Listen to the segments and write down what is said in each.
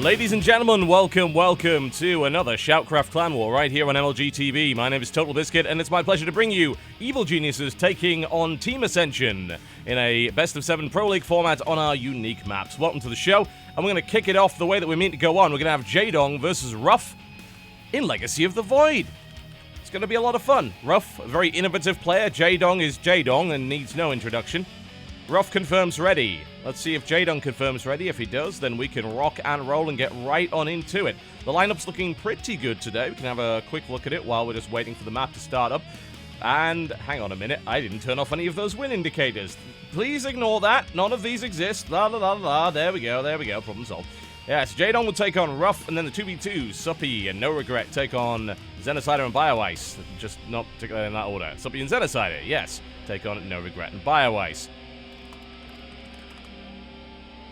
Ladies and gentlemen, welcome to another SHOUTCraft Clan War right here on MLG TV. My name is TotalBiscuit, and it's my pleasure to bring you Evil Geniuses taking on Team Ascension in a best-of-7 Pro League format on our unique maps. Welcome to the show, and we're going to kick it off the way that we mean to go on. We're going to have Jaedong versus Ruff in Legacy of the Void. It's going to be a lot of fun. Ruff, a very innovative player. Jaedong is Jaedong and needs no introduction. Ruff confirms ready. Let's see if Jaedong confirms ready. If he does, then we can rock and roll and get right on into it. The lineup's looking pretty good today. We can have a quick look at it while we're just waiting for the map to start up. And hang on a minute, I didn't turn off any of those win indicators. Please ignore that. None of these exist. La la la la. There we go. Problem solved. Yes, Jaedong will take on Ruff, and then the 2v2, Suppy and No Regret take on Xenocider and BioIce. Just not particularly in that order. Suppy and Xenocider, yes, take on No Regret and BioIce.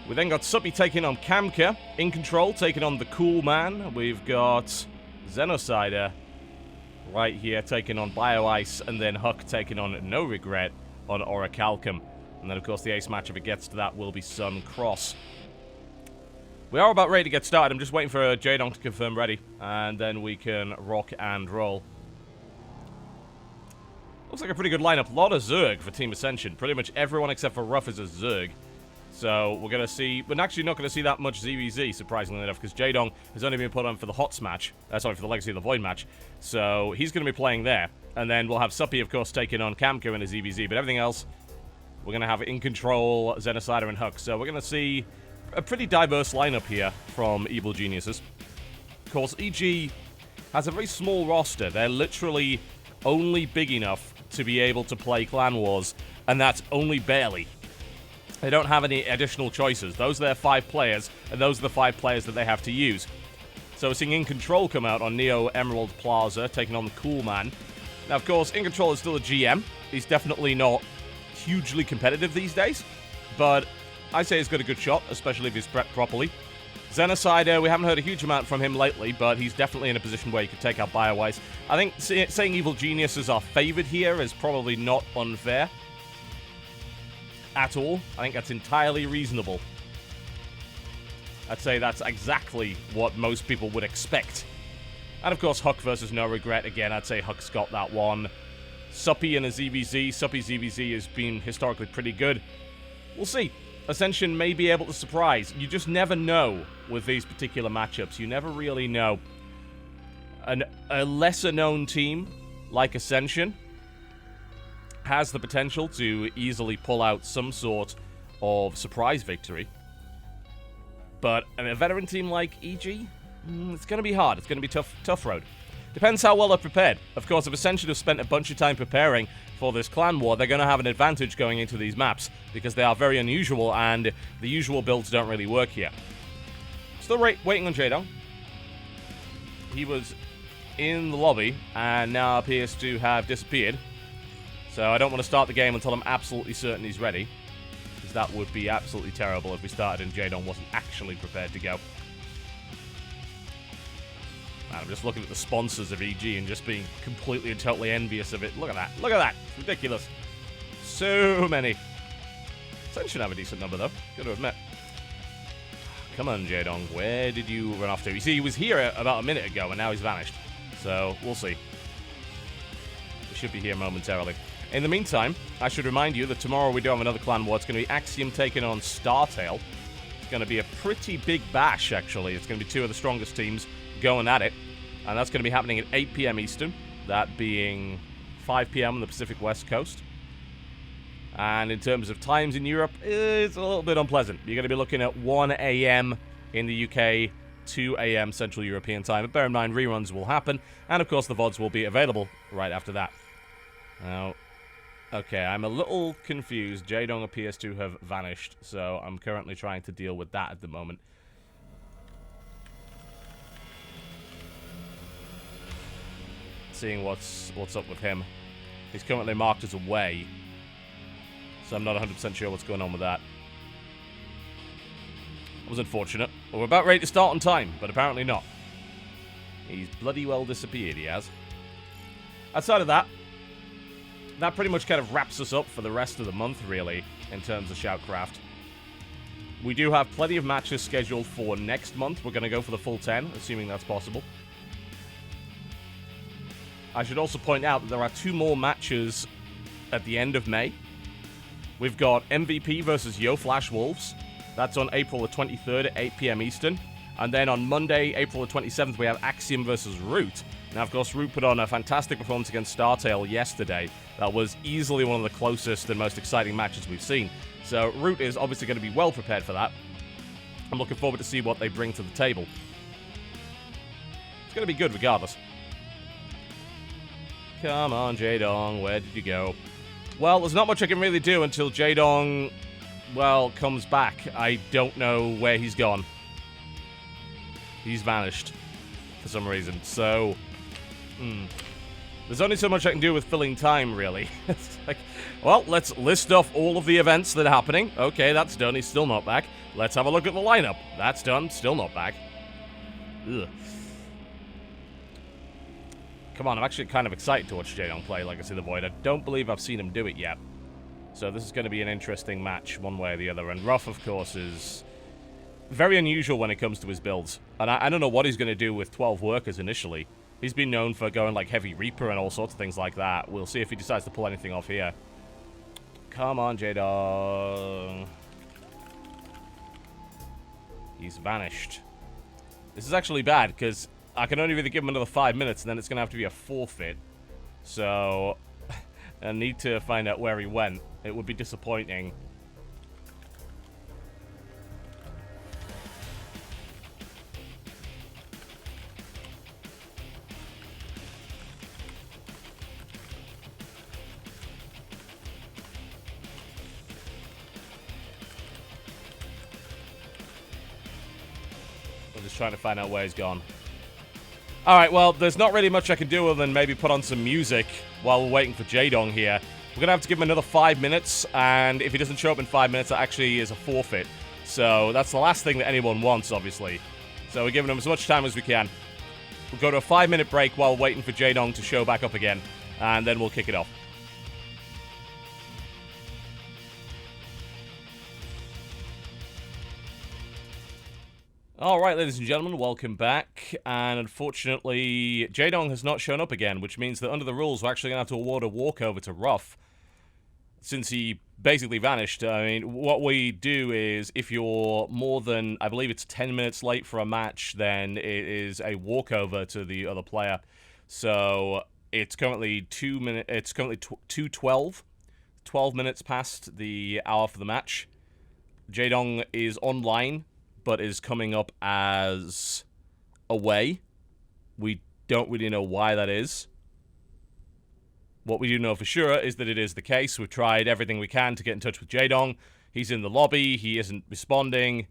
We then got Suppy taking on Kamka, In Control taking on the Cool Man. We've got Xenocider right here taking on BioIce, and then Huck taking on No Regret on Orichalcum. And then, of course, the ace match, if it gets to that, will be Sun Cross. We are about ready to get started. I'm just waiting for Jaedong to confirm ready, and then we can rock and roll. Looks like a pretty good lineup. A lot of Zerg for Team Ascension. Pretty much everyone except for Ruff is a Zerg. So we're going to see, we're actually not going to see that much ZVZ, surprisingly enough, because Jaedong has only been put on for the HOTS match. Sorry, for the Legacy of the Void match. So he's going to be playing there. And then we'll have Suppy, of course, taking on Kamka in a ZVZ. But everything else, we're going to have In Control, Xenocider, and Huck. So we're going to see a pretty diverse lineup here from Evil Geniuses. Of course, EG has a very small roster. They're literally only big enough to be able to play Clan Wars, and that's only barely. They don't have any additional choices. Those are their 5 players, and those are the 5 players that they have to use. So we're seeing In Control come out on Neo Emerald Plaza, taking on the Cool Man. Now, of course, In Control is still a GM. He's definitely not hugely competitive these days, but I say he's got a good shot, especially if he's prepped properly. Xenocider, we haven't heard a huge amount from him lately, but he's definitely in a position where he could take out BioIce. I think saying Evil Geniuses are favored here is probably not unfair at all. I think that's entirely reasonable. I'd say that's exactly what most people would expect. And of course, Huck versus No Regret. Again, I'd say Huck's got that one. Suppy and a ZVZ. Suppy's ZVZ has been historically pretty good. We'll see. Ascension may be able to surprise. You just never know with these particular matchups. You never really know. A lesser-known team like Ascension has the potential to easily pull out some sort of surprise victory. But a veteran team like EG, it's going to be hard. It's going to be tough road. Depends how well they're prepared. Of course, if Ascension have spent a bunch of time preparing for this clan war, they're going to have an advantage going into these maps because they are very unusual and the usual builds don't really work here. Still waiting on Jaedong. He was in the lobby and now appears to have disappeared. So I don't want to start the game until I'm absolutely certain he's ready, because that would be absolutely terrible if we started and Jaedong wasn't actually prepared to go. Man, I'm just looking at the sponsors of EG and just being completely and totally envious of it. Look at that. Look at that. It's ridiculous. So many. Ascension have a decent number, though. Got to admit. Come on, Jaedong. Where did you run off to? You see, he was here about a minute ago, and now he's vanished. So, we'll see. He should be here momentarily. In the meantime, I should remind you that tomorrow we do have another clan war. It's going to be Axiom taking on Startail. It's going to be a pretty big bash, actually. It's going to be 2 of the strongest teams going at it. And that's going to be happening at 8 p.m. Eastern. That being 5 p.m. on the Pacific West Coast. And in terms of times in Europe, it's a little bit unpleasant. You're going to be looking at 1 a.m. in the UK, 2 a.m. Central European time. But bear in mind, reruns will happen. And, of course, the VODs will be available right after that. Now, okay, I'm a little confused. Jaedong appears to have vanished, so I'm currently trying to deal with that at the moment. Seeing what's up with him. He's currently marked as away, so I'm not 100% sure what's going on with that. It was unfortunate. Well, we're about ready to start on time, but apparently not. He's bloody well disappeared, he has. Outside of that, that pretty much kind of wraps us up for the rest of the month, really, in terms of SHOUTCraft. We do have plenty of matches scheduled for next month. We're going to go for the full 10, assuming that's possible. I should also point out that there are 2 more matches at the end of May. We've got MVP versus Yo Flash Wolves. That's on April the 23rd at 8 p.m. Eastern. And then on Monday, April the 27th, we have Axiom versus Root. Now, of course, Root put on a fantastic performance against Startail yesterday. That was easily one of the closest and most exciting matches we've seen. So Root is obviously going to be well prepared for that. I'm looking forward to see what they bring to the table. It's going to be good regardless. Come on, Jaedong, where did you go? Well, there's not much I can really do until Jaedong, well, comes back. I don't know where he's gone. He's vanished for some reason, so... There's only so much I can do with filling time, really. It's like, well, let's list off all of the events that are happening. Okay, that's done. He's still not back. Let's have a look at the lineup. That's done. Still not back. Ugh. Come on, I'm actually kind of excited to watch Jaedong play Legacy of the Void. I don't believe I've seen him do it yet. So this is going to be an interesting match, one way or the other. And Ruff, of course, is very unusual when it comes to his builds. And I don't know what he's going to do with 12 workers initially. He's been known for going like Heavy Reaper and all sorts of things like that. We'll see if he decides to pull anything off here. Come on, Jaedong. He's vanished. This is actually bad, because I can only really give him another 5 minutes, and then it's going to have to be a forfeit. So, I need to find out where he went. It would be disappointing. Trying to find out where he's gone. Alright, well, there's not really much I can do other than maybe put on some music while we're waiting for Jaedong here. We're going to have to give him another 5 minutes, and if he doesn't show up in 5 minutes, that actually is a forfeit. So that's the last thing that anyone wants, obviously. So we're giving him as much time as we can. We'll go to a 5-minute break while waiting for Jaedong to show back up again, and then we'll kick it off. Alright, ladies and gentlemen, welcome back. And unfortunately, Jaedong has not shown up again, which means that under the rules, we're actually going to have to award a walkover to Ruff, since he basically vanished. I mean, what we do is, if you're more than, I believe it's 10 minutes late for a match, then it is a walkover to the other player. So, it's currently 2:12. 12 minutes past the hour for the match. Jaedong is online, but is coming up as away. We don't really know why that is. What we do know for sure is that it is the case. We've tried everything we can to get in touch with Jaedong. He's in the lobby. He isn't responding.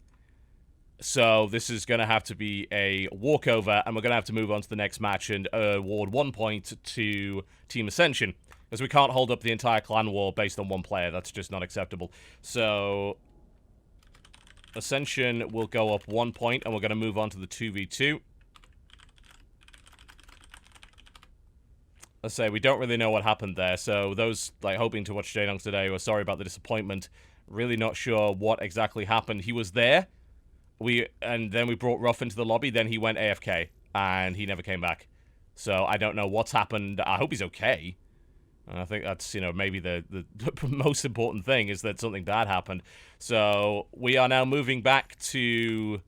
So this is going to have to be a walkover, and we're going to have to move on to the next match and award 1 point to Team Ascension, as we can't hold up the entire clan war based on one player. That's just not acceptable. So Ascension will go up 1 point, and we're going to move on to the 2v2. Let's say we don't really know what happened there, so those like hoping to watch Jaedong today were sorry about the disappointment. Really not sure what exactly happened. He was there, and then we brought Ruff into the lobby, then he went AFK, and he never came back. So I don't know what's happened. I hope he's okay. And I think that's, you know, maybe the most important thing is that something bad happened. So we are now moving back to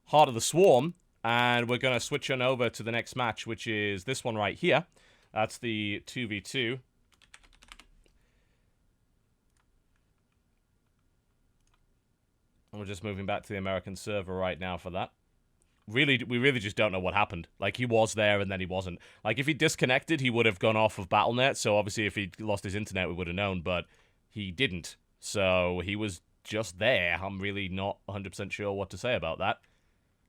Heart of the Swarm, and we're going to switch on over to the next match, which is this one right here. That's the 2v2. And we're just moving back to the American server right now for that. We really just don't know what happened. Like, he was there and then he wasn't. Like, if he disconnected, he would have gone off of Battle.net, so obviously if he lost his internet, we would have known, but he didn't. So he was just there. I'm really not 100% sure what to say about that.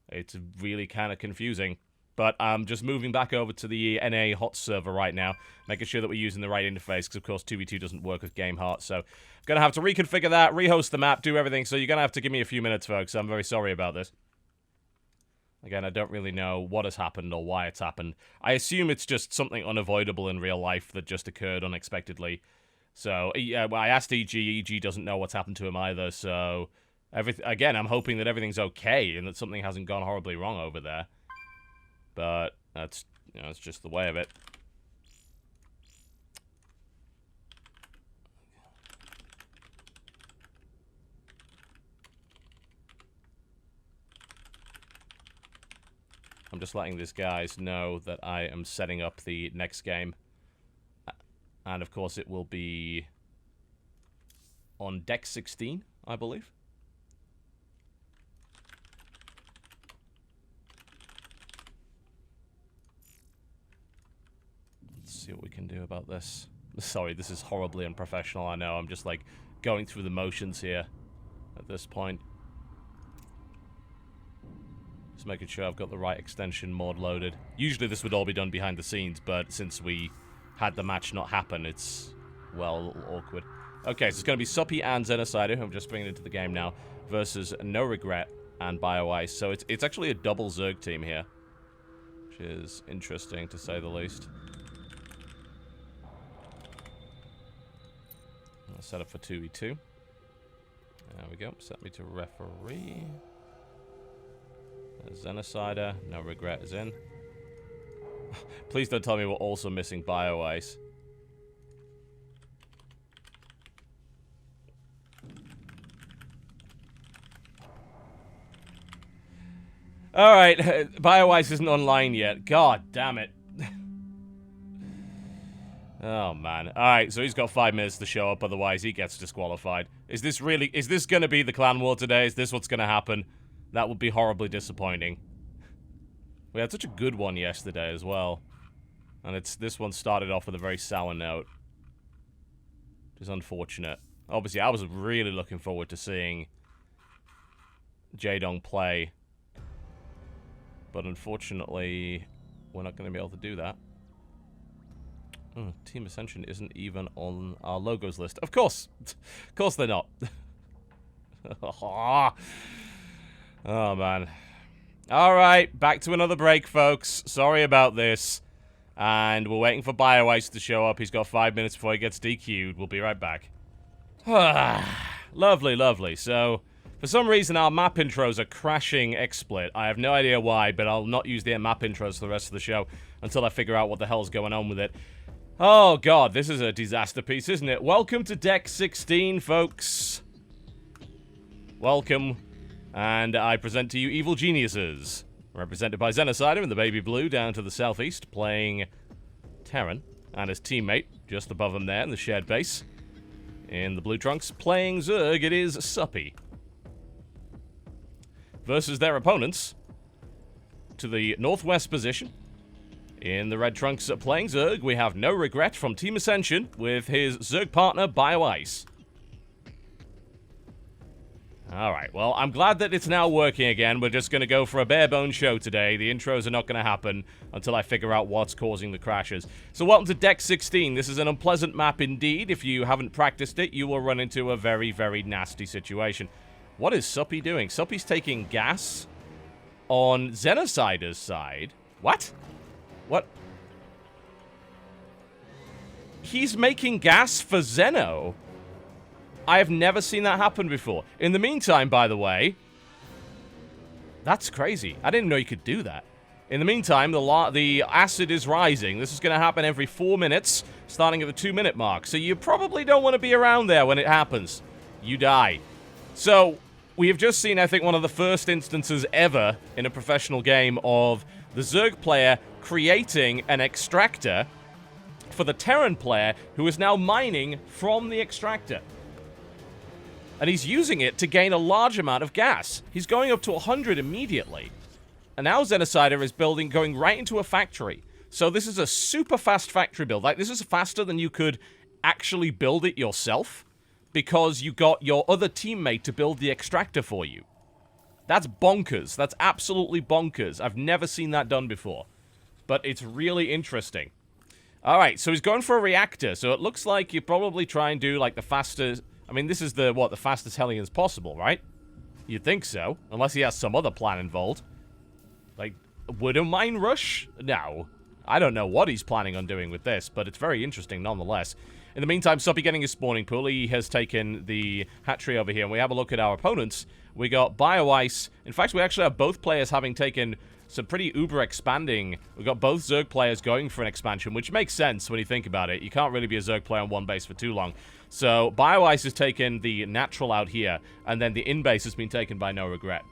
It's really kind of confusing. But I'm just moving back over to the NA hot server right now, making sure that we're using the right interface, because of course 2v2 doesn't work with Game Heart, so I'm going to have to reconfigure that, rehost the map, do everything, so you're going to have to give me a few minutes, folks. I'm very sorry about this. Again, I don't really know what has happened or why it's happened. I assume it's just something unavoidable in real life that just occurred unexpectedly. So, yeah, I asked EG. EG doesn't know what's happened to him either, so Again, I'm hoping that everything's okay and that something hasn't gone horribly wrong over there. But that's, you know, it's just the way of it. I'm just letting these guys know that I am setting up the next game. And of course it will be on deck 16, I believe. Let's see what we can do about this. Sorry, this is horribly unprofessional, I know. I'm just like going through the motions here at this point. Just making sure I've got the right extension mod loaded. Usually this would all be done behind the scenes, but since we had the match not happen, it's, well, a little awkward. Okay, so it's going to be Suppy and Xenocider, who I'm just bringing into the game now, versus No Regret and BioIce. So it's actually a double Zerg team here, which is interesting to say the least. I'll set up for 2v2. There we go. Set me to referee. Xenocider, No Regret is in. Please don't tell me we're also missing BioIce. Alright, BioIce isn't online yet. God damn it. Oh, man. Alright, so he's got 5 minutes to show up, otherwise he gets disqualified. Is this gonna be the clan war today? Is this what's gonna happen? That would be horribly disappointing. We had such a good one yesterday as well. And this one started off with a very sour note. Which is unfortunate. Obviously, I was really looking forward to seeing Jaedong play. But unfortunately, we're not going to be able to do that. Oh, Team Ascension isn't even on our logos list. Of course! Of course they're not. Oh, man. Alright, back to another break, folks. Sorry about this. And we're waiting for BioIce to show up. He's got 5 minutes before he gets DQ'd. We'll be right back. Lovely, lovely. So, for some reason, our map intros are crashing XSplit. I have no idea why, but I'll not use their map intros for the rest of the show until I figure out what the hell's going on with it. Oh, God, this is a disaster piece, isn't it? Welcome to Deck 16, folks. Welcome. And I present to you Evil Geniuses, represented by Xenocider in the baby blue down to the southeast, playing Terran, and his teammate just above him there in the shared base. In the blue trunks, playing Zerg, it is Suppy. Versus their opponents, to the northwest position, in the red trunks playing Zerg, we have No Regret from Team Ascension with his Zerg partner, BioIce. Alright, well, I'm glad that it's now working again. We're just going to go for a bare-bones show today. The intros are not going to happen until I figure out what's causing the crashes. So welcome to Deck 16. This is an unpleasant map indeed. If you haven't practiced it, you will run into a very, very nasty situation. What is Suppy doing? Suppy's taking gas on Xenocider's side. What? What? He's making gas for Zeno? I have never seen that happen before. In the meantime, by the way, that's crazy. I didn't know you could do that. In the meantime, the acid is rising. This is going to happen every 4 minutes, starting at the 2-minute mark. So you probably don't want to be around there when it happens. You die. So we have just seen, I think, one of the first instances ever in a professional game of the Zerg player creating an extractor for the Terran player who is now mining from the extractor. And he's using it to gain a large amount of gas. He's going up to 100 immediately. And now Xenocider is going right into a factory. So this is a super fast factory build. Like, this is faster than you could actually build it yourself, because you got your other teammate to build the extractor for you. That's bonkers. That's absolutely bonkers. I've never seen that done before. But it's really interesting. Alright, so he's going for a reactor. So it looks like you probably try and do, like, the fastest... I mean, this is the fastest Hellions possible, right? You'd think so. Unless he has some other plan involved. Like, would a mine rush? No. I don't know what he's planning on doing with this, but it's very interesting nonetheless. In the meantime, Suppy getting his spawning pool. He has taken the hatchery over here, and we have a look at our opponents. We got BioIce. In fact, we actually have both players having taken some pretty uber expanding. We've got both Zerg players going for an expansion, which makes sense when you think about it. You can't really be a Zerg player on one base for too long. So, BioIce has taken the natural out here, and then the in-base has been taken by No Regret.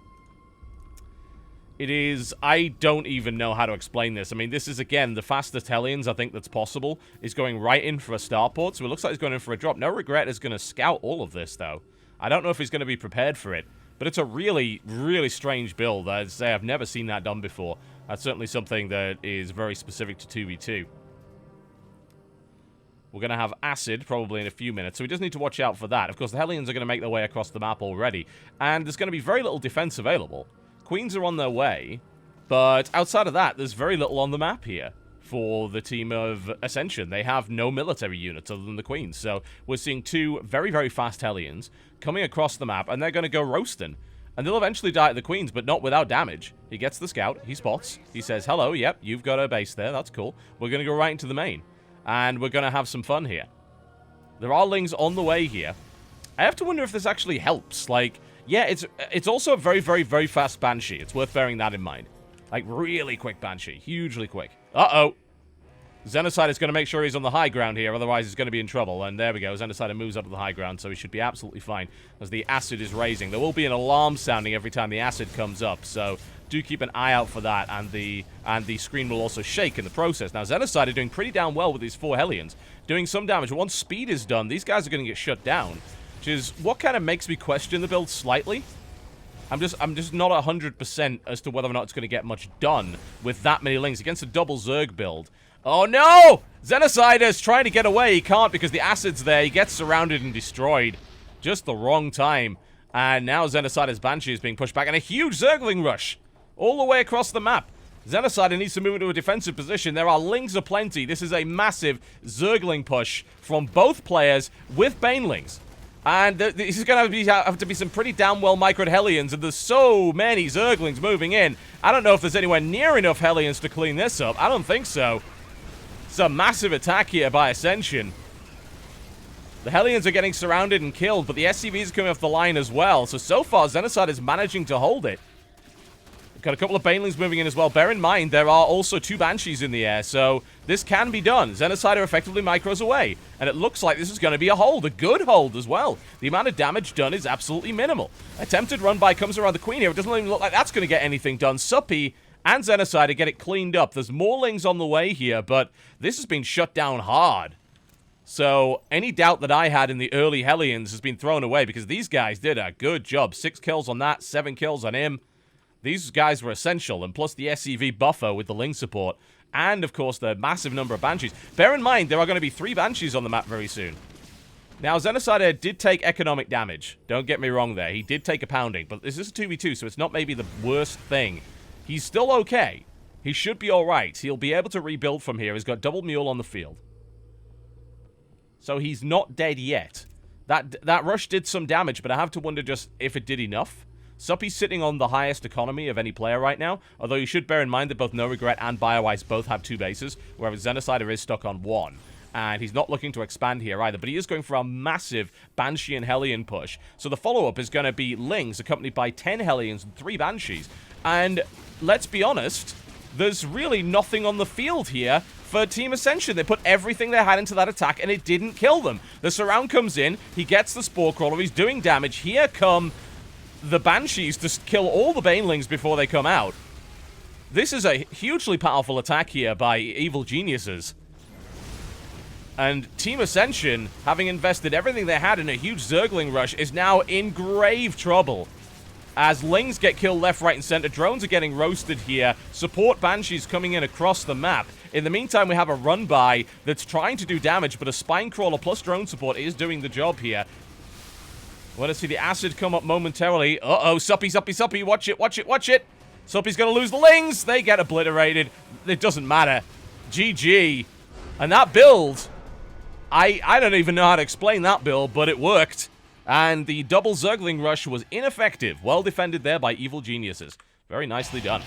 It is... I don't even know how to explain this. I mean, this is, again, the fastest Hellions I think that's possible. He's going right in for a starport, so it looks like he's going in for a drop. No Regret is going to scout all of this, though. I don't know if he's going to be prepared for it, but it's a really, really strange build. I'd say I've never seen that done before. That's certainly something that is very specific to 2v2. We're going to have Acid probably in a few minutes, so we just need to watch out for that. Of course, the Hellions are going to make their way across the map already, and there's going to be very little defense available. Queens are on their way, but outside of that, there's very little on the map here for the team of Ascension. They have no military units other than the Queens, so we're seeing two very, very fast Hellions coming across the map, and they're going to go roasting. And they'll eventually die at the Queens, but not without damage. He gets the scout, he spots, he says, hello, yep, you've got a base there, that's cool. We're going to go right into the main, and we're going to have some fun here. There are Lings on the way here. I have to wonder if this actually helps, like... Yeah, it's also a very, very, very fast Banshee. It's worth bearing that in mind. Like, really quick Banshee. Hugely quick. Uh-oh. Xenocide is going to make sure he's on the high ground here, otherwise he's going to be in trouble. And there we go. Xenocide moves up to the high ground, so he should be absolutely fine as the Acid is raising. There will be an alarm sounding every time the Acid comes up, so do keep an eye out for that, and the screen will also shake in the process. Now, Xenocide are doing pretty damn well with these 4 Hellions, doing some damage. Once speed is done, these guys are going to get shut down. Which is what kind of makes me question the build slightly. I'm just not 100% as to whether or not it's going to get much done with that many Lings against a double Zerg build. Oh no! Xenocide is trying to get away. He can't because the Acid's there. He gets surrounded and destroyed. Just the wrong time. And now Xenocide's Banshee is being pushed back. And a huge Zergling rush all the way across the map. Xenocide needs to move into a defensive position. There are Lings aplenty. This is a massive Zergling push from both players with Banelings. And this is going to have to be some pretty damn well microed Hellions, and there's so many Zerglings moving in. I don't know if there's anywhere near enough Hellions to clean this up. I don't think so. It's a massive attack here by Ascension. The Hellions are getting surrounded and killed, but the SCVs are coming off the line as well. So far, Xenocide is managing to hold it. We've got a couple of Banelings moving in as well. Bear in mind, there are also 2 Banshees in the air, so this can be done. Xenocide are effectively micros away, and it looks like this is going to be a hold, a good hold as well. The amount of damage done is absolutely minimal. Attempted run-by comes around the Queen here. It doesn't even look like that's going to get anything done. Suppy and Xenocide get it cleaned up. There's more Lings on the way here, but this has been shut down hard. So any doubt that I had in the early Hellions has been thrown away, because these guys did a good job. 6 kills on that, 7 kills on him. These guys were essential, and plus the SCV buffer with the Ling support, and of course the massive number of Banshees. Bear in mind, there are going to be 3 Banshees on the map very soon. Now, Xenocide did take economic damage. Don't get me wrong there. He did take a pounding, but this is a 2v2, so it's not maybe the worst thing. He's still okay. He should be alright. He'll be able to rebuild from here. He's got double Mule on the field. So he's not dead yet. That rush did some damage, but I have to wonder just if it did enough. Suppy's sitting on the highest economy of any player right now, although you should bear in mind that both No Regret and BioIce both have 2 bases, whereas Xenocide is stuck on 1. And he's not looking to expand here either, but he is going for a massive Banshee and Hellion push. So the follow-up is going to be Lings, accompanied by 10 Hellions and 3 Banshees. And let's be honest, there's really nothing on the field here for Team Ascension. They put everything they had into that attack, and it didn't kill them. The surround comes in, he gets the Spore Crawler, he's doing damage. Here come the Banshees to kill all the Banelings before they come out. This is a hugely powerful attack here by evil geniuses. And Team Ascension, having invested everything they had in a huge Zergling rush, is now in grave trouble. As Lings get killed left, right, and center, drones are getting roasted here. Support Banshees coming in across the map. In the meantime, we have a run-by that's trying to do damage, but a Spine Crawler plus drone support is doing the job here. I want to see the Acid come up momentarily. Uh-oh, Suppy, watch it. Suppy's going to lose the Lings. They get obliterated. It doesn't matter. GG. And that build, I don't even know how to explain that build, but it worked. And the double Zergling rush was ineffective. Well defended there by evil geniuses. Very nicely done.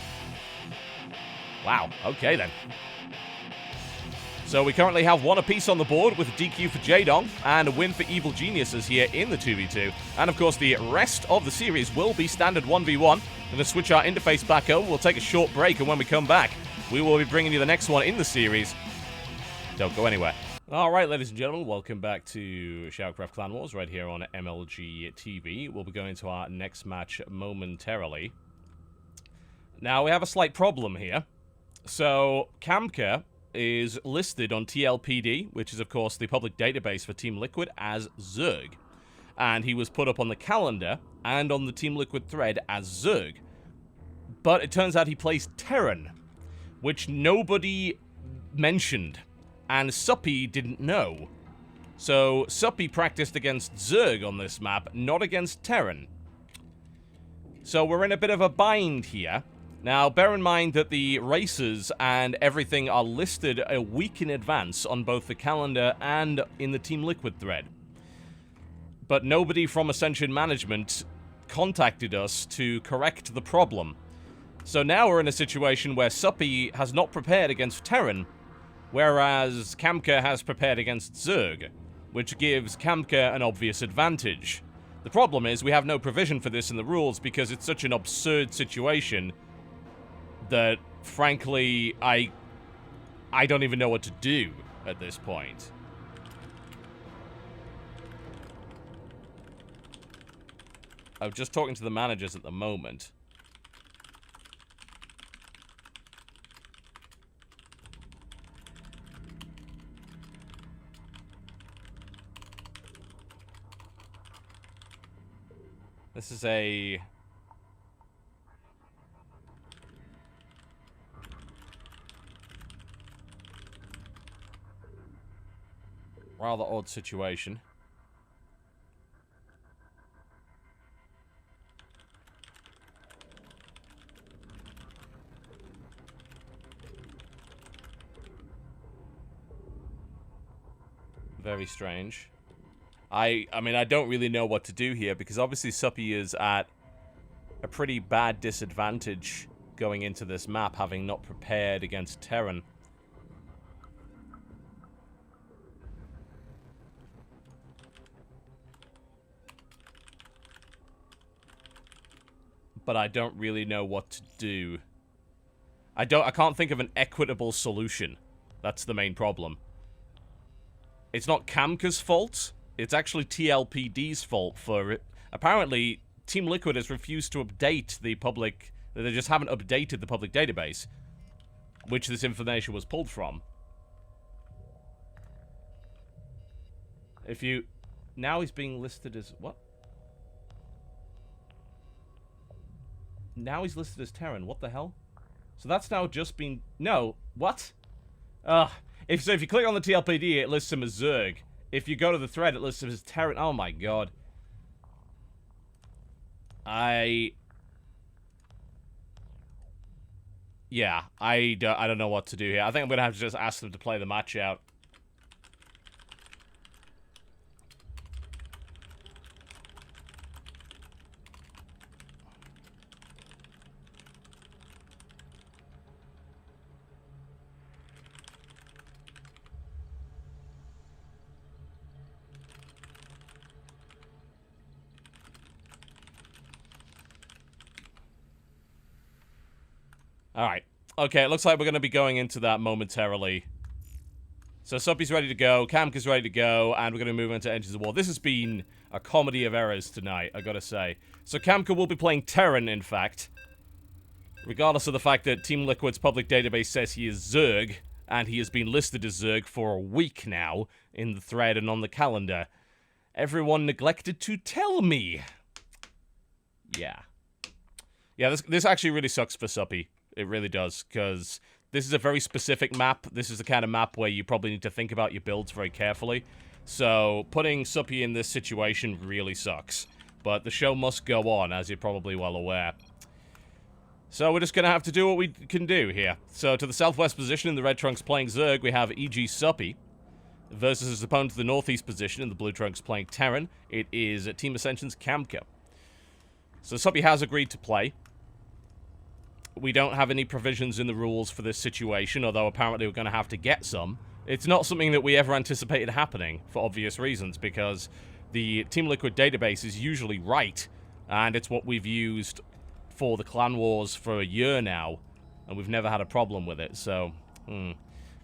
Wow, okay then. So we currently have 1 apiece on the board with a DQ for Jadong and a win for Evil Geniuses here in the 2v2. And of course the rest of the series will be standard 1v1. We're going to switch our interface back over. We'll take a short break, and when we come back, we will be bringing you the next one in the series. Don't go anywhere. Alright, ladies and gentlemen, welcome back to SHOUTCraft Clan Wars right here on MLG TV. We'll be going to our next match momentarily. Now, we have a slight problem here. So, Kamka is listed on TLPD, which is, of course, the public database for Team Liquid, as Zerg. And he was put up on the calendar and on the Team Liquid thread as Zerg. But it turns out he plays Terran, which nobody mentioned. And Suppy didn't know. So, Suppy practiced against Zerg on this map, not against Terran. So, we're in a bit of a bind here. Now, bear in mind that the races and everything are listed a week in advance on both the calendar and in the Team Liquid thread. But nobody from Ascension management contacted us to correct the problem. So now we're in a situation where Suppy has not prepared against Terran, whereas Kamka has prepared against Zerg, which gives Kamka an obvious advantage. The problem is we have no provision for this in the rules because it's such an absurd situation that, frankly, I don't even know what to do at this point. I'm just talking to the managers at the moment. This is a rather odd situation. Very strange. I mean, I don't really know what to do here, because obviously Suppy is at a pretty bad disadvantage going into this map, having not prepared against Terran. But I don't really know what to do. I can't think of an equitable solution. That's the main problem. It's not Kamka's fault. It's actually TLPD's fault for it. Apparently, Team Liquid has refused to update the public... They just haven't updated the public database, which this information was pulled from. If you... Now he's being listed as... What? Now he's listed as Terran. What the hell? So that's now just been... No. What? If you click on the TLPD, it lists him as Zerg. If you go to the thread, it lists him as Terran. Oh my god. Yeah, I don't know what to do here. I think I'm going to have to just ask them to play the match out. Alright. Okay, it looks like we're going to be going into that momentarily. So Suppy's ready to go, Kamka's ready to go, and we're going to move into Engines of War. This has been a comedy of errors tonight, I gotta say. So Kamka will be playing Terran, in fact. Regardless of the fact that Team Liquid's public database says he is Zerg, and he has been listed as Zerg for a week now in the thread and on the calendar. Everyone neglected to tell me. Yeah. Yeah, this actually really sucks for Suppy. It really does, because this is a very specific map. This is the kind of map where you probably need to think about your builds very carefully. So, putting Suppy in this situation really sucks. But the show must go on, as you're probably well aware. So, we're just going to have to do what we can do here. So, to the southwest position in the red trunks playing Zerg, we have E.G. Suppy. Versus his opponent to the northeast position in the blue trunks playing Terran. It is Team Ascension's Kamka. So, Suppy has agreed to play. We don't have any provisions in the rules for this situation, although apparently we're going to have to get some. It's not something that we ever anticipated happening, for obvious reasons, because the Team Liquid database is usually right, and it's what we've used for the Clan Wars for a year now, and we've never had a problem with it, so,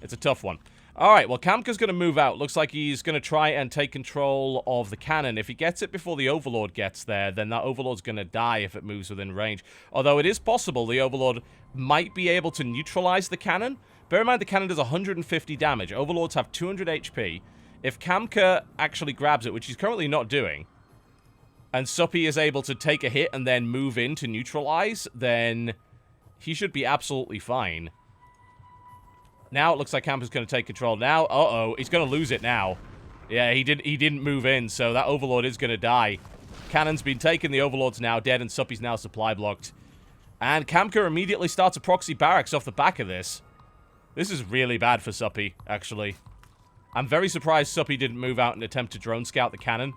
it's a tough one. Alright, well, Kamka's going to move out. Looks like he's going to try and take control of the cannon. If he gets it before the Overlord gets there, then that Overlord's going to die if it moves within range. Although it is possible the Overlord might be able to neutralize the cannon. Bear in mind the cannon does 150 damage. Overlords have 200 HP. If Kamka actually grabs it, which he's currently not doing, and Suppy is able to take a hit and then move in to neutralize, then he should be absolutely fine. Now it looks like Kamka's going to take control. Now, uh-oh, he's going to lose it now. Yeah, he didn't move in, so that Overlord is going to die. Cannon's been taken, the Overlord's now dead, and Suppy's now supply blocked. And Kamka immediately starts a proxy barracks off the back of this. This is really bad for Suppy, actually. I'm very surprised Suppy didn't move out and attempt to drone scout the cannon.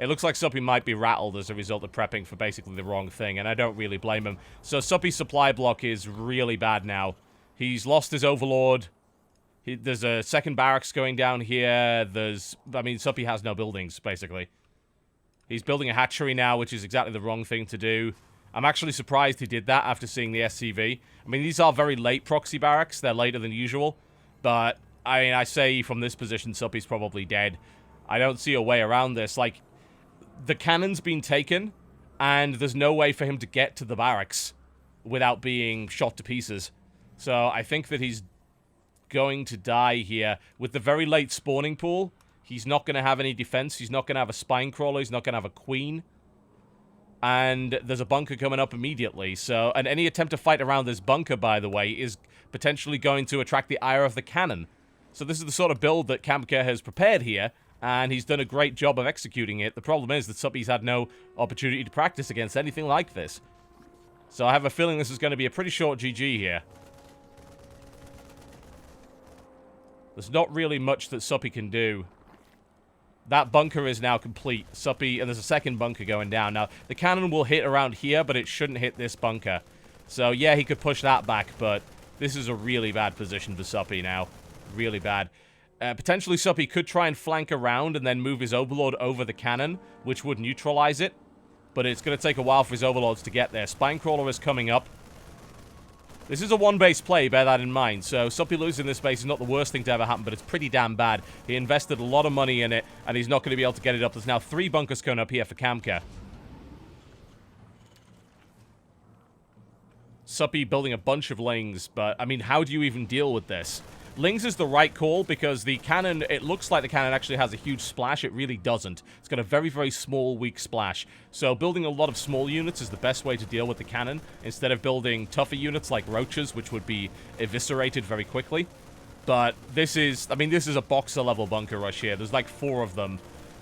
It looks like Suppy might be rattled as a result of prepping for basically the wrong thing, and I don't really blame him. So Suppy's supply block is really bad now. He's lost his Overlord. There's a second barracks going down here. I mean, Suppy has no buildings, basically. He's building a hatchery now, which is exactly the wrong thing to do. I'm actually surprised he did that after seeing the SCV. I mean, these are very late proxy barracks. They're later than usual. But, I mean, I say from this position, Suppy's probably dead. I don't see a way around this. Like, the cannon's been taken, and there's no way for him to get to the barracks without being shot to pieces. So I think that he's going to die here. With the very late spawning pool, he's not going to have any defense. He's not going to have a spine crawler. He's not going to have a queen. And there's a bunker coming up immediately. So, and any attempt to fight around this bunker, by the way, is potentially going to attract the ire of the cannon. So this is the sort of build that Kamka has prepared here, and he's done a great job of executing it. The problem is that Suppy's had no opportunity to practice against anything like this. So I have a feeling this is going to be a pretty short GG here. There's not really much that Suppy can do. That bunker is now complete. Suppy, and there's a second bunker going down. Now, the cannon will hit around here, but it shouldn't hit this bunker. So, yeah, he could push that back, but this is a really bad position for Suppy now. Really bad. Potentially, Suppy could try and flank around and then move his Overlord over the cannon, which would neutralize it. But it's going to take a while for his Overlords to get there. Spinecrawler is coming up. This is a one-base play, bear that in mind. So, Suppy losing this base is not the worst thing to ever happen, but it's pretty damn bad. He invested a lot of money in it, and he's not going to be able to get it up. There's now 3 bunkers coming up here for Kamka. Suppy building a bunch of Lings, but, I mean, how do you even deal with this? Lings is the right call because the cannon, it looks like the cannon actually has a huge splash. It really doesn't. It's got a very, very small, weak splash. So building a lot of small units is the best way to deal with the cannon instead of building tougher units like roaches, which would be eviscerated very quickly. But this is, I mean, this is a boxer-level bunker rush here. There's like 4 of them.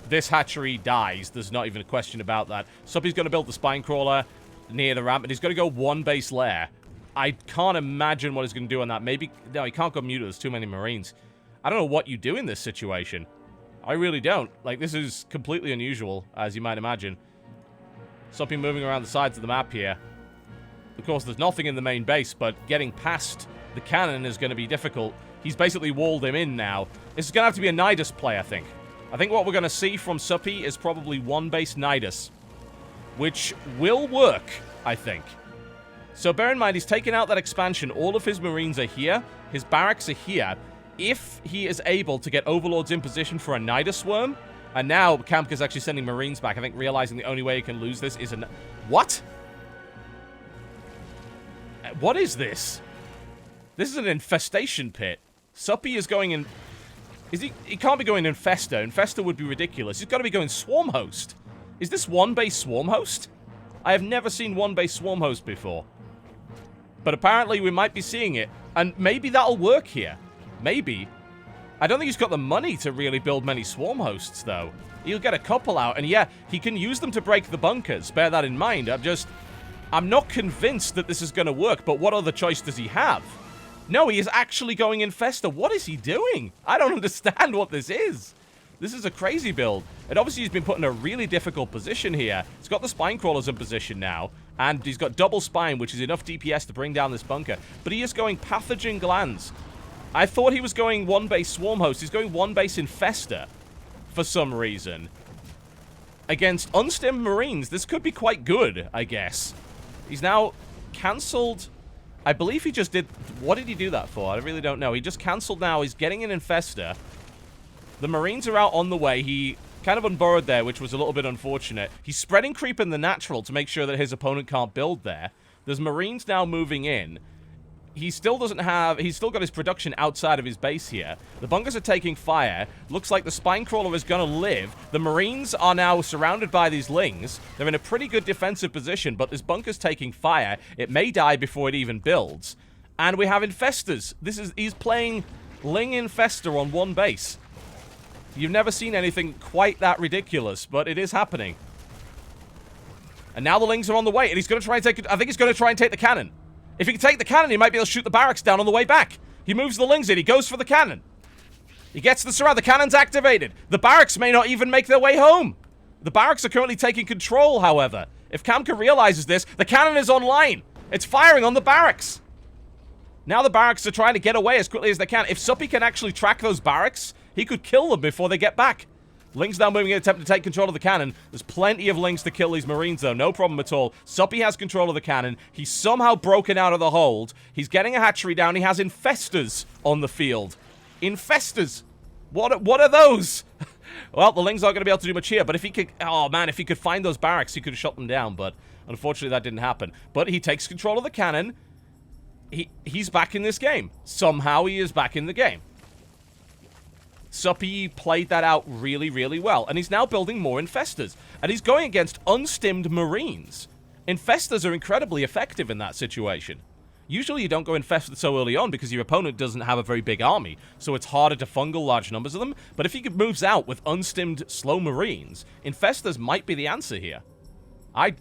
This hatchery dies. There's not even a question about that. Suppy's going to build the Spinecrawler near the ramp, and he's going to go 1 base lair. I can't imagine what he's going to do on that. Maybe... No, he can't go muted. There's too many Marines. I don't know what you do in this situation. I really don't. Like, this is completely unusual, as you might imagine. Suppy moving around the sides of the map here. Of course, there's nothing in the main base, but getting past the cannon is going to be difficult. He's basically walled him in now. This is going to have to be a Nidus play, I think. I think what we're going to see from Suppy is probably 1 base Nidus, which will work, I think. So bear in mind, he's taken out that expansion. All of his Marines are here. His barracks are here. If he is able to get Overlords in position for a Nidus Swarm, and now Kamka's actually sending Marines back, I think realizing the only way he can lose this is a... What? What is this? This is an infestation pit. Suppy is going in... Is he can't be going Infestor. Infestor would be ridiculous. He's got to be going Swarm Host. Is this 1 base Swarm Host? I have never seen 1 base Swarm Host before. But apparently we might be seeing it. And maybe that'll work here. Maybe. I don't think he's got the money to really build many Swarm Hosts, though. He'll get a couple out. And yeah, he can use them to break the bunkers. Bear that in mind. I'm not convinced that this is going to work. But what other choice does he have? No, he is actually going Infestor. What is he doing? I don't understand what this is. This is a crazy build. And obviously he's been put in a really difficult position here. He's got the Spine Crawlers in position now. And he's got double Spine, which is enough DPS to bring down this bunker. But he is going Pathogen Glands. I thought he was going one base Swarm Host. He's going one base Infester for some reason. Against unstimmed Marines, this could be quite good, I guess. He's now cancelled. I believe he just did... What did he do that for? I really don't know. He just cancelled now. He's getting an Infester. The Marines are out on the way. He kind of unburrowed there, which was a little bit unfortunate. He's spreading creep in the natural to make sure that his opponent can't build there. There's Marines now moving in. He still doesn't have... He's still got his production outside of his base here. The bunkers are taking fire. Looks like the Spinecrawler is going to live. The Marines are now surrounded by these Lings. They're in a pretty good defensive position, but this bunker's taking fire. It may die before it even builds. And we have Infestors. He's playing Ling Infester on one base. You've never seen anything quite that ridiculous, but it is happening. And now the Lings are on the way, and he's going to try and take... I think he's going to try and take the cannon. If he can take the cannon, he might be able to shoot the barracks down on the way back. He moves the Lings in. He goes for the cannon. He gets the surround. The cannon's activated. The barracks may not even make their way home. The barracks are currently taking control, however. If Kamka realizes this, the cannon is online. It's firing on the barracks. Now the barracks are trying to get away as quickly as they can. If Suppy can actually track those barracks, he could kill them before they get back. Lings now moving in an attempt to take control of the cannon. There's plenty of Lings to kill these Marines, though. No problem at all. Suppy has control of the cannon. He's somehow broken out of the hold. He's getting a hatchery down. He has Infestors on the field. Infestors! What are those? Well, the Lings aren't going to be able to do much here, but if he could... Oh, man, if he could find those barracks, he could have shot them down, but unfortunately that didn't happen. But he takes control of the cannon. He's back in this game. Somehow he is back in the game. Suppy played that out really, really well. And he's now building more Infestors. And he's going against unstimmed Marines. Infestors are incredibly effective in that situation. Usually you don't go Infested so early on because your opponent doesn't have a very big army. So it's harder to fungal large numbers of them. But if he moves out with unstimmed slow Marines, Infestors might be the answer here. I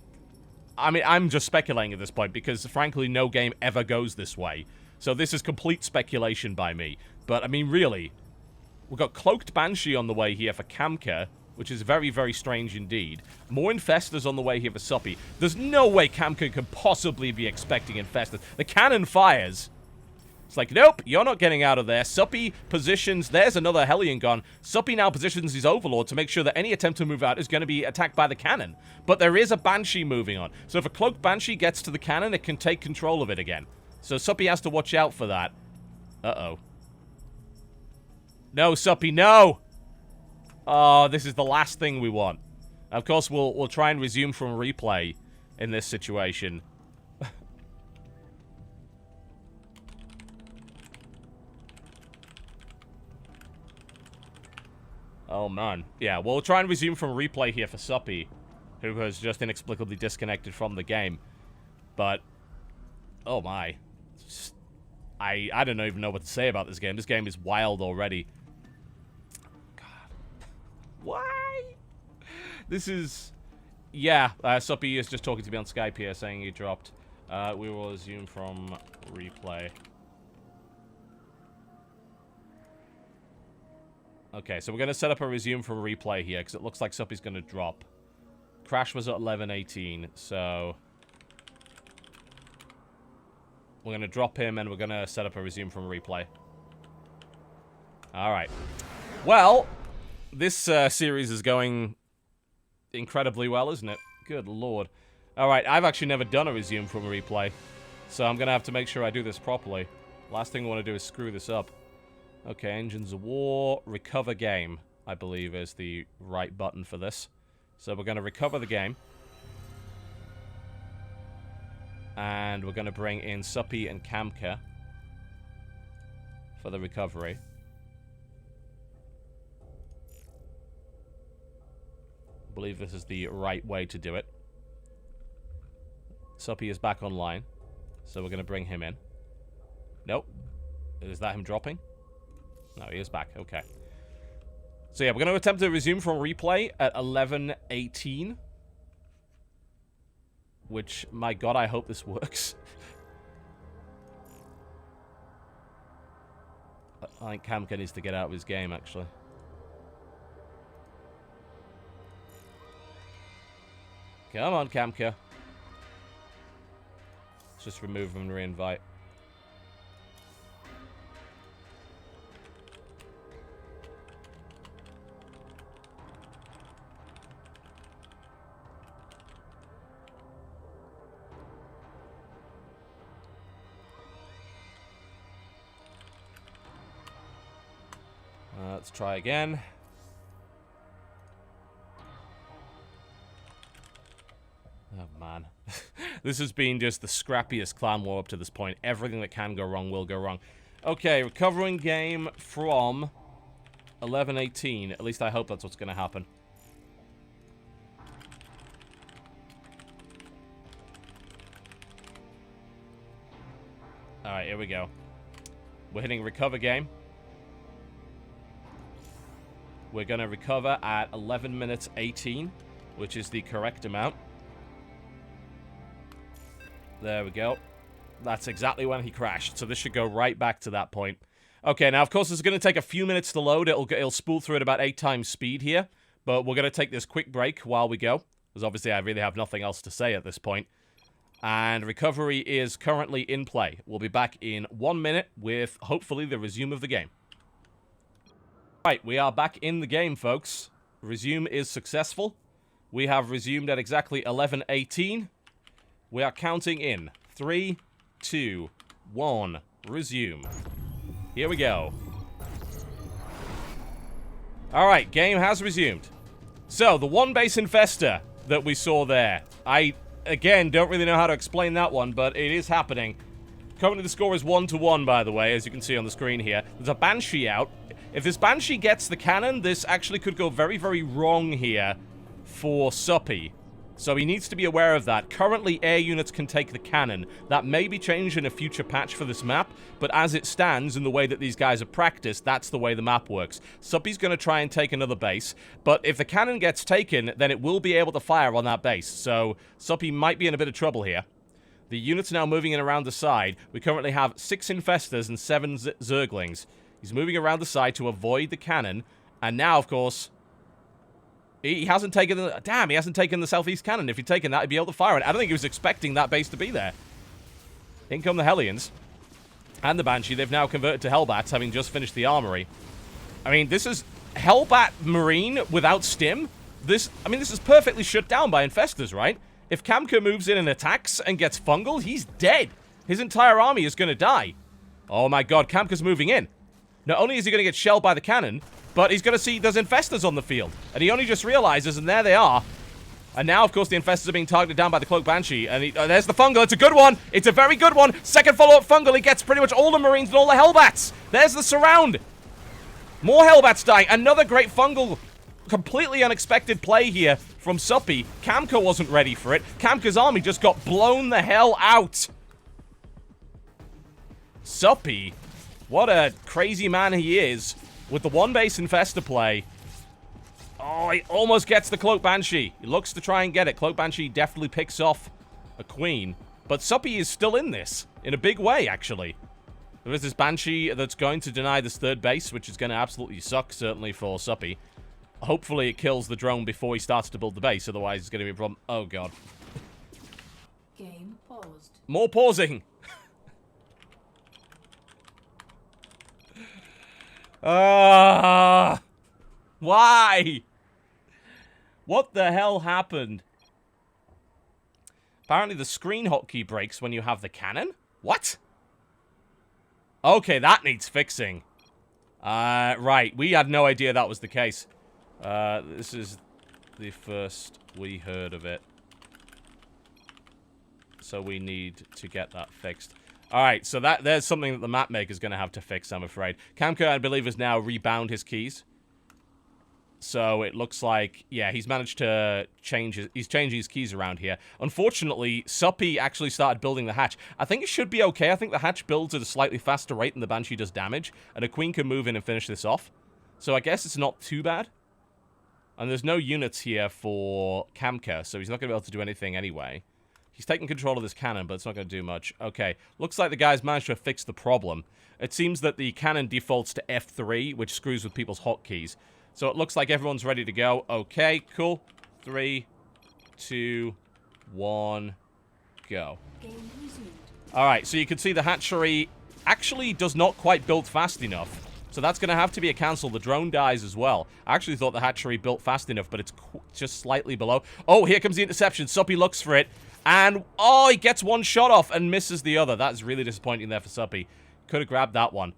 mean, I'm just speculating at this point because, frankly, no game ever goes this way. So this is complete speculation by me. But, I mean, really... We've got Cloaked Banshee on the way here for Kamka, which is very, very strange indeed. More Infestors on the way here for Suppy. There's no way Kamka could possibly be expecting Infestors. The cannon fires. It's like, nope, you're not getting out of there. Suppy positions... There's another Hellion gun. Suppy now positions his Overlord to make sure that any attempt to move out is going to be attacked by the cannon. But there is a Banshee moving on. So if a Cloaked Banshee gets to the cannon, it can take control of it again. So Suppy has to watch out for that. Uh-oh. No, Suppy, no! Oh, this is the last thing we want. Of course, we'll try and resume from replay in this situation. Oh, man. Yeah, we'll try and resume from replay here for Suppy, who has just inexplicably disconnected from the game. But, oh my. I don't even know what to say about this game. This game is wild already. Why? This is... Yeah, Suppy is just talking to me on Skype here, saying he dropped. We will resume from replay. Okay, so we're going to set up a resume from replay here, because it looks like Suppy's going to drop. Crash was at 11:18, so... We're going to drop him, and we're going to set up a resume from replay. Alright. Well... This series is going incredibly well, isn't it? Good lord. Alright, I've actually never done a resume from a replay. So I'm going to have to make sure I do this properly. Last thing I want to do is screw this up. Okay, Engines of War. Recover game, I believe, is the right button for this. So we're going to recover the game. And we're going to bring in Suppy and Kamka for the recovery. I believe this is the right way to do it. Suppy is back online, so we're going to bring him in. Nope. Is that him dropping? No, he is back. Okay. So yeah, we're going to attempt to resume from replay at 11:18. Which, my god, I hope this works. I think Kamka needs to get out of his game, actually. Come on, Kamka. Let's just remove him and re-invite. Let's try again. Oh, man. This has been just the scrappiest clan war up to this point. Everything that can go wrong will go wrong. Okay, recovering game from 11:18. At least I hope that's what's going to happen. Alright, here we go. We're hitting recover game. We're going to recover at 11 minutes 18, which is the correct amount. There we go. That's exactly when he crashed, so this should go right back to that point. Okay, now, of course, this is going to take a few minutes to load. It'll spool through at about 8 times speed here, but we're going to take this quick break while we go, because obviously I really have nothing else to say at this point. And recovery is currently in play. We'll be back in 1 minute with, hopefully, the resume of the game. Right, we are back in the game, folks. Resume is successful. We have resumed at exactly 11:18. We are counting in 3, 2, 1, resume. Here we go. Alright, game has resumed. So, the one base infester that we saw there. I, again, don't really know how to explain that one, but it is happening. Currently the score is 1-1, by the way, as you can see on the screen here. There's a Banshee out. If this Banshee gets the cannon, this actually could go very, very wrong here for Suppy. So he needs to be aware of that. Currently, air units can take the cannon. That may be changed in a future patch for this map, but as it stands, in the way that these guys have practiced, that's the way the map works. Suppy's going to try and take another base, but if the cannon gets taken, then it will be able to fire on that base. So Suppy might be in a bit of trouble here. The unit's now moving in around the side. We currently have 6 infestors and 7 zerglings. He's moving around the side to avoid the cannon, and now, of course... He hasn't taken the... Damn, he hasn't taken the southeast cannon. If he'd taken that, he'd be able to fire it. I don't think he was expecting that base to be there. In come the Hellions. And the Banshee. They've now converted to Hellbats, having just finished the armory. I mean, this is... Hellbat Marine without stim? This is perfectly shut down by infestors, right? If Kamka moves in and attacks and gets fungal, he's dead. His entire army is going to die. Oh my god, Kamka's moving in. Not only is he going to get shelled by the cannon... But he's going to see there's infestors on the field. And he only just realizes, and there they are. And now, of course, the infestors are being targeted down by the Cloak Banshee. And there's the fungal. It's a good one. It's a very good one. Second follow-up fungal. He gets pretty much all the Marines and all the Hellbats. There's the surround. More Hellbats dying. Another great fungal. Completely unexpected play here from Suppy. Kamka wasn't ready for it. Kamka's army just got blown the hell out. Suppy. What a crazy man he is. With the one base infestor play. Oh, he almost gets the Cloak Banshee. He looks to try and get it. Cloak Banshee definitely picks off a queen. But Suppy is still in this. In a big way, actually. There is this Banshee that's going to deny this third base, which is going to absolutely suck, certainly, for Suppy. Hopefully it kills the drone before he starts to build the base. Otherwise, it's going to be a problem. Oh, God. Game paused. More pausing. Why? What the hell happened? Apparently the screen hotkey breaks when you have the cannon? What? Okay, that needs fixing. Right. We had no idea that was the case. This is the first we heard of it. So we need to get that fixed. Alright, so there's something that the map maker's going to have to fix, I'm afraid. Kamka, I believe, has now rebound his keys. So it looks like, yeah, he's managed to change he's changing his keys around here. Unfortunately, Suppy actually started building the hatch. I think it should be okay. I think the hatch builds at a slightly faster rate than the Banshee does damage. And a queen can move in and finish this off. So I guess it's not too bad. And there's no units here for Kamka, so he's not going to be able to do anything anyway. He's taking control of this cannon, but it's not going to do much. Okay, looks like the guys managed to fix the problem. It seems that the cannon defaults to F3, which screws with people's hotkeys. So it looks like everyone's ready to go. Okay, cool. 3, 2, 1, go. Alright, so you can see the hatchery actually does not quite build fast enough. So that's going to have to be a cancel. The drone dies as well. I actually thought the hatchery built fast enough, but it's just slightly below. Oh, here comes the interception. Suppy looks for it. And, oh, he gets one shot off and misses the other. That's really disappointing there for Suppy. Could have grabbed that one.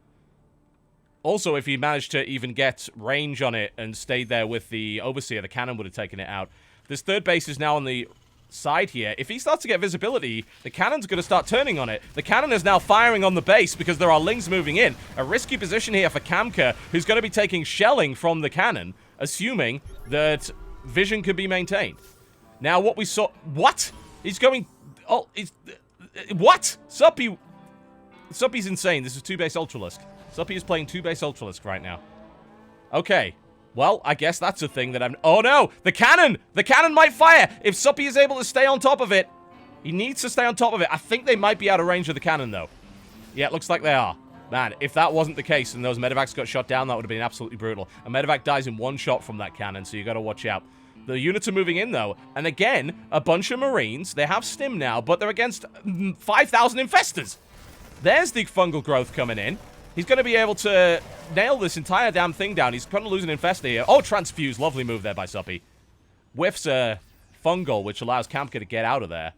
Also, if he managed to even get range on it and stayed there with the Overseer, the cannon would have taken it out. This third base is now on the side here. If he starts to get visibility, the cannon's going to start turning on it. The cannon is now firing on the base because there are lings moving in. A risky position here for Kamka, who's going to be taking shelling from the cannon, assuming that vision can be maintained. Now, what we saw... What? He's going... Oh, he's... What? Suppy's insane. This is 2-base Ultralisk. Suppy is playing 2-base Ultralisk right now. Okay. Well, I guess that's a thing that I'm... Oh, no! The cannon! The cannon might fire! If Suppy is able to stay on top of it, he needs to stay on top of it. I think they might be out of range of the cannon, though. Yeah, it looks like they are. Man, if that wasn't the case and those medevacs got shot down, that would have been absolutely brutal. A medevac dies in one shot from that cannon, so you got to watch out. The units are moving in, though. And again, a bunch of Marines. They have stim now, but they're against 5,000 infestors. There's the fungal growth coming in. He's going to be able to nail this entire damn thing down. He's going to lose an infestor here. Oh, transfuse. Lovely move there by Suppy. Whiffs a fungal, which allows Kamka to get out of there.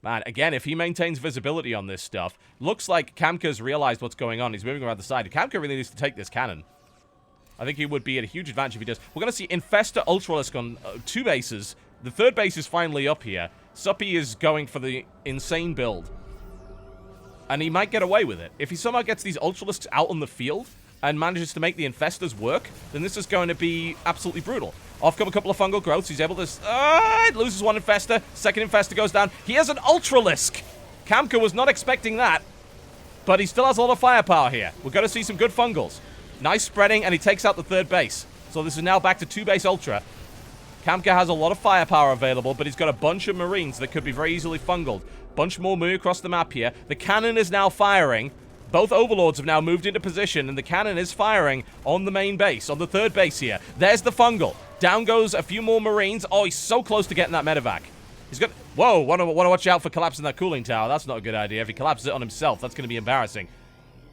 Man, again, if he maintains visibility on this stuff, looks like Kamka's realized what's going on. He's moving around the side. Kamka really needs to take this cannon. I think he would be at a huge advantage if he does. We're going to see Infestor Ultralisk on 2 bases. The third base is finally up here. Suppy is going for the insane build. And he might get away with it. If he somehow gets these Ultralisks out on the field and manages to make the Infestors work, then this is going to be absolutely brutal. Off come a couple of fungal growths. He's able to... it loses one Infestor. Second Infestor goes down. He has an Ultralisk. Kamka was not expecting that. But he still has a lot of firepower here. We're going to see some good fungals. Nice spreading, and he takes out the third base. So this is now back to 2-base Ultra. Kamka has a lot of firepower available, but he's got a bunch of Marines that could be very easily fungaled. Bunch more move across the map here. The cannon is now firing. Both Overlords have now moved into position, and the cannon is firing on the main base, on the third base here. There's the fungal. Down goes a few more Marines. Oh, he's so close to getting that medevac. He's got... Whoa, want to watch out for collapsing that cooling tower. That's not a good idea. If he collapses it on himself, that's going to be embarrassing.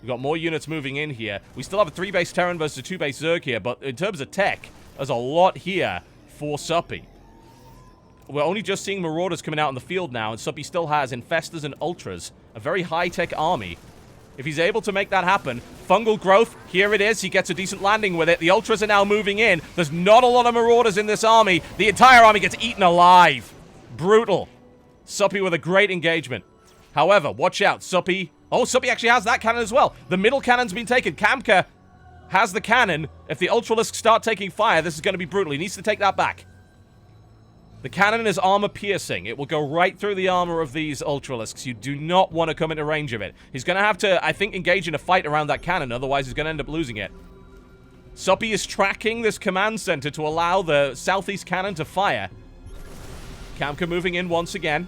We've got more units moving in here. We still have a 3-base Terran versus a 2-base Zerg here, but in terms of tech, there's a lot here for Suppy. We're only just seeing Marauders coming out in the field now, and Suppy still has Infestors and Ultras. A very high-tech army. If he's able to make that happen, fungal growth, here it is. He gets a decent landing with it. The Ultras are now moving in. There's not a lot of Marauders in this army. The entire army gets eaten alive. Brutal. Suppy with a great engagement. However, watch out. Suppy... Oh, Suppy actually has that cannon as well. The middle cannon's been taken. Kamka has the cannon. If the Ultralisks start taking fire, this is going to be brutal. He needs to take that back. The cannon is armor-piercing. It will go right through the armor of these Ultralisks. You do not want to come into range of it. He's going to have to, I think, engage in a fight around that cannon. Otherwise, he's going to end up losing it. Suppy is tracking this command center to allow the southeast cannon to fire. Kamka moving in once again.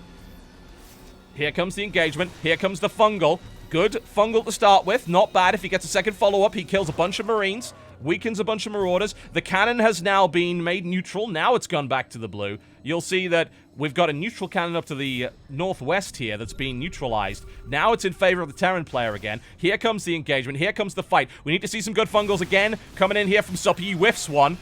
Here comes the engagement. Here comes the fungal. Good fungal to start with. Not bad. If he gets a second follow-up, he kills a bunch of Marines. Weakens a bunch of Marauders. The cannon has now been made neutral. Now it's gone back to the blue. You'll see that we've got a neutral cannon up to the northwest here that's being neutralized. Now it's in favor of the Terran player again. Here comes the engagement. Here comes the fight. We need to see some good fungals again. Coming in here from Suppy. He whiffs one.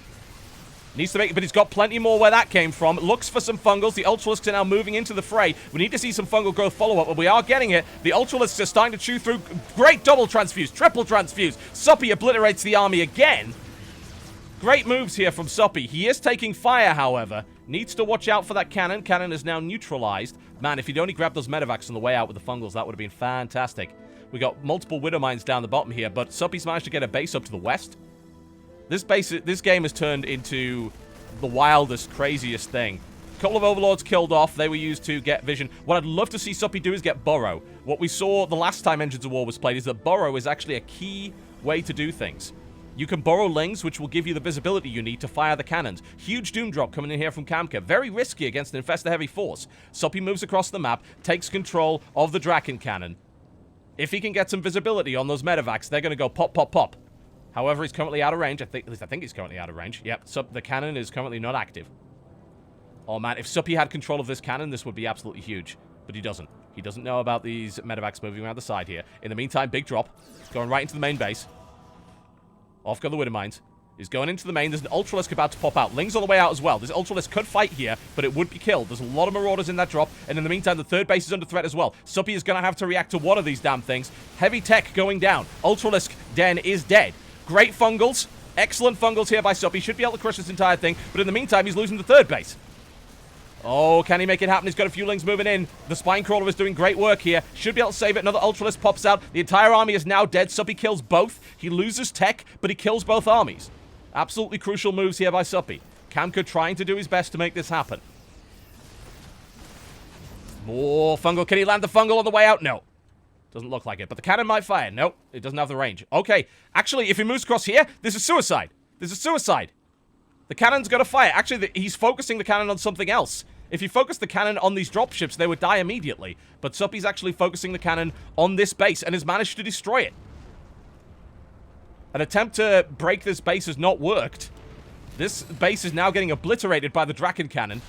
Needs to make it, but he's got plenty more where that came from. Looks for some fungals. The Ultralisks are now moving into the fray. We need to see some fungal growth follow-up, but we are getting it. The Ultralisks are starting to chew through. Great double transfuse, triple transfuse. Suppy obliterates the army again. Great moves here from Suppy. He is taking fire, however. Needs to watch out for that cannon. Cannon is now neutralized. Man, if he'd only grabbed those medevacs on the way out with the fungals, that would have been fantastic. We got multiple Widow Mines down the bottom here, but Suppy's managed to get a base up to the west. This game has turned into the wildest, craziest thing. A couple of Overlords killed off. They were used to get vision. What I'd love to see Suppy do is get Burrow. What we saw the last time Engines of War was played is that Burrow is actually a key way to do things. You can borrow Lings, which will give you the visibility you need to fire the cannons. Huge Doom Drop coming in here from Kamka. Very risky against an Infestor Heavy Force. Suppy moves across the map, takes control of the Draken Cannon. If he can get some visibility on those medevacs, they're going to go pop, pop, pop. However, he's currently out of range. At least I think he's currently out of range. Yep, the cannon is currently not active. Oh, man, if Suppy had control of this cannon, this would be absolutely huge. But he doesn't. He doesn't know about these medevacs moving around the side here. In the meantime, big drop. Going right into the main base. Off go the Widow Mines. He's going into the main. There's an Ultralisk about to pop out. Ling's on the way out as well. This Ultralisk could fight here, but it would be killed. There's a lot of Marauders in that drop. And in the meantime, the third base is under threat as well. Suppy is going to have to react to one of these damn things. Heavy tech going down. Ultralisk Den is dead. Great fungals. Excellent fungals here by Suppy. Should be able to crush this entire thing. But in the meantime, he's losing the third base. Oh, can he make it happen? He's got a few lings moving in. The Spine Crawler is doing great work here. Should be able to save it. Another Ultralisk pops out. The entire army is now dead. Suppy kills both. He loses tech, but he kills both armies. Absolutely crucial moves here by Suppy. Kamka trying to do his best to make this happen. More fungal. Can he land the fungal on the way out? No. Doesn't look like it. But the cannon might fire. Nope. It doesn't have the range. Okay. Actually, if he moves across here, this is suicide. This is suicide. The cannon's going to fire. Actually, he's focusing the cannon on something else. If he focused the cannon on these dropships, they would die immediately. But Suppy's actually focusing the cannon on this base and has managed to destroy it. An attempt to break this base has not worked. This base is now getting obliterated by the Draken Cannon.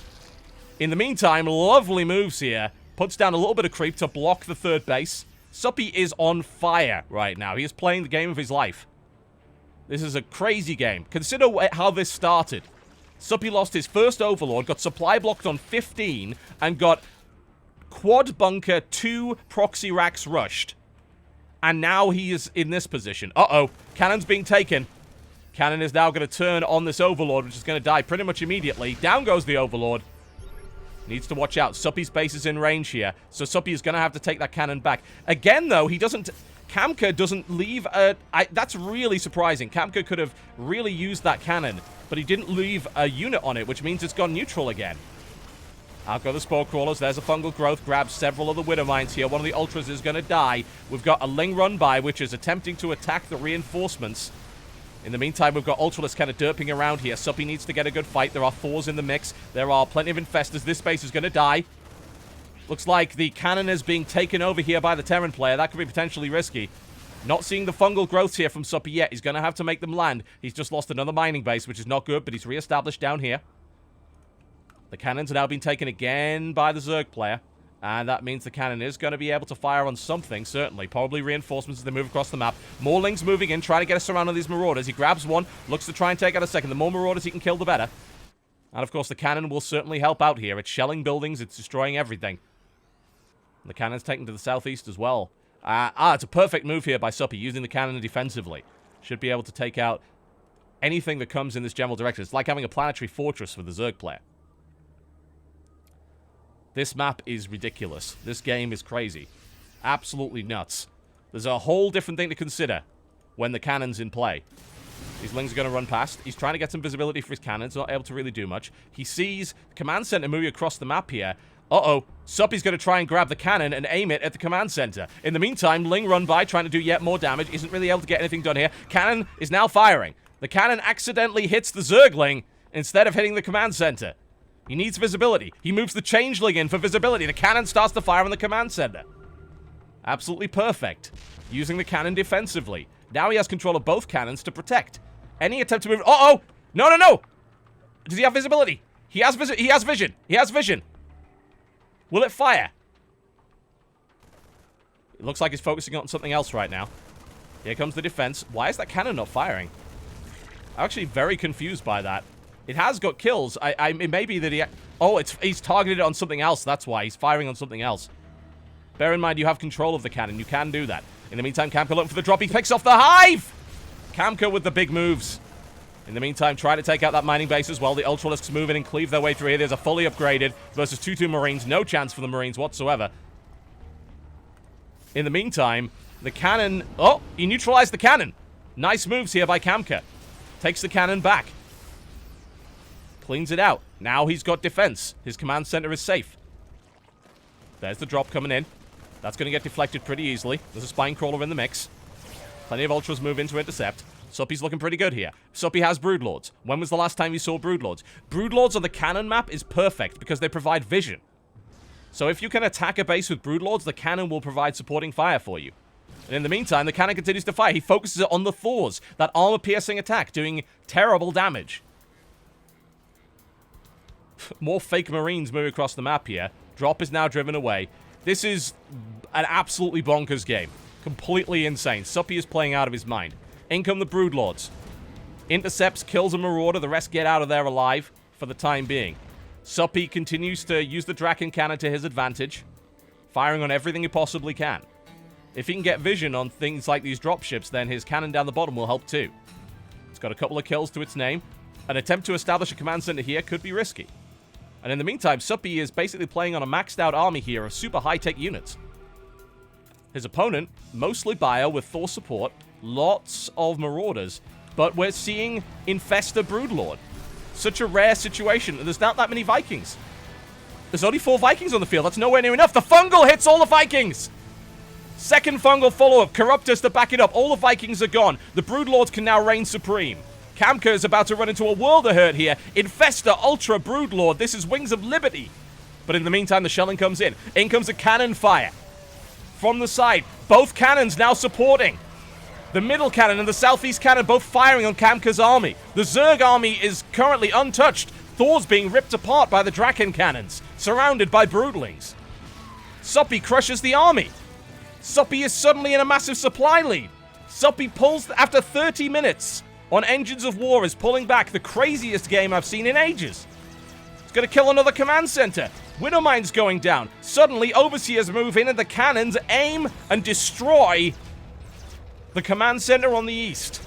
In the meantime, lovely moves here. Puts down a little bit of creep to block the third base. Suppy is on fire right now. He is playing the game of his life. This is a crazy game. Consider how this started. Suppy lost his first Overlord, got supply blocked on 15, and got quad bunker 2 proxy racks rushed. And now he is in this position. Uh-oh. Cannon's being taken. Cannon is now going to turn on this Overlord, which is going to die pretty much immediately. Down goes the Overlord. Needs to watch out. Suppy's base is in range here, so Suppy is going to have to take that cannon back. Again, though, he doesn't... Kamka doesn't leave a... that's really surprising. Kamka could have really used that cannon, but he didn't leave a unit on it, which means it's gone neutral again. Out go the Spore Crawlers. There's a fungal growth. Grabs several of the Widow Mines here. One of the Ultras is going to die. We've got a Ling run by, which is attempting to attack the reinforcements. In the meantime, we've got Ultralisk kind of derping around here. Suppy needs to get a good fight. There are Thors in the mix. There are plenty of Infestors. This base is going to die. Looks like the cannon is being taken over here by the Terran player. That could be potentially risky. Not seeing the fungal growths here from Suppy yet. He's going to have to make them land. He's just lost another mining base, which is not good, but he's re-established down here. The cannons are now being taken again by the Zerg player. And that means the cannon is going to be able to fire on something, certainly. Probably reinforcements as they move across the map. More Lings moving in, trying to get us around on these Marauders. He grabs one, looks to try and take out a second. The more Marauders he can kill, the better. And, of course, the cannon will certainly help out here. It's shelling buildings. It's destroying everything. The cannon's taken to the southeast as well. It's a perfect move here by Suppy, using the cannon defensively. Should be able to take out anything that comes in this general direction. It's like having a planetary fortress for the Zerg player. This map is ridiculous. This game is crazy. Absolutely nuts. There's a whole different thing to consider when the cannon's in play. These Lings are going to run past. He's trying to get some visibility for his cannons. Not able to really do much. He sees the command center moving across the map here. Uh-oh. Suppy's going to try and grab the cannon and aim it at the command center. In the meantime, Ling run by, trying to do yet more damage. Isn't really able to get anything done here. Cannon is now firing. The cannon accidentally hits the Zergling instead of hitting the command center. He needs visibility. He moves the Changeling in for visibility. The cannon starts to fire on the command center. Absolutely perfect. Using the cannon defensively. Now he has control of both cannons to protect. Any attempt to move... Uh-oh! No, no, no! Does he have visibility? He has vision. He has vision. He has vision. Will it fire? It looks like he's focusing on something else right now. Here comes the defense. Why is that cannon not firing? I'm actually very confused by that. It has got kills. It may be that he... Oh, he's targeted it on something else. That's why. He's firing on something else. Bear in mind, you have control of the cannon. You can do that. In the meantime, Kamka looking for the drop. He picks off the hive! Kamka with the big moves. In the meantime, try to take out that mining base as well. The Ultralisks move in and cleave their way through here. There's a fully upgraded versus 2-2 Marines. No chance for the Marines whatsoever. In the meantime, the cannon... Oh, he neutralized the cannon. Nice moves here by Kamka. Takes the cannon back. Cleans it out. Now he's got defense. His command center is safe. There's the drop coming in. That's going to get deflected pretty easily. There's a Spine Crawler in the mix. Plenty of Ultras move in to intercept. Suppy's looking pretty good here. Suppy has Broodlords. When was the last time you saw Broodlords? Broodlords on the cannon map is perfect because they provide vision. So if you can attack a base with Broodlords, the cannon will provide supporting fire for you. And in the meantime, the cannon continues to fire. He focuses it on the Thors. That armor-piercing attack doing terrible damage. More fake Marines move across the map here. Drop is now driven away. This is an absolutely bonkers game. Completely insane. Suppy is playing out of his mind. In come the Broodlords. Intercepts, kills a Marauder. The rest get out of there alive for the time being. Suppy continues to use the Draken Cannon to his advantage. Firing on everything he possibly can. If he can get vision on things like these dropships, then his cannon down the bottom will help too. It's got a couple of kills to its name. An attempt to establish a command center here could be risky. And in the meantime, Suppy is basically playing on a maxed out army here of super high-tech units. His opponent, mostly Bio with Thor support, lots of Marauders, but we're seeing Infesta Broodlord. Such a rare situation. There's not that many Vikings. There's only 4 Vikings on the field. That's nowhere near enough. The Fungal hits all the Vikings! Second Fungal follow-up. Corruptors to back it up. All the Vikings are gone. The Broodlords can now reign supreme. Kamka is about to run into a world of hurt here. Infesta, Ultra, Broodlord. This is Wings of Liberty. But in the meantime, the shelling comes in. In comes a cannon fire. From the side. Both cannons now supporting. The middle cannon and the southeast cannon both firing on Kamka's army. The Zerg army is currently untouched. Thor's being ripped apart by the Draken cannons, surrounded by Broodlings. Suppy crushes the army. Suppy is suddenly in a massive supply lead. Suppy pulls, after 30 minutes, on Engines of War, is pulling back the craziest game I've seen in ages. It's going to kill another command center. Widowmine's going down. Suddenly, Overseers move in and the cannons aim and destroy the command center on the east.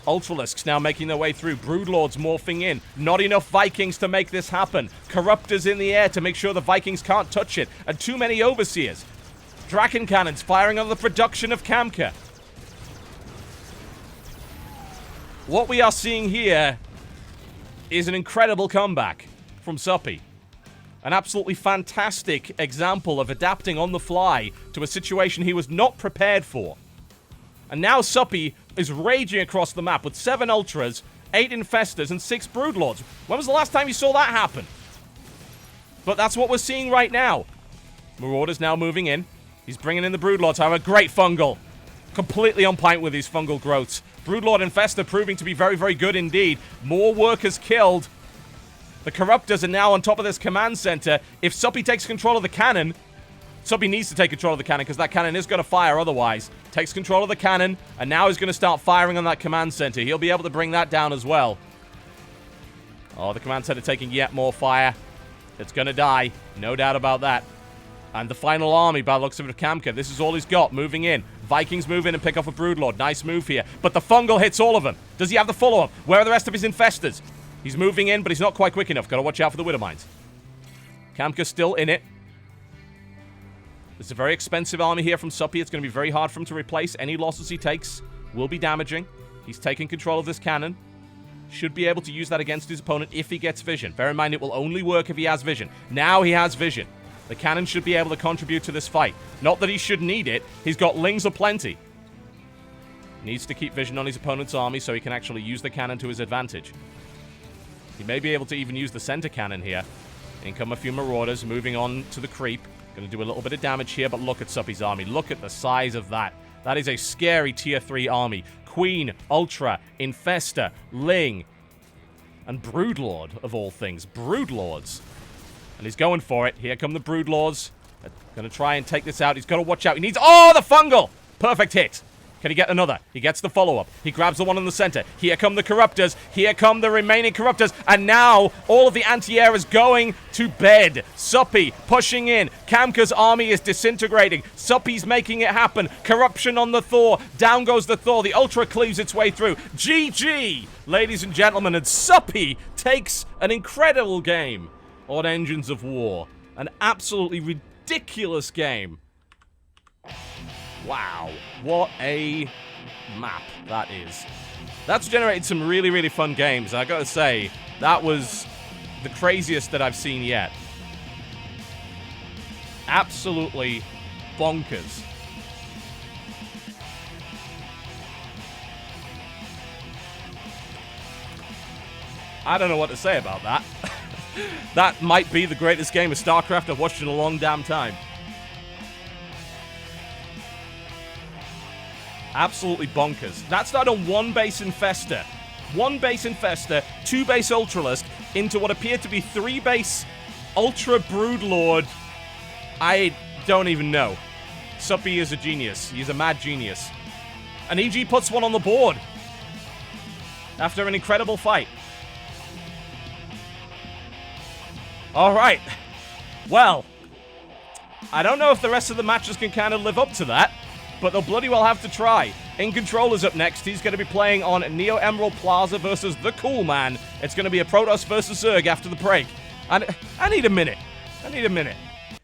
Ultralisks now making their way through. Broodlords morphing in. Not enough Vikings to make this happen. Corruptors in the air to make sure the Vikings can't touch it. And too many Overseers. Draken cannons firing on the production of Kamka. What we are seeing here is an incredible comeback from Suppy. An absolutely fantastic example of adapting on the fly to a situation he was not prepared for. And now Suppy is raging across the map with 7 Ultras, 8 Infestors, and 6 Broodlords. When was the last time you saw that happen? But that's what we're seeing right now. Marauder's now moving in. He's bringing in the Broodlords. Have a great Fungal. Completely on point with these Fungal growths. Broodlord Infestor proving to be very, very good indeed. More workers killed. The Corruptors are now on top of this command center. If Suppy takes control of the cannon, Suppy needs to take control of the cannon because that cannon is going to fire otherwise. Takes control of the cannon, and now he's going to start firing on that command center. He'll be able to bring that down as well. Oh, the command center taking yet more fire. It's going to die. No doubt about that. And the final army, by the looks of it, of Kamka. This is all he's got, moving in. Vikings move in and pick off a Broodlord. Nice move here. But the Fungal hits all of them. Does he have the follow-up? Where are the rest of his Infestors? He's moving in, but he's not quite quick enough. Got to watch out for the Widowmines. Kamka's still in it. It's a very expensive army here from Suppy. It's going to be very hard for him to replace. Any losses he takes will be damaging. He's taking control of this cannon. Should be able to use that against his opponent if he gets vision. Bear in mind, it will only work if he has vision. Now he has vision. The cannon should be able to contribute to this fight. Not that he should need it. He's got lings aplenty. Needs to keep vision on his opponent's army so he can actually use the cannon to his advantage. He may be able to even use the center cannon here. In come a few Marauders, moving on to the creep. Going to do a little bit of damage here, but look at Suppy's army. Look at the size of that. That is a scary tier 3 army. Queen, Ultra, Infesta, Ling, and Broodlord, of all things. Broodlords. And he's going for it. Here come the Broodlords. Going to try and take this out. He's got to watch out. He needs... Oh, the Fungal! Perfect hit. Can he get another? He gets the follow-up. He grabs the one in the center. Here come the Corruptors. Here come the remaining Corruptors. And now, all of the anti-air is going to bed. Suppy pushing in. Kamka's army is disintegrating. Suppy's making it happen. Corruption on the Thor. Down goes the Thor. The Ultra cleaves its way through. GG, ladies and gentlemen. And Suppy takes an incredible game on Engines of War. An absolutely ridiculous game. Wow, what a map that is. That's generated some really, really fun games. I gotta say, that was the craziest that I've seen yet. Absolutely bonkers. I don't know what to say about that. That might be the greatest game of StarCraft I've watched in a long damn time. Absolutely bonkers. That's not on 1 base Infesta. 1 base Infesta, 2 base Ultralisk, into what appeared to be 3 base Ultra Broodlord. I don't even know. Suppy is a genius. He's a mad genius. And EG puts one on the board. After an incredible fight. Alright. Well, I don't know if the rest of the matches can kind of live up to that, but they'll bloody well have to try. In Control is up next. He's going to be playing on Neo Emerald Plaza versus the Cool Man. It's going to be a Protoss versus Zerg after the break. And I need a minute.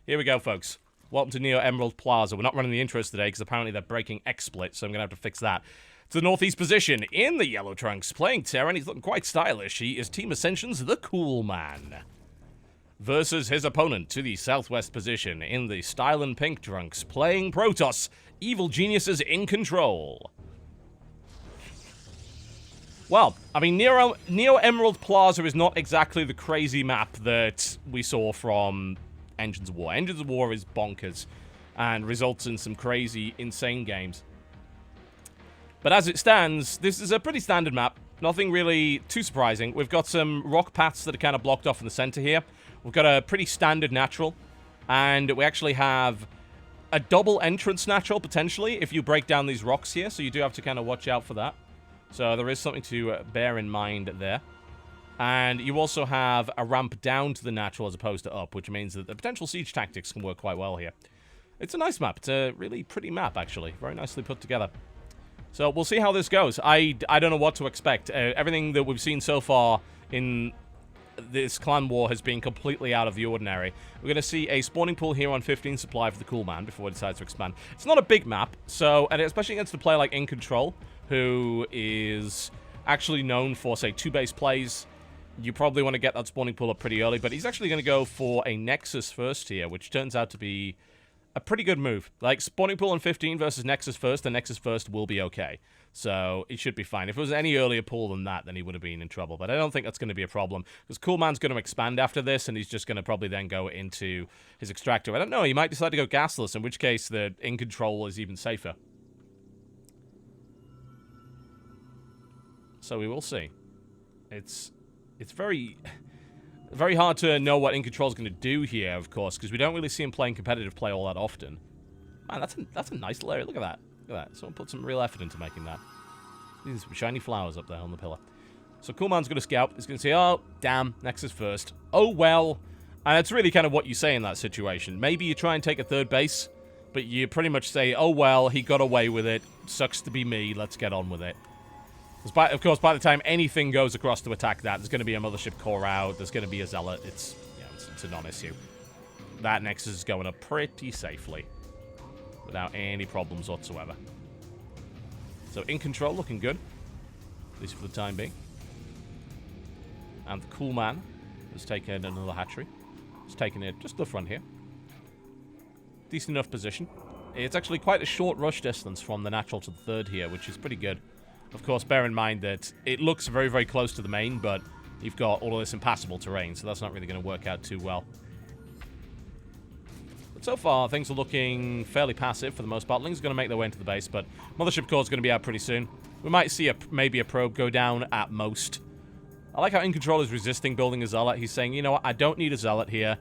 Here we go, folks. Welcome to Neo Emerald Plaza. We're not running the intros today because apparently they're breaking XSplit, so I'm going to have to fix that. To the northeast position, in the yellow trunks, playing Terran. He's looking quite stylish. He is Team Ascension's the Cool Man. Versus his opponent to the southwest position, in the style and pink trunks, playing Protoss. Evil Geniuses in Control. Well, I mean, Neo Emerald Plaza is not exactly the crazy map that we saw from Engines of War. Engines of War is bonkers and results in some crazy, insane games. But as it stands, this is a pretty standard map. Nothing really too surprising. We've got some rock paths that are kind of blocked off in the center here. We've got a pretty standard natural. And we actually have a double entrance natural, potentially, if you break down these rocks here. So you do have to kind of watch out for that. So there is something to bear in mind there. And you also have a ramp down to the natural as opposed to up, which means that the potential siege tactics can work quite well here. It's a nice map. It's a really pretty map, actually. Very nicely put together. So we'll see how this goes. I don't know what to expect. Everything that we've seen so far in this clan war has been completely out of the ordinary. We're going to see a spawning pool here on 15 supply for the Cool Man before it decides to expand. It's not a big map, so, and especially against a player like In Control, who is actually known for, say, 2-base plays, you probably want to get that spawning pool up pretty early, but he's actually going to go for a Nexus first here, which turns out to be a pretty good move. Like, spawning pool on 15 versus Nexus first, the Nexus first will be okay. So, it should be fine. If it was any earlier pool than that, then he would have been in trouble. But I don't think that's going to be a problem. Because Cool Man's going to expand after this, and he's just going to probably then go into his extractor. I don't know, he might decide to go gasless, in which case the In Control is even safer. So we will see. It's very hard to know what In Control is going to do here, of course, because we don't really see him playing competitive play all that often. Man, that's a nice little area. Look at that. Look at that. Someone put some real effort into making that. These some shiny flowers up there on the pillar. So Cool Man's going to scout. He's going to say, oh, damn, Nexus first. Oh, well. And that's really kind of what you say in that situation. Maybe you try and take a third base, but you pretty much say, oh, well, he got away with it. Sucks to be me. Let's get on with it. Of course, by the time anything goes across to attack that, there's going to be a Mothership core out, there's going to be a Zealot. It's a non-issue. That Nexus is going up pretty safely, without any problems whatsoever. So, In Control looking good, at least for the time being. And the Cool Man has taken another hatchery. He's taken it just the front here. Decent enough position. It's actually quite a short rush distance from the natural to the third here, which is pretty good. Of course, bear in mind that it looks very, very close to the main, but you've got all of this impassable terrain, so that's not really going to work out too well. But so far, things are looking fairly passive for the most part. Ling's going to make their way into the base, but Mothership Core is going to be out pretty soon. We might see maybe a probe go down at most. I like how In Control is resisting building a Zealot. He's saying, you know what, I don't need a Zealot here.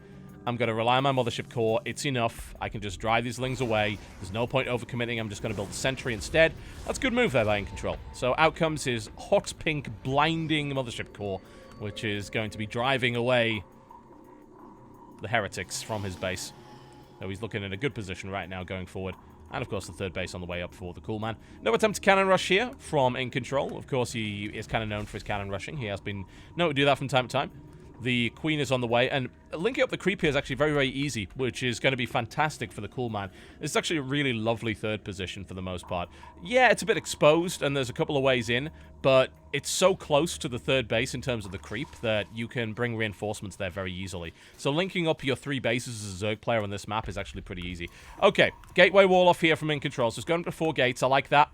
I'm going to rely on my Mothership Core. It's enough. I can just drive these Lings away. There's no point overcommitting. I'm just going to build a Sentry instead. That's a good move there by In Control. So out comes his hot pink blinding Mothership Core, which is going to be driving away the heretics from his base. So he's looking in a good position right now going forward. And, of course, the third base on the way up for the Cool Man. No attempt to cannon rush here from In Control. Of course, he is kind of known for his cannon rushing. He has been known to do that from time to time. The Queen is on the way, and linking up the creep here is actually very, very easy, which is going to be fantastic for the Cool Man. It's actually a really lovely third position for the most part. Yeah, it's a bit exposed, and there's a couple of ways in, but it's so close to the third base in terms of the creep that you can bring reinforcements there very easily. So linking up your 3 bases as a Zerg player on this map is actually pretty easy. Okay, gateway wall off here from In Control, so it's going up to 4 gates. I like that.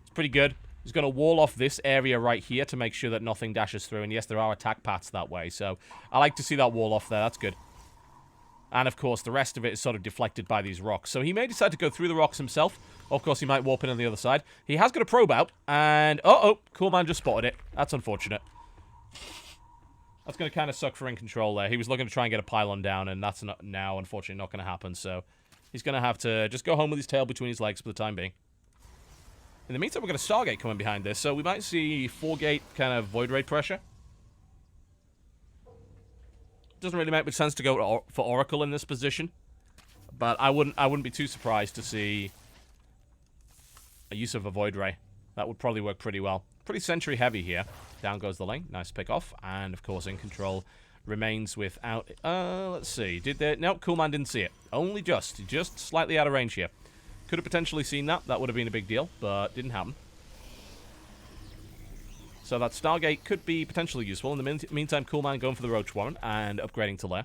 It's pretty good. He's going to wall off this area right here to make sure that nothing dashes through. And yes, there are attack paths that way. So I like to see that wall off there. That's good. And of course, the rest of it is sort of deflected by these rocks. So he may decide to go through the rocks himself. Or of course, he might warp in on the other side. He has got a probe out. And, uh-oh, Cool Man just spotted it. That's unfortunate. That's going to kind of suck for In Control there. He was looking to try and get a pylon down. And that's now, unfortunately, not going to happen. So he's going to have to just go home with his tail between his legs for the time being. In the meantime, we've got a Stargate coming behind this, so we might see 4-gate kind of Void Raid pressure. Doesn't really make much sense to go for Oracle in this position. But I wouldn't be too surprised to see a use of a Void Ray. That would probably work pretty well. Pretty sentry heavy here. Down goes the lane. Nice pick off. And, of course, In Control remains without... let's see. Did they... Nope, Coolman didn't see it. Only just slightly out of range here. Could have potentially seen that. That would have been a big deal, but didn't happen. So that Stargate could be potentially useful. In the meantime, Coolman going for the Roach Warren and upgrading to Lair.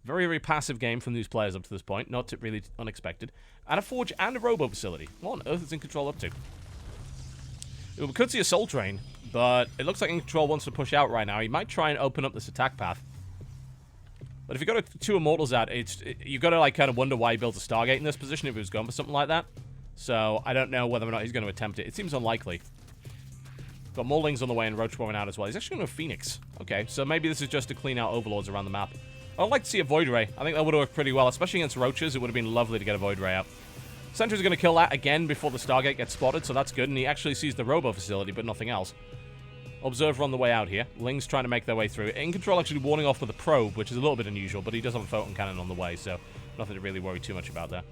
Very, very passive game from these players up to this point. Not really unexpected. And a Forge and a Robo Facility. What on earth is In Control up to? We could see a Soul Train, but it looks like In Control wants to push out right now. He might try and open up this attack path. But if you got 2 Immortals out, you've got to like kind of wonder why he built a Stargate in this position if he was going for something like that. So I don't know whether or not he's going to attempt it. It seems unlikely. Got more Lings on the way and Roach Warren out as well. He's actually going to Phoenix. Okay, so maybe this is just to clean out Overlords around the map. I'd like to see a Void Ray. I think that would have worked pretty well, especially against Roaches. It would have been lovely to get a Void Ray out. Sentry's going to kill that again before the Stargate gets spotted, so that's good. And he actually sees the Robo Facility, but nothing else. Observer on the way out here. Lings trying to make their way through. In Control actually warning off with a probe, which is a little bit unusual, but he does have a photon cannon on the way, so nothing to really worry too much about there.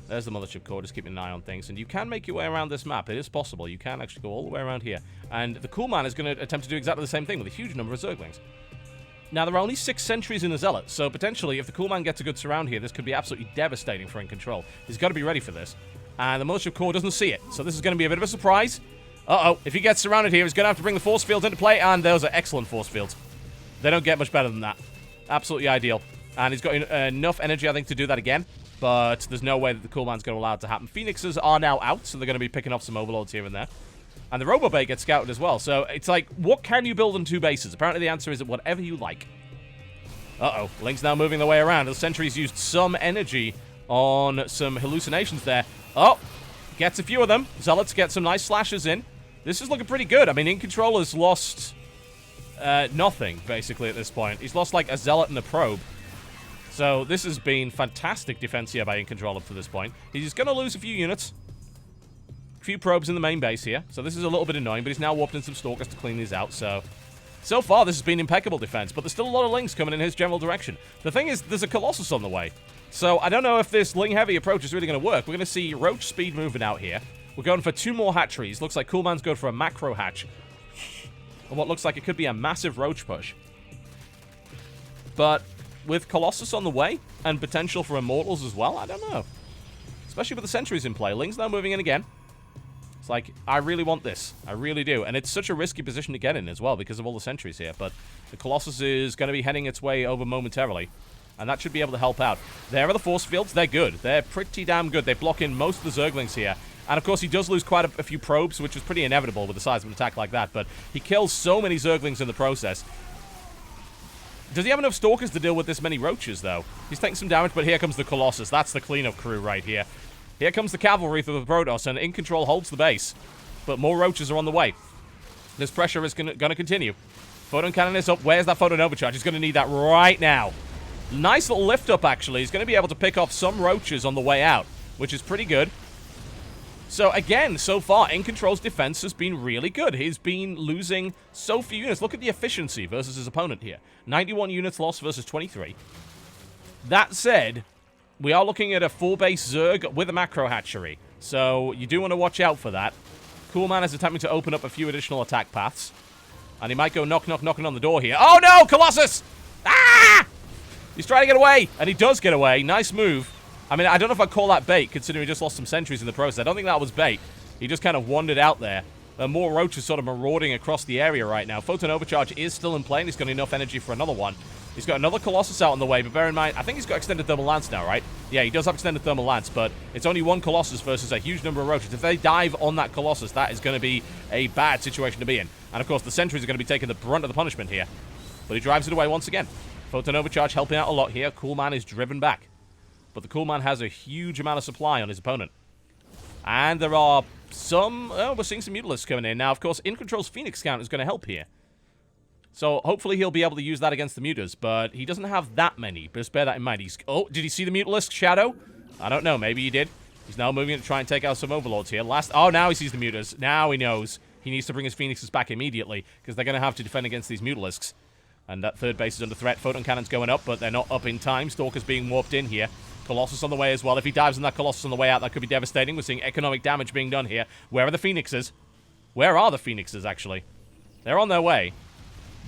There's the Mothership Core, just keeping an eye on things. And you can make your way around this map. It is possible. You can actually go all the way around here. And the Coolman is going to attempt to do exactly the same thing with a huge number of Zerglings. Now, there are only 6 sentries in the Zealot, so potentially, if the Coolman gets a good surround here, this could be absolutely devastating for In Control. He's got to be ready for this. And the Mothership Core doesn't see it, so this is going to be a bit of a surprise. Uh-oh, if he gets surrounded here, he's going to have to bring the force fields into play, and those are excellent force fields. They don't get much better than that. Absolutely ideal. And he's got enough energy, I think, to do that again. But there's no way that the Coolman's going to allow it to happen. Phoenixes are now out, so they're going to be picking off some Overlords here and there. And the Robo Bay gets scouted as well. So it's like, what can you build on 2 bases? Apparently the answer is whatever you like. Uh-oh. Link's now moving the way around. The Sentry's used some energy on some hallucinations there. Oh! Gets a few of them. Zealots get some nice slashes in. This is looking pretty good. I mean, In Control has lost nothing, basically, at this point. He's lost, like, a Zealot and a Probe. So this has been fantastic defense here by In Control up to this point. He's going to lose a few units. A few probes in the main base here. So this is a little bit annoying, but he's now warped in some Stalkers to clean these out. So far, this has been impeccable defense, but there's still a lot of Lings coming in his general direction. The thing is, there's a Colossus on the way. So I don't know if this Ling-heavy approach is really going to work. We're going to see Roach speed moving out here. We're going for 2 more hatcheries. Looks like Coolman's going for a macro hatch. And what looks like it could be a massive Roach push. But with Colossus on the way, and potential for Immortals as well, I don't know. Especially with the Sentries in play. Ling's now moving in again. It's like, I really want this. I really do. And it's such a risky position to get in as well because of all the Sentries here. But the Colossus is going to be heading its way over momentarily. And that should be able to help out. There are the force fields. They're good. They're pretty damn good. They block in most of the Zerglings here. And, of course, he does lose quite a few probes, which is pretty inevitable with the size of an attack like that. But he kills so many Zerglings in the process. Does he have enough Stalkers to deal with this many Roaches, though? He's taking some damage, but here comes the Colossus. That's the cleanup crew right here. Here comes the Cavalry through the Protoss, and In Control holds the base. But more Roaches are on the way. This pressure is going to continue. Photon Cannon is up. Where's that Photon Overcharge? He's going to need that right now. Nice little lift up, actually. He's going to be able to pick off some Roaches on the way out, which is pretty good. So, again, so far, In Control's defense has been really good. He's been losing so few units. Look at the efficiency versus his opponent here. 91 units lost versus 23. That said, we are looking at a 4-base Zerg with a macro hatchery. So, you do want to watch out for that. Coolman is attempting to open up a few additional attack paths. And he might go knocking on the door here. Oh, no! Colossus! Ah! He's trying to get away! And he does get away. Nice move. I mean, I don't know if I'd call that bait, considering he just lost some sentries in the process. I don't think that was bait. He just kind of wandered out there. More Roaches sort of marauding across the area right now. Photon Overcharge is still in play, and he's got enough energy for another one. He's got another Colossus out on the way, but bear in mind, I think he's got Extended Thermal Lance now, right? Yeah, he does have Extended Thermal Lance, but it's only 1 Colossus versus a huge number of Roaches. If they dive on that Colossus, that is going to be a bad situation to be in. And, of course, the sentries are going to be taking the brunt of the punishment here. But he drives it away once again. Photon Overcharge helping out a lot here. Coolman is driven back. But the Coolman has a huge amount of supply on his opponent. And there are some... Oh, we're seeing some Mutalisks coming in. Now, of course, In Control's Phoenix count is going to help here. So, hopefully he'll be able to use that against the Mutas. But he doesn't have that many. Just bear that in mind. Oh, did he see the Mutalisk Shadow? I don't know. Maybe he did. He's now moving to try and take out some Overlords here. Oh, now he sees the Mutas. Now he knows he needs to bring his Phoenixes back immediately. Because they're going to have to defend against these Mutalisks. And that third base is under threat. Photon cannons going up, but they're not up in time. Stalker's being warped in here. Colossus on the way as well. If he dives on that Colossus on the way out, that could be devastating. We're seeing economic damage being done here. Where are the Phoenixes? Where are the Phoenixes, actually? They're on their way.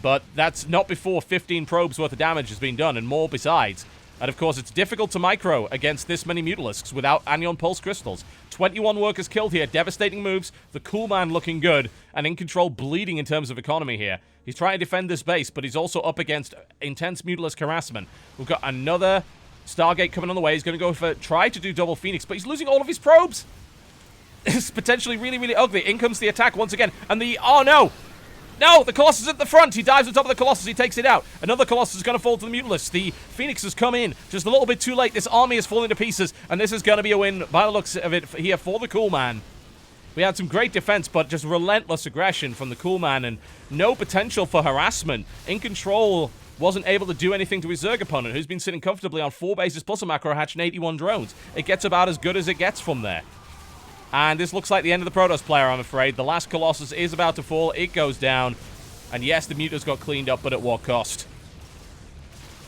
But that's not before 15 probes worth of damage has been done, and more besides. And of course, it's difficult to micro against this many Mutalisks without Anion Pulse Crystals. 21 workers killed here, devastating moves, the Cool Man looking good, and In Control bleeding in terms of economy here. He's trying to defend this base, but he's also up against intense Mutalisk harassment. We've got another Stargate coming on the way. He's going to go for, try to do double Phoenix, but he's losing all of his probes. It's potentially really, really ugly. In comes the attack once again, and oh no! No, the Colossus at the front. He dives on top of the Colossus. He takes it out. Another Colossus is going to fall to the Mutalisk. The Phoenix has come in just a little bit too late. This army is falling to pieces, and this is going to be a win by the looks of it here for the Cool Man. We had some great defense, but just relentless aggression from the Cool Man, and no potential for harassment. In Control wasn't able to do anything to his Zerg opponent, who's been sitting comfortably on 4 bases plus a macro hatch and 81 drones. It gets about as good as it gets from there. And this looks like the end of the Protoss player, I'm afraid. The last Colossus is about to fall. It goes down. And yes, the Mutas got cleaned up, but at what cost?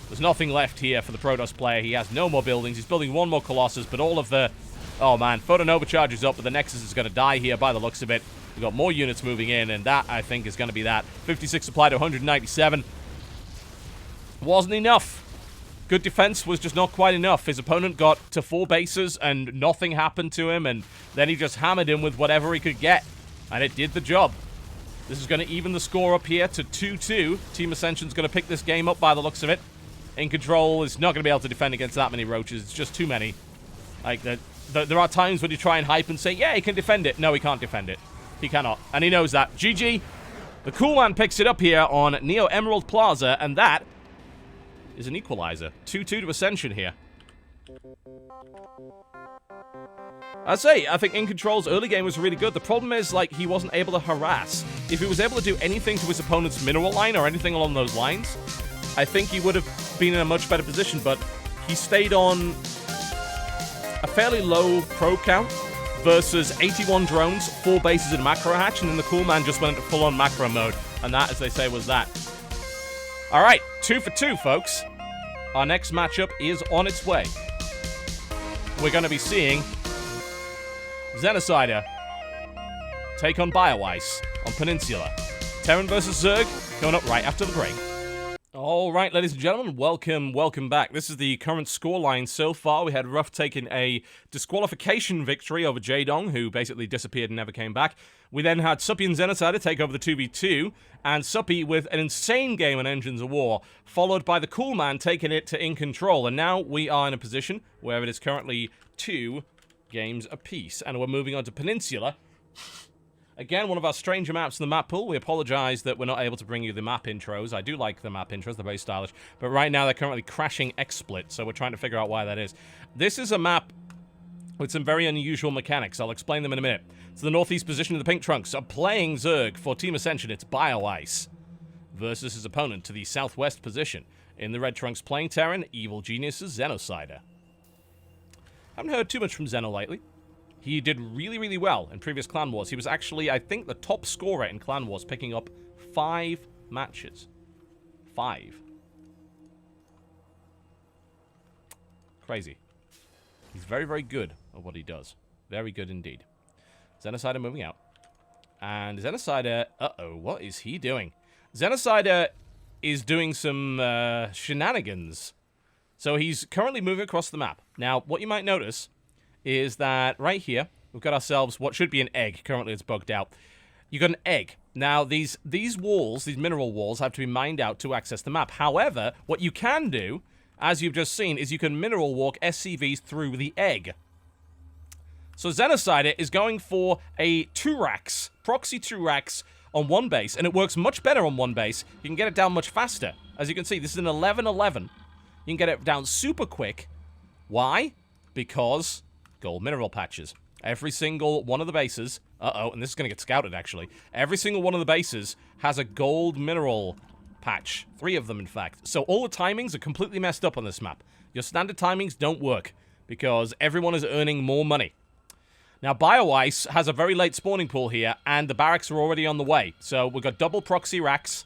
There's nothing left here for the Protoss player. He has no more buildings. He's building one more Colossus, but all of the... Oh, man. Photon overcharges up, but the Nexus is going to die here by the looks of it. We've got more units moving in, and that, I think, is going to be that. 56 supply to 197. Wasn't enough. Good defense was just not quite enough. His opponent got to 4 bases and nothing happened to him, and then he just hammered him with whatever he could get, and it did the job. This is going to even the score up here to 2-2. Team Ascension's going to pick this game up by the looks of it. In Control is not going to be able to defend against that many roaches. It's just too many. Like, there are times when you try and hype and say, yeah, he can defend it. No, he can't defend it. He cannot, and he knows that. GG. The Cool Man picks it up here on Neo Emerald Plaza, and that is an equalizer. 2-2 to Ascension here. I think In Control's early game was really good. The problem is, like, he wasn't able to harass. If he was able to do anything to his opponent's mineral line or anything along those lines, I think he would have been in a much better position, but he stayed on a fairly low probe count versus 81 drones, 4 bases in macro hatch, and then the Cool Man just went into full-on macro mode, and that, as they say, was that. All right, 2 for 2, folks. Our next matchup is on its way. We're going to be seeing Xenocider take on BioIce on Peninsula. Terran versus Zerg coming up right after the break. All right, ladies and gentlemen, welcome back. This is the current scoreline so far. We had Ruff taking a disqualification victory over Jaedong, who basically disappeared and never came back. We then had Suppy and Xenocider take over the 2v2, and Suppy with an insane game on Engines of War, followed by the Cool Man taking it to In Control. And now we are in a position where it is currently 2 games apiece, and we're moving on to Peninsula. Again, one of our stranger maps in the map pool. We apologize that we're not able to bring you the map intros. I do like the map intros. They're very stylish. But right now, they're currently crashing XSplit, so we're trying to figure out why that is. This is a map with some very unusual mechanics. I'll explain them in a minute. To the northeast position of the Pink Trunks are playing Zerg. For Team Ascension, it's BioIce versus his opponent to the southwest position. In the Red Trunks playing Terran, Evil Genius's Xenocider. Haven't heard too much from Zeno lately. He did really, really well in previous Clan Wars. He was actually, I think, the top scorer in Clan Wars, picking up 5 matches. 5. Crazy. He's very, very good at what he does. Very good indeed. Xenocider moving out. And Xenocider... Uh-oh, what is he doing? Xenocider is doing some shenanigans. So he's currently moving across the map. Now, what you might notice is that right here, we've got ourselves what should be an egg. Currently, it's bugged out. You got an egg. Now, these walls, these mineral walls, have to be mined out to access the map. However, what you can do, as you've just seen, is you can mineral walk SCVs through the egg. So Xenocider is going for a Turax, proxy Turax on one base, and it works much better on one base. You can get it down much faster. As you can see, this is an 11-11. You can get it down super quick. Why? Because gold mineral patches. Every single one of the bases... Uh-oh, and this is going to get scouted, actually. Every single one of the bases has a gold mineral patch. 3 of them, in fact. So all the timings are completely messed up on this map. Your standard timings don't work, because everyone is earning more money. Now, BioIce has a very late spawning pool here, and the barracks are already on the way. So we've got double proxy racks,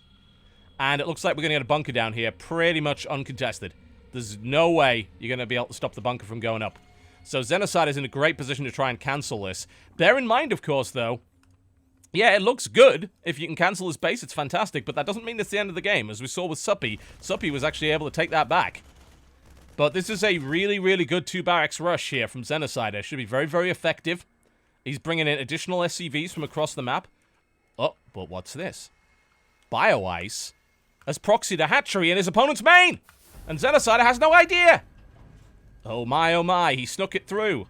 And it looks like we're going to get a bunker down here pretty much uncontested. There's no way you're going to be able to stop the bunker from going up. So Xenocide is in a great position to try and cancel this. Bear in mind, of course, though, yeah, it looks good. If you can cancel his base, it's fantastic. But that doesn't mean it's the end of the game. As we saw with Suppy, Suppy was actually able to take that back. But this is a really, really good 2-barracks rush here from Xenocide. It should be very, very effective. He's bringing in additional SCVs from across the map. Oh, but what's this? BioIce has proxied a hatchery in his opponent's main! And Xenocide has no idea! Oh my, he snuck it through.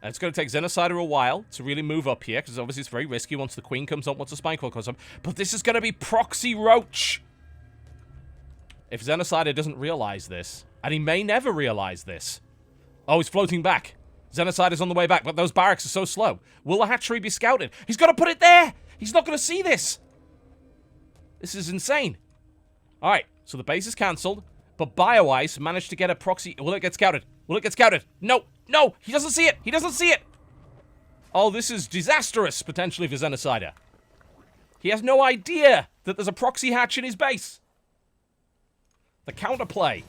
And it's going to take Xenocider a while to really move up here, because obviously it's very risky once the Queen comes up, once the Spineclaw comes up. But this is going to be Proxy Roach! If Xenocider doesn't realize this, and he may never realize this. Oh, he's floating back. Xenocider's on the way back, but those barracks are so slow. Will the hatchery be scouted? He's got to put it there! He's not going to see this! This is insane. Alright, so the base is cancelled, but BioIce managed to get a proxy. Will it get scouted? Will it get scouted? No! No! He doesn't see it! He doesn't see it! Oh, this is disastrous, potentially, for Xenocider. He has no idea that there's a proxy hatch in his base. The counterplay.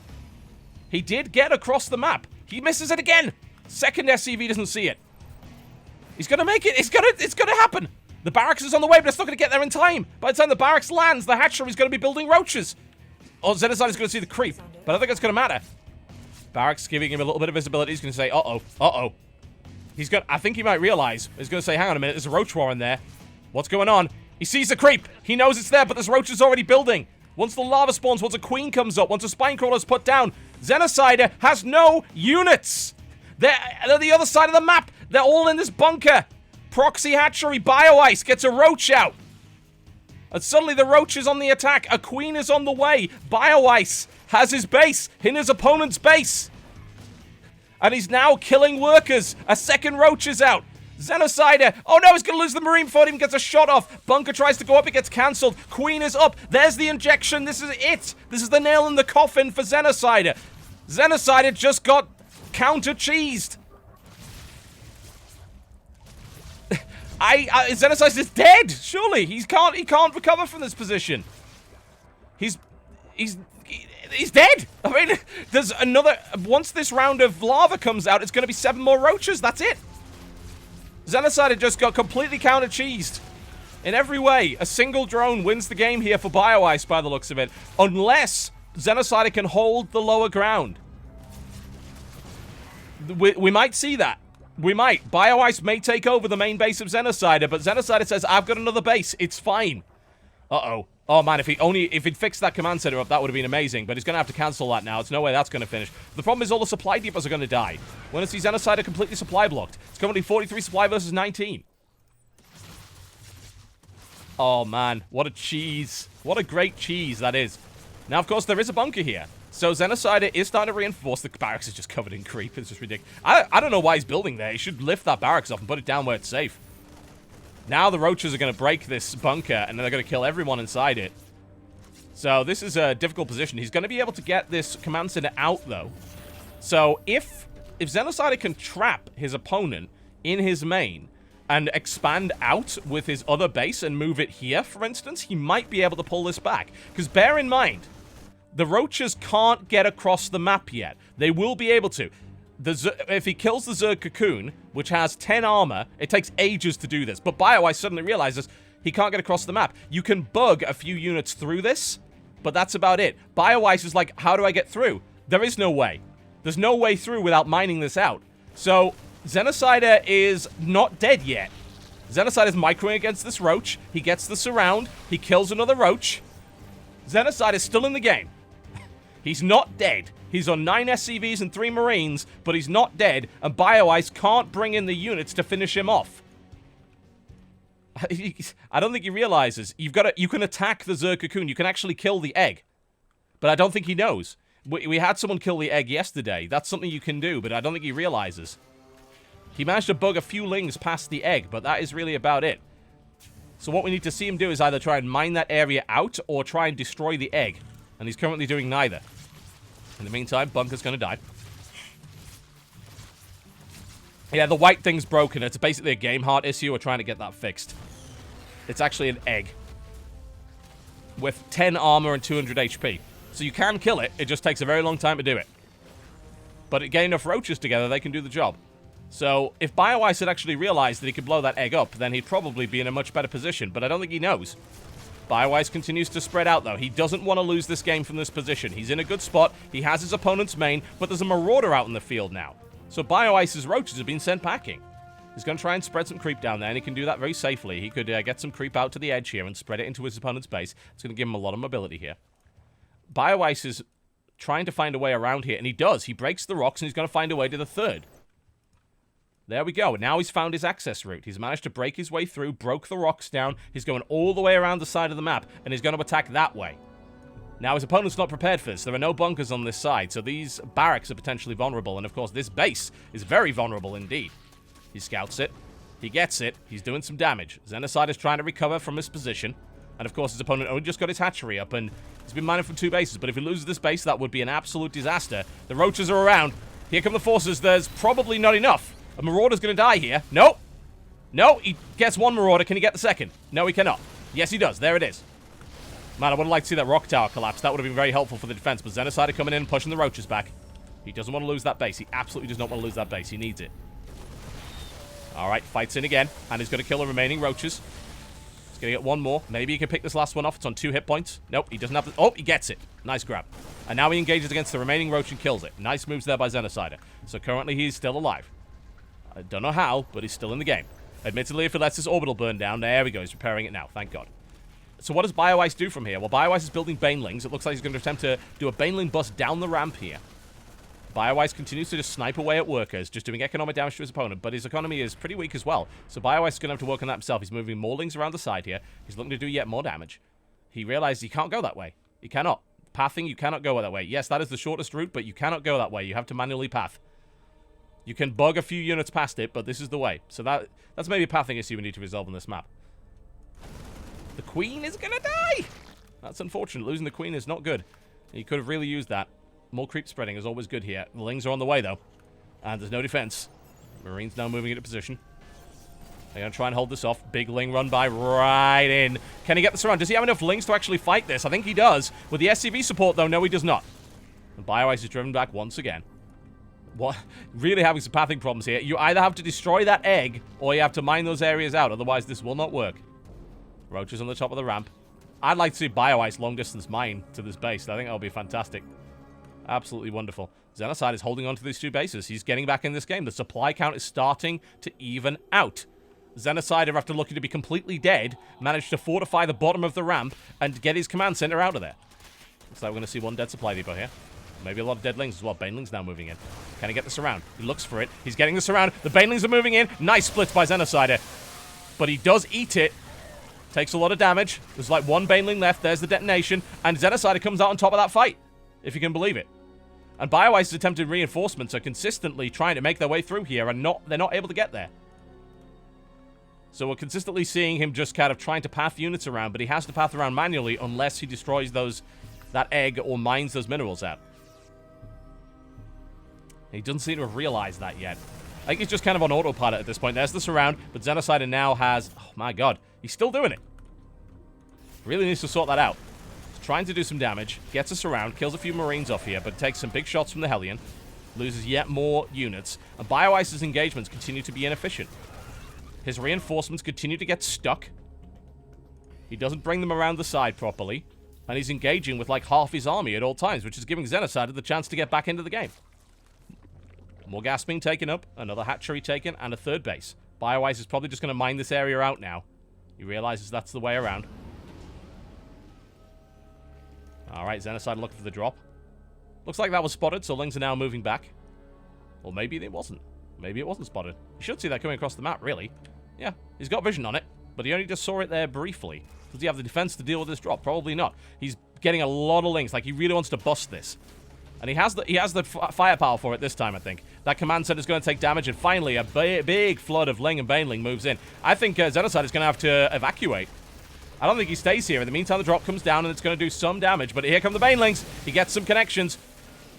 He did get across the map. He misses it again! Second SCV doesn't see it. He's gonna make it! It's gonna happen! The barracks is on the way, but it's not gonna get there in time! By the time the barracks lands, the hatchery is gonna be building roaches! Oh, Xenocide is gonna see the creep, but I think it's gonna matter. Barracks giving him a little bit of visibility. He's gonna say, uh-oh. I think he might realize. He's gonna say, hang on a minute, there's a roach war in there. What's going on? He sees the creep! He knows it's there, but this roach is already building! Once the lava spawns, once a queen comes up, once a spinecrawler is put down, Xenocider has no units! They're the other side of the map! They're all in this bunker! Proxy hatchery, BioIce gets a roach out! And suddenly the roach is on the attack, a queen is on the way, BioIce has his base in his opponent's base! And he's now killing workers! A second roach is out! Xenocider! Oh no, he's gonna lose the marine fort, even gets a shot off! Bunker tries to go up, it gets cancelled! Queen is up! There's the injection, this is it! This is the nail in the coffin for Xenocider! Xenocider just got counter-cheesed! Xenocide is dead! Surely! He can't recover from this position! He's dead! I mean, there's another... Once this round of lava comes out, it's gonna be 7 more roaches, that's it! Xenocide just got completely counter-cheesed. In every way, a single drone wins the game here for BioIce by the looks of it. Unless Xenocide can hold the lower ground. We might see that. We might. BioIce may take over the main base of Xenocider, but Xenocider says, I've got another base. It's fine. Uh-oh. Oh, man, if he'd fixed that command center up, that would have been amazing. But he's going to have to cancel that now. There's no way that's going to finish. The problem is all the supply depots are going to die. We're going to see Xenocider completely supply blocked. It's currently 43 supply versus 19. Oh, man. What a cheese. What a great cheese that is. Now, of course, there is a bunker here. So Xenocider is starting to reinforce. The barracks is just covered in creep. It's just ridiculous. I don't know why he's building there. He should lift that barracks up and put it down where it's safe. Now the roaches are going to break this bunker, and then they're going to kill everyone inside it. So this is a difficult position. He's going to be able to get this command center out, though. So if Xenocider can trap his opponent in his main and expand out with his other base and move it here, for instance, he might be able to pull this back. Because bear in mind, the roaches can't get across the map yet. They will be able to. If he kills the Zerg Cocoon, which has 10 armor, it takes ages to do this. But BioIce suddenly realizes he can't get across the map. You can bug a few units through this, but that's about it. BioIce is like, how do I get through? There is no way. There's no way through without mining this out. So, Xenocider is not dead yet. Xenocider is microing against this roach. He gets the surround. He kills another roach. Xenocider is still in the game. He's not dead. He's on 9 SCVs and 3 Marines, but he's not dead, and BioIce can't bring in the units to finish him off. I don't think he realizes. You can attack the Zerg Cocoon. You can actually kill the egg. But I don't think he knows. We had someone kill the egg yesterday. That's something you can do, but I don't think he realizes. He managed to bug a few lings past the egg, but that is really about it. So what we need to see him do is either try and mine that area out or try and destroy the egg. And he's currently doing neither. In the meantime, Bunker's going to die. Yeah, the white thing's broken. It's basically a game heart issue. We're trying to get that fixed. It's actually an egg. with 10 armor and 200 HP. So you can kill it, it just takes a very long time to do it. But getting enough roaches together, they can do the job. So if BioIce had actually realized that he could blow that egg up, then he'd probably be in a much better position, but I don't think he knows. BioIce continues to spread out, though. He doesn't want to lose this game from this position. He's in a good spot. He has his opponent's main, but there's a Marauder out in the field now. So BioIce's roaches have been sent packing. He's going to try and spread some creep down there, and he can do that very safely. He could get some creep out to the edge here and spread it into his opponent's base. It's going to give him a lot of mobility here. BioIce is trying to find a way around here, and he does. He breaks the rocks, and he's going to find a way to the third. There we go. Now he's found his access route. He's managed to break his way through, broke the rocks down. He's going all the way around the side of the map, and he's going to attack that way. Now, his opponent's not prepared for this. There are no bunkers on this side, so these barracks are potentially vulnerable, and of course, this base is very vulnerable indeed. He scouts it. He gets it. He's doing some damage. Xenocide is trying to recover from his position, and of course, his opponent only just got his hatchery up, and he's been mining from 2 bases, but if he loses this base, that would be an absolute disaster. The roaches are around. Here come the forces. There's probably not enough. A Marauder's going to die here. Nope. No, he gets 1 Marauder. Can he get the second? No, he cannot. Yes, he does. There it is. Man, I would have liked to see that rock tower collapse. That would have been very helpful for the defense, but Xenocide coming in, pushing the roaches back. He doesn't want to lose that base. He absolutely does not want to lose that base. He needs it. All right, fights in again, and he's going to kill the remaining roaches. He's going to get 1 more. Maybe he can pick this last one off. It's on 2 hit points. Nope, he doesn't have to... Oh, he gets it. Nice grab. And now he engages against the remaining roach and kills it. Nice moves there by Xenocide. So currently he's still alive. I don't know how, but he's still in the game. Admittedly, if he lets his orbital burn down, there we go. He's repairing it now. Thank God. So what does BioIce do from here? Well, BioIce is building Banelings. It looks like he's going to attempt to do a Baneling bust down the ramp here. BioIce continues to just snipe away at workers, just doing economic damage to his opponent, but his economy is pretty weak as well. So BioIce is going to have to work on that himself. He's moving more Lings around the side here. He's looking to do yet more damage. He realized he can't go that way. He cannot. Pathing, you cannot go that way. Yes, that is the shortest route, but you cannot go that way. You have to manually path. You can bug a few units past it, but this is the way. So that's maybe a pathing issue we need to resolve on this map. The queen is going to die! That's unfortunate. Losing the queen is not good. He could have really used that. More creep spreading is always good here. The Lings are on the way, though. And there's no defense. Marines now moving into position. They're going to try and hold this off. Big Ling run by right in. Can he get this around? Does he have enough Lings to actually fight this? I think he does. With the SCV support, though, no, he does not. And BioIce is driven back once again. What? Really having some pathing problems here. You either have to destroy that egg, or you have to mine those areas out. Otherwise, this will not work. Roaches on the top of the ramp. I'd like to see BioIce long-distance mine to this base. I think that would be fantastic. Absolutely wonderful. Xenocide is holding on to these 2 bases. He's getting back in this game. The supply count is starting to even out. Xenocide, after looking to be completely dead, managed to fortify the bottom of the ramp and get his command center out of there. Looks like we're going to see 1 dead supply depot here. Maybe a lot of dead Lings as well. Banelings now moving in. Can he get this around? He looks for it. He's getting this around. The Banelings are moving in. Nice splits by Xenocide. But he does eat it. Takes a lot of damage. There's like 1 Baneling left. There's the detonation. And Xenocide comes out on top of that fight. If you can believe it. And BioIce's attempted reinforcements are consistently trying to make their way through here, and they're not able to get there. So we're consistently seeing him just kind of trying to path units around, but he has to path around manually unless he destroys that egg or mines those minerals out. He doesn't seem to have realized that yet. I think he's just kind of on autopilot at this point. There's the surround, but Xenocide now has... Oh my god. He's still doing it. Really needs to sort that out. He's trying to do some damage. Gets a surround. Kills a few Marines off here, but takes some big shots from the Hellion. Loses yet more units. And BioIce's engagements continue to be inefficient. His reinforcements continue to get stuck. He doesn't bring them around the side properly. And he's engaging with like half his army at all times, which is giving Xenocide the chance to get back into the game. More gas being taken up, another hatchery taken, and a 3rd base. BioIce is probably just going to mine this area out now. He realizes that's the way around. Alright, Xenocide looking for the drop. Looks like that was spotted, so Lings are now moving back. Or maybe it wasn't. Maybe it wasn't spotted. You should see that coming across the map, really. Yeah, he's got vision on it, but he only just saw it there briefly. Does he have the defense to deal with this drop? Probably not. He's getting a lot of Lings. Like, he really wants to bust this. And he has the firepower for it this time, I think. That command center is going to take damage, and finally, a big flood of Ling and Baneling moves in. I think Xenocide is going to have to evacuate. I don't think he stays here. In the meantime, the drop comes down, and it's going to do some damage. But here come the Banelings. He gets some connections.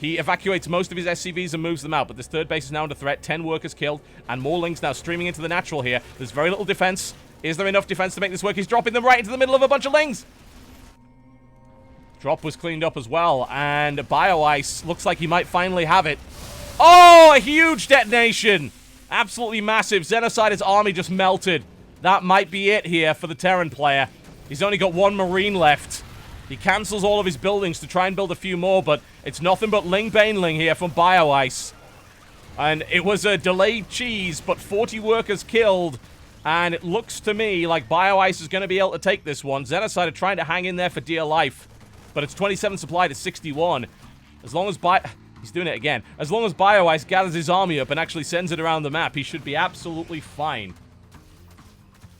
He evacuates most of his SCVs and moves them out. But this 3rd base is now under threat. 10 workers killed, and more Lings now streaming into the natural here. There's very little defense. Is there enough defense to make this work? He's dropping them right into the middle of a bunch of Lings. Drop was cleaned up as well, and Bio Ice looks like he might finally have it. Oh, a huge detonation! Absolutely massive. Xenocider's army just melted. That might be it here for the Terran player. He's only got one Marine left. He cancels all of his buildings to try and build a few more, but it's nothing but Ling Baneling here from Bio Ice. And it was a delayed cheese, but 40 workers killed. And it looks to me like Bio Ice is going to be able to take this one. Xenocider trying to hang in there for dear life. But it's 27 supply to 61. As long as he's doing it again. As long as Bio Ice gathers his army up and actually sends it around the map, he should be absolutely fine.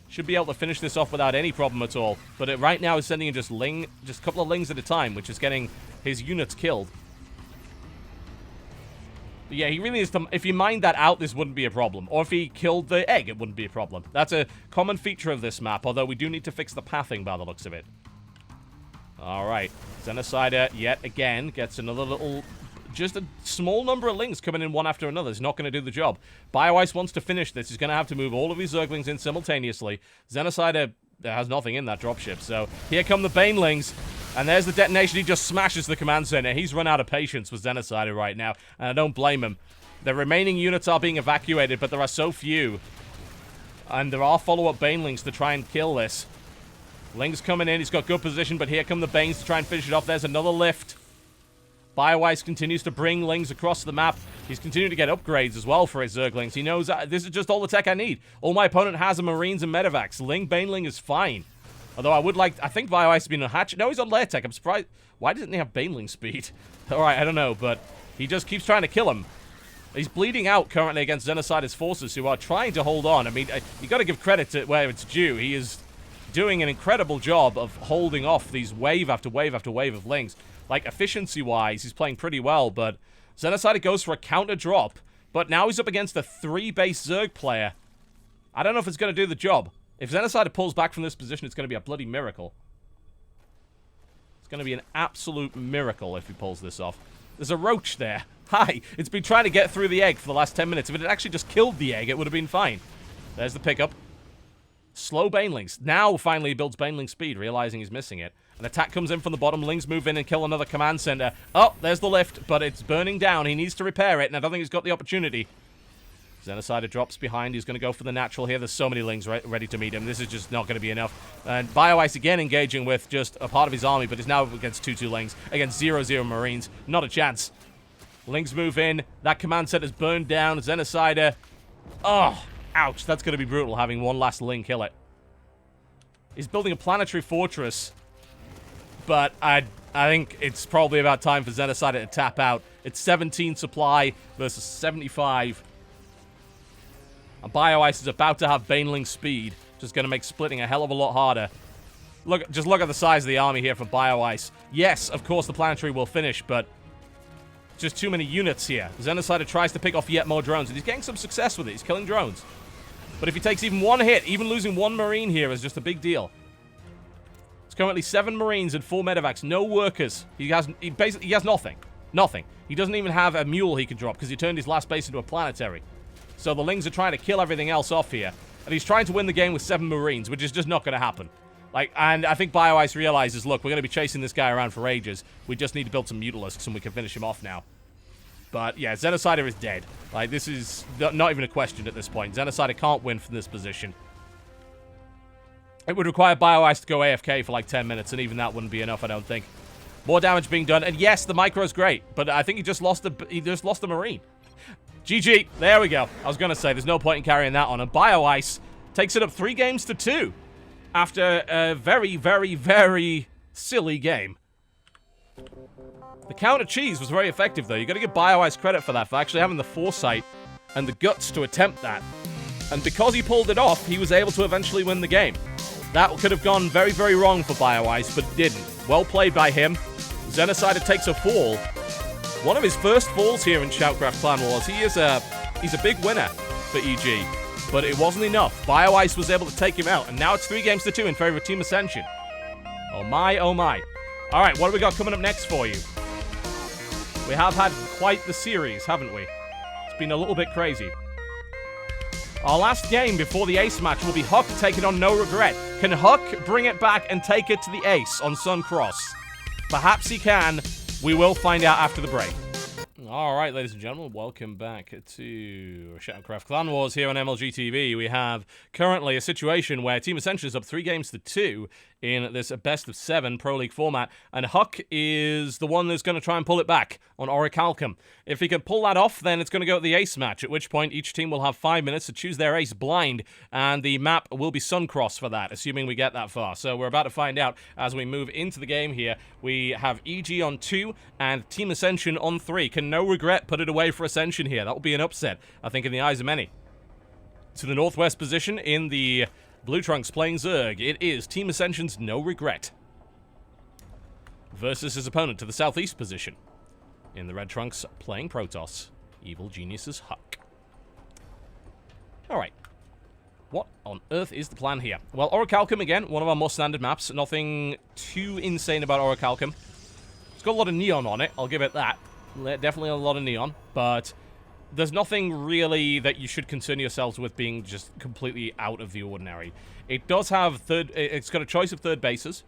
Should be able to finish this off without any problem at all. But right now he's sending in just a couple of Lings at a time, which is getting his units killed. But yeah, he really is to, if you mined that out, this wouldn't be a problem. Or if he killed the egg, it wouldn't be a problem. That's a common feature of this map, although we do need to fix the pathing by the looks of it. Alright, Xenocider, yet again, gets another little... Just a small number of Lings coming in one after another. It's not going to do the job. Bio Ice wants to finish this. He's going to have to move all of his Zerglings in simultaneously. Xenocider has nothing in that dropship, so here come the Banelings. And there's the detonation. He just smashes the command center. He's run out of patience with Xenocider right now, and I don't blame him. The remaining units are being evacuated, but there are so few. And there are follow-up Banelings to try and kill this. Ling's coming in. He's got good position, but here come the Banes to try and finish it off. There's another lift. Bio Ice continues to bring Lings across the map. He's continuing to get upgrades as well for his Zerglings. He knows this is just all the tech I need. All my opponent has are Marines and Medivacs. Ling Baneling is fine. Although I think Bio Ice has been on Hatchet. No, he's on Lair Tech. I'm surprised. Why doesn't he have Baneling speed? Alright, I don't know, but he just keeps trying to kill him. He's bleeding out currently against Xenocider's forces, who are trying to hold on. I mean, you got to give credit to where it's due. He is doing an incredible job of holding off these wave after wave after wave of Lings. Like, efficiency-wise, he's playing pretty well, but Xenocider goes for a counter drop, but now he's up against a 3-base Zerg player. I don't know if it's going to do the job. If Xenocider pulls back from this position, it's going to be a bloody miracle. It's going to be an absolute miracle if he pulls this off. There's a roach there. Hi! It's been trying to get through the egg for the last 10 minutes. If it had actually just killed the egg, it would have been fine. There's the pickup. Slow Banelings. Now, finally, he builds Baneling speed, realizing he's missing it. An attack comes in from the bottom. Lings move in and kill another command center. Oh, there's the lift, but it's burning down. He needs to repair it, and I don't think he's got the opportunity. Xenocider drops behind. He's going to go for the natural here. There's so many Lings ready to meet him. This is just not going to be enough. And Bio Ice again engaging with just a part of his army, but is now against 2-2 Lings. Against 0-0 Marines. Not a chance. Lings move in. That command center's burned down. Xenocider. Oh, ouch. That's going to be brutal, having one last Ling kill it. He's building a planetary fortress, but I think it's probably about time for Xenocider to tap out. It's 17 supply versus 75. And Bio Ice is about to have Baneling speed, just going to make splitting a hell of a lot harder. Just look at the size of the army here for Bio Ice. Yes, of course the planetary will finish, but just too many units here. Xenocider tries to pick off yet more drones, and he's getting some success with it. He's killing drones. But if he takes even one hit, even losing one Marine here is just a big deal. It's currently 7 Marines and 4 Medivacs, no workers. He has nothing. Nothing. He doesn't even have a mule he can drop because he turned his last base into a planetary. So the Lings are trying to kill everything else off here. And he's trying to win the game with 7 Marines, which is just not going to happen. And I think Bio Ice realizes, look, we're going to be chasing this guy around for ages. We just need to build some Mutalisks and we can finish him off now. But yeah, Xenocider is dead. This is not even a question at this point. Xenocider can't win from this position. It would require Bio Ice to go AFK for like 10 minutes, and even that wouldn't be enough, I don't think. More damage being done, and yes, the micro's great, but I think he just lost the Marine. GG. There we go. I was going to say, there's no point in carrying that on. And Bio Ice takes it up 3 games to 2 after a very, very, very silly game. The counter cheese was very effective, though. You got to give Bio Ice credit for that, for actually having the foresight and the guts to attempt that. And because he pulled it off, he was able to eventually win the game. That could have gone very, very wrong for Bio Ice, but didn't. Well played by him. Xenocider takes a fall. One of his first falls here in SHOUTCraft Clan Wars. He's a big winner for EG, but it wasn't enough. Bio Ice was able to take him out, and now it's 3 games to 2 in favor of Team Ascension. Oh my, oh my. All right, what do we got coming up next for you? We have had quite the series, haven't we? It's been a little bit crazy. Our last game before the Ace match will be Huck taking on No Regret. Can Huck bring it back and take it to the Ace on Sun Cross? Perhaps he can. We will find out after the break. Alright, ladies and gentlemen, welcome back to SHOUTCraft Clan Wars here on MLG TV. We have currently a situation where Team Ascension is up 3 games to 2 in this best-of-7 Pro League format, and Huck is the one that's going to try and pull it back on Orichalcum. If he can pull that off, then it's going to go to the ace match, at which point each team will have 5 minutes to choose their ace blind, and the map will be Suncross for that, assuming we get that far. So we're about to find out as we move into the game here. We have EG on 2 and Team Ascension on 3. Can no regret put it away for Ascension here. That will be an upset, I think, in the eyes of many. To the northwest position in the Blue Trunks playing Zerg, it is Team Ascension's No Regret versus his opponent to the southeast position in the Red Trunks playing Protoss, Evil Genius's Huck. Alright, what on earth is the plan here? Well, Orichalcum, again, one of our more standard maps. Nothing too insane about Orichalcum. It's got a lot of neon on it, I'll give it that. Definitely a lot of neon, but there's nothing really that you should concern yourselves with being just completely out of the ordinary. It does have it's got a choice of third bases,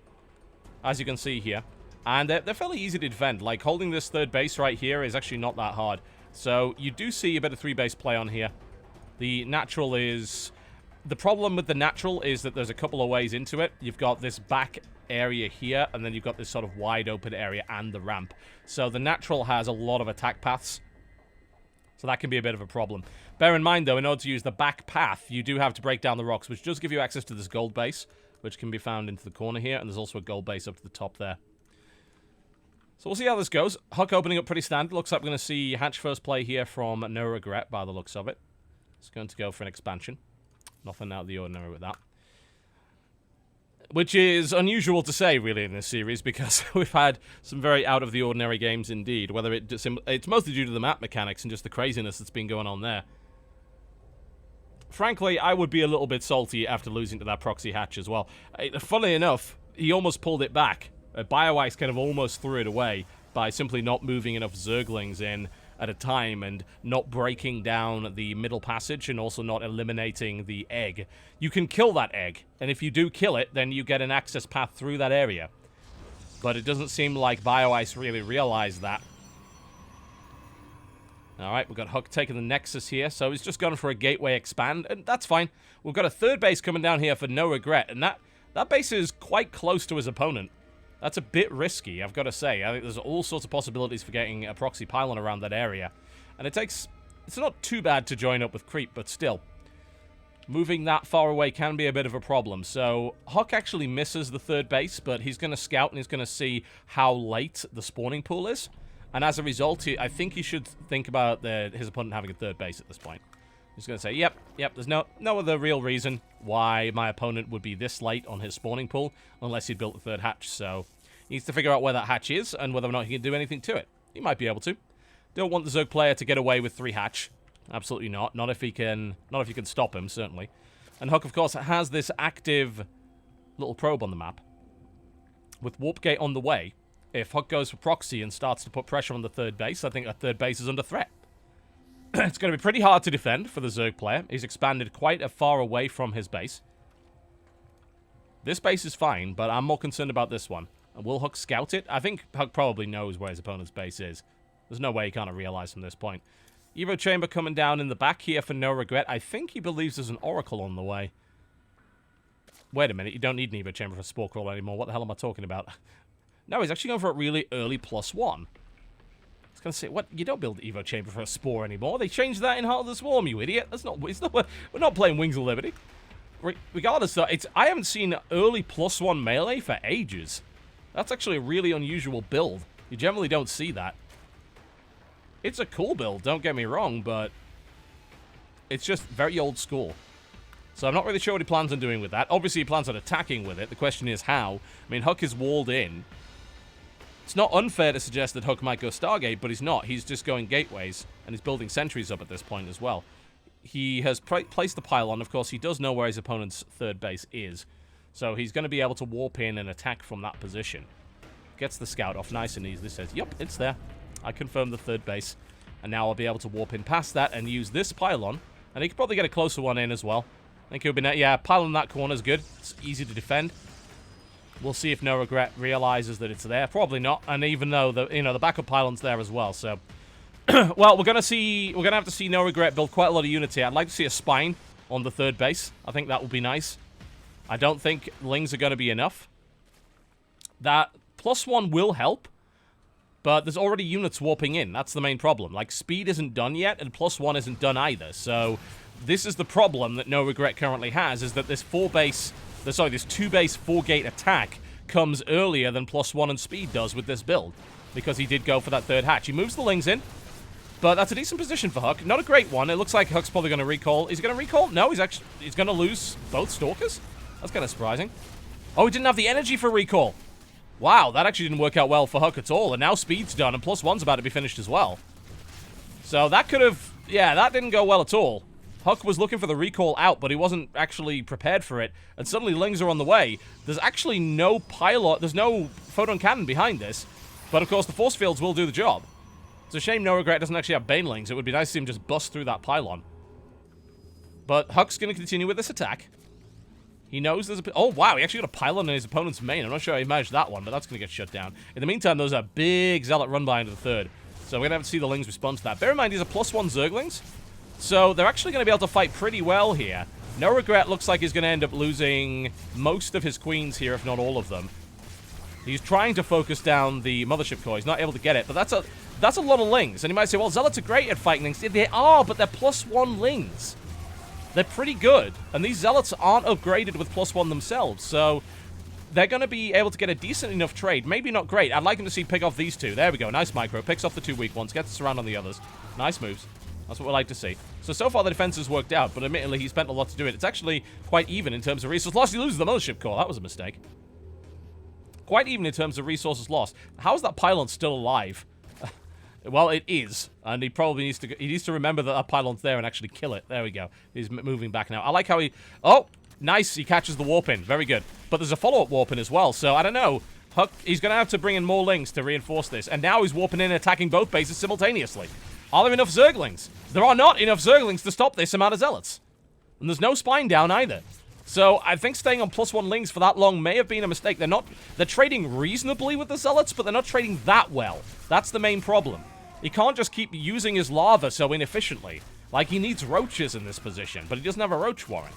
as you can see here, and they're fairly easy to defend. Like, holding this third base right here is actually not that hard. So you do see a bit of 3-base play on here. The natural is... The problem with the natural is that there's a couple of ways into it. You've got this back area here, and then you've got this sort of wide open area and the ramp. So the natural has a lot of attack paths. So that can be a bit of a problem. Bear in mind, though, in order to use the back path, you do have to break down the rocks, which does give you access to this gold base, which can be found into the corner here, and there's also a gold base up to the top there. So we'll see how this goes. Huck opening up pretty standard. Looks like we're going to see Hatch first play here from No Regret, by the looks of it. It's going to go for an expansion. Nothing out of the ordinary with that. Which is unusual to say, really, in this series, because we've had some very out-of-the-ordinary games indeed. Whether it's mostly due to the map mechanics and just the craziness that's been going on there. Frankly, I would be a little bit salty after losing to that proxy hatch as well. Funnily enough, he almost pulled it back. BioIce kind of almost threw it away by simply not moving enough Zerglings in at a time and not breaking down the middle passage and also not eliminating the egg. You can kill that egg, and if you do kill it, then you get an access path through that area. But it doesn't seem like BioIce really realized that. Alright, we've got Huck taking the Nexus here, so he's just gone for a gateway expand, and that's fine. We've got a third base coming down here for No Regret, and that base is quite close to his opponent. That's a bit risky, I've got to say. I think there's all sorts of possibilities for getting a proxy pylon around that area. And it's not too bad to join up with Creep, but still. Moving that far away can be a bit of a problem. So, Huck actually misses the third base, but he's going to scout and he's going to see how late the spawning pool is. And as a result, I think he should think about his opponent having a third base at this point. He's going to say, yep, there's no other real reason why my opponent would be this late on his spawning pool, unless he'd built the third hatch, so he needs to figure out where that hatch is, and whether or not he can do anything to it. He might be able to. Don't want the Zerg player to get away with 3 hatch. Absolutely not. Not if you can stop him, certainly. And Huck, of course, has this active little probe on the map. With Warp Gate on the way, if Huck goes for proxy and starts to put pressure on the third base, I think that third base is under threat. It's going to be pretty hard to defend for the Zerg player. He's expanded quite a far away from his base. This base is fine, but I'm more concerned about this one. Will Huck scout it? I think Huck probably knows where his opponent's base is. There's no way he can't realize from this point. Evo Chamber coming down in the back here for No Regret. I think he believes there's an Oracle on the way. Wait a minute, you don't need an Evo Chamber for Spore Crawl anymore. What the hell am I talking about? No, he's actually going for a really early +1. Gonna say, what? You don't build Evo Chamber for a Spore anymore. They changed that in Heart of the Swarm, you idiot. We're not playing Wings of Liberty. Regardless, though, I haven't seen early +1 melee for ages. That's actually a really unusual build. You generally don't see that. It's a cool build, don't get me wrong, but it's just very old school. So I'm not really sure what he plans on doing with that. Obviously, he plans on attacking with it. The question is how. I mean, Huck is walled in. It's not unfair to suggest that Huck might go Stargate, but he's not. He's just going gateways, and he's building sentries up at this point as well. He has placed the pylon. Of course, he does know where his opponent's third base is, so he's going to be able to warp in and attack from that position. Gets the scout off nice and easily, says, yep, it's there. I confirmed the third base, and now I'll be able to warp in past that and use this pylon, and he could probably get a closer one in as well. I think he'll be, yeah, pylon in that corner is good. It's easy to defend. We'll see if No Regret realizes that it's there. Probably not. And even though the backup pylon's there as well, so well, we're gonna have to see No Regret build quite a lot of units here. I'd like to see a spine on the third base. I think that would be nice. I don't think lings are gonna be enough. That +1 will help, but there's already units warping in. That's the main problem. Like, speed isn't done yet, and +1 isn't done either. So this is the problem that No Regret currently has, is that this 2-base 4-gate attack comes earlier than +1 and speed does with this build, because he did go for that third hatch. He moves the lings in, but that's a decent position for Huck. Not a great one. It looks like Huck's probably going to recall. Is he going to recall? No, he's going to lose both Stalkers? That's kind of surprising. Oh, he didn't have the energy for recall. Wow, that actually didn't work out well for Huck at all, and now speed's done, and +1's about to be finished as well. So that could have... yeah, that didn't go well at all. Huck was looking for the recall out, but he wasn't actually prepared for it, and suddenly lings are on the way. There's actually no pilot, there's no photon cannon behind this, but of course the force fields will do the job. It's a shame No Regret doesn't actually have banelings. It would be nice to see him just bust through that pylon. But Huck's going to continue with this attack. He knows there's a... oh, wow, he actually got a pylon in his opponent's main. I'm not sure he managed that one, but that's going to get shut down. In the meantime, there's a big Zealot run by into the third, so we're going to have to see the lings respond to that. Bear in mind, these are +1 Zerglings, so they're actually going to be able to fight pretty well here. No Regret looks like he's going to end up losing most of his queens here, if not all of them. He's trying to focus down the Mothership Core. He's not able to get it, but that's a lot of lings. And you might say, well, Zealots are great at fighting lings. They are, but they're +1 lings. They're pretty good, and these Zealots aren't upgraded with +1 themselves, so they're going to be able to get a decent enough trade. Maybe not great. I'd like him to see pick off these two. There we go. Nice micro. Picks off the 2 weak ones. Gets us around on the others. Nice moves. That's what we like to see. So far the defense has worked out, but admittedly he spent a lot to do it. It's actually quite even in terms of resources lost. He loses the Mothership Core. That was a mistake. Quite even in terms of resources lost. How is that pylon still alive? Well, it is, and he probably needs to remember that that pylon's there and actually kill it. There we go. He's moving back now. I like how he... oh, nice. He catches the warp in. Very good. But there's a follow-up warp in as well, so I don't know. Huck, he's going to have to bring in more lings to reinforce this, and now he's warping in and attacking both bases simultaneously. Are there enough Zerglings? There are not enough Zerglings to stop this amount of Zealots. And there's no spine down either. So I think staying on +1 lings for that long may have been a mistake. They're trading reasonably with the Zealots, but they're not trading that well. That's the main problem. He can't just keep using his lava so inefficiently. Like, he needs roaches in this position, but he doesn't have a roach warrant.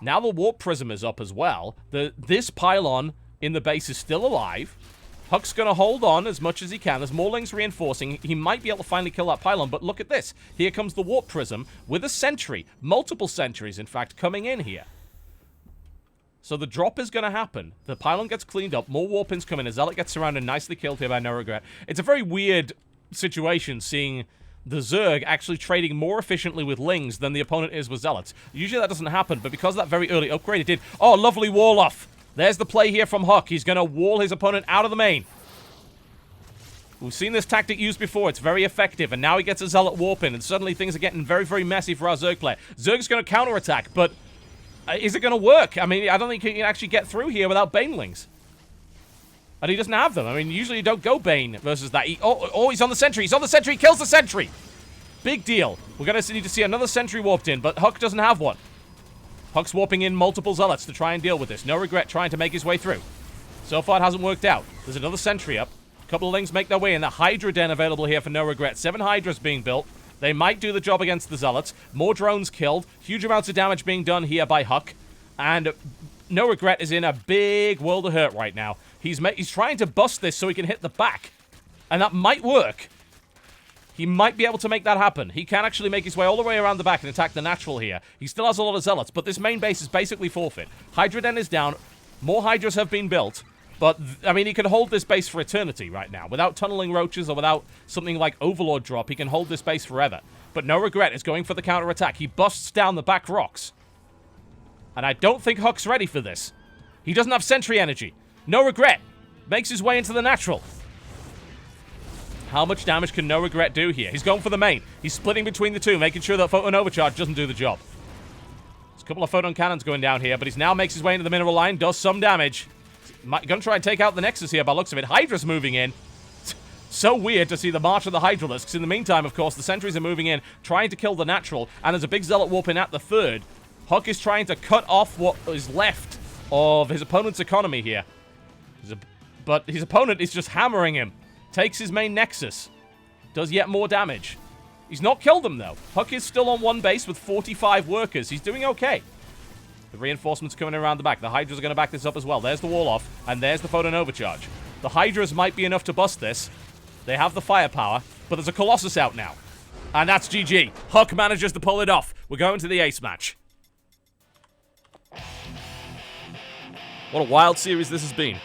Now the warp prism is up as well. This pylon in the base is still alive. Huck's going to hold on as much as he can. There's more lings reinforcing. He might be able to finally kill that pylon, but look at this. Here comes the warp prism with a sentry. Multiple sentries, in fact, coming in here. So the drop is going to happen. The pylon gets cleaned up. More warp-ins come in. A Zealot gets surrounded, nicely killed here by No Regret. It's a very weird situation seeing the Zerg actually trading more efficiently with lings than the opponent is with Zealots. Usually that doesn't happen, but because of that very early upgrade, it did. Oh, lovely wall off. There's the play here from Huck. He's going to wall his opponent out of the main. We've seen this tactic used before. It's very effective, and now he gets a Zealot warp in, and suddenly things are getting very, very messy for our Zerg player. Zerg's going to counterattack, but is it going to work? I mean, I don't think he can actually get through here without Banelings. And he doesn't have them. I mean, usually you don't go Bane versus that. Oh, he's on the sentry. He's on the sentry. He kills the sentry. Big deal. We're going to need to see another sentry warped in, but Huck doesn't have one. Huck's warping in multiple Zealots to try and deal with this. No Regret trying to make his way through. So far, it hasn't worked out. There's another sentry up. A couple of lings make their way in. The Hydra Den available here for No Regret. 7 Hydras being built. They might do the job against the Zealots. More drones killed. Huge amounts of damage being done here by Huck. And No Regret is in a big world of hurt right now. He's trying to bust this so he can hit the back. And that might work. He might be able to make that happen. He can actually make his way all the way around the back and attack the natural here. He still has a lot of Zealots, but this main base is basically forfeit. Hydra Den is down. More Hydras have been built. But, I mean, he can hold this base for eternity right now. Without tunneling roaches or without something like Overlord drop, he can hold this base forever. But No Regret is going for the counterattack. He busts down the back rocks. And I don't think Huck's ready for this. He doesn't have sentry energy. No Regret makes his way into the natural. How much damage can No Regret do here? He's going for the main. He's splitting between the two, making sure that Photon Overcharge doesn't do the job. There's a couple of Photon Cannons going down here, but he now makes his way into the mineral line, does some damage. Gonna try and take out the Nexus here by the looks of it. Hydra's moving in. So weird to see the march of the Hydralisks. In the meantime, of course, the sentries are moving in, trying to kill the natural, and there's a big Zealot warp in at the third. Huck is trying to cut off what is left of his opponent's economy here. But his opponent is just hammering him. Takes his main Nexus. Does yet more damage. He's not killed him, though. Huck is still on one base with 45 workers. He's doing okay. The reinforcements coming around the back. The Hydras are going to back this up as well. There's the wall off, and there's the photon overcharge. The Hydras might be enough to bust this. They have the firepower, but there's a Colossus out now. And that's GG. Huck manages to pull it off. We're going to the ace match. What a wild series this has been.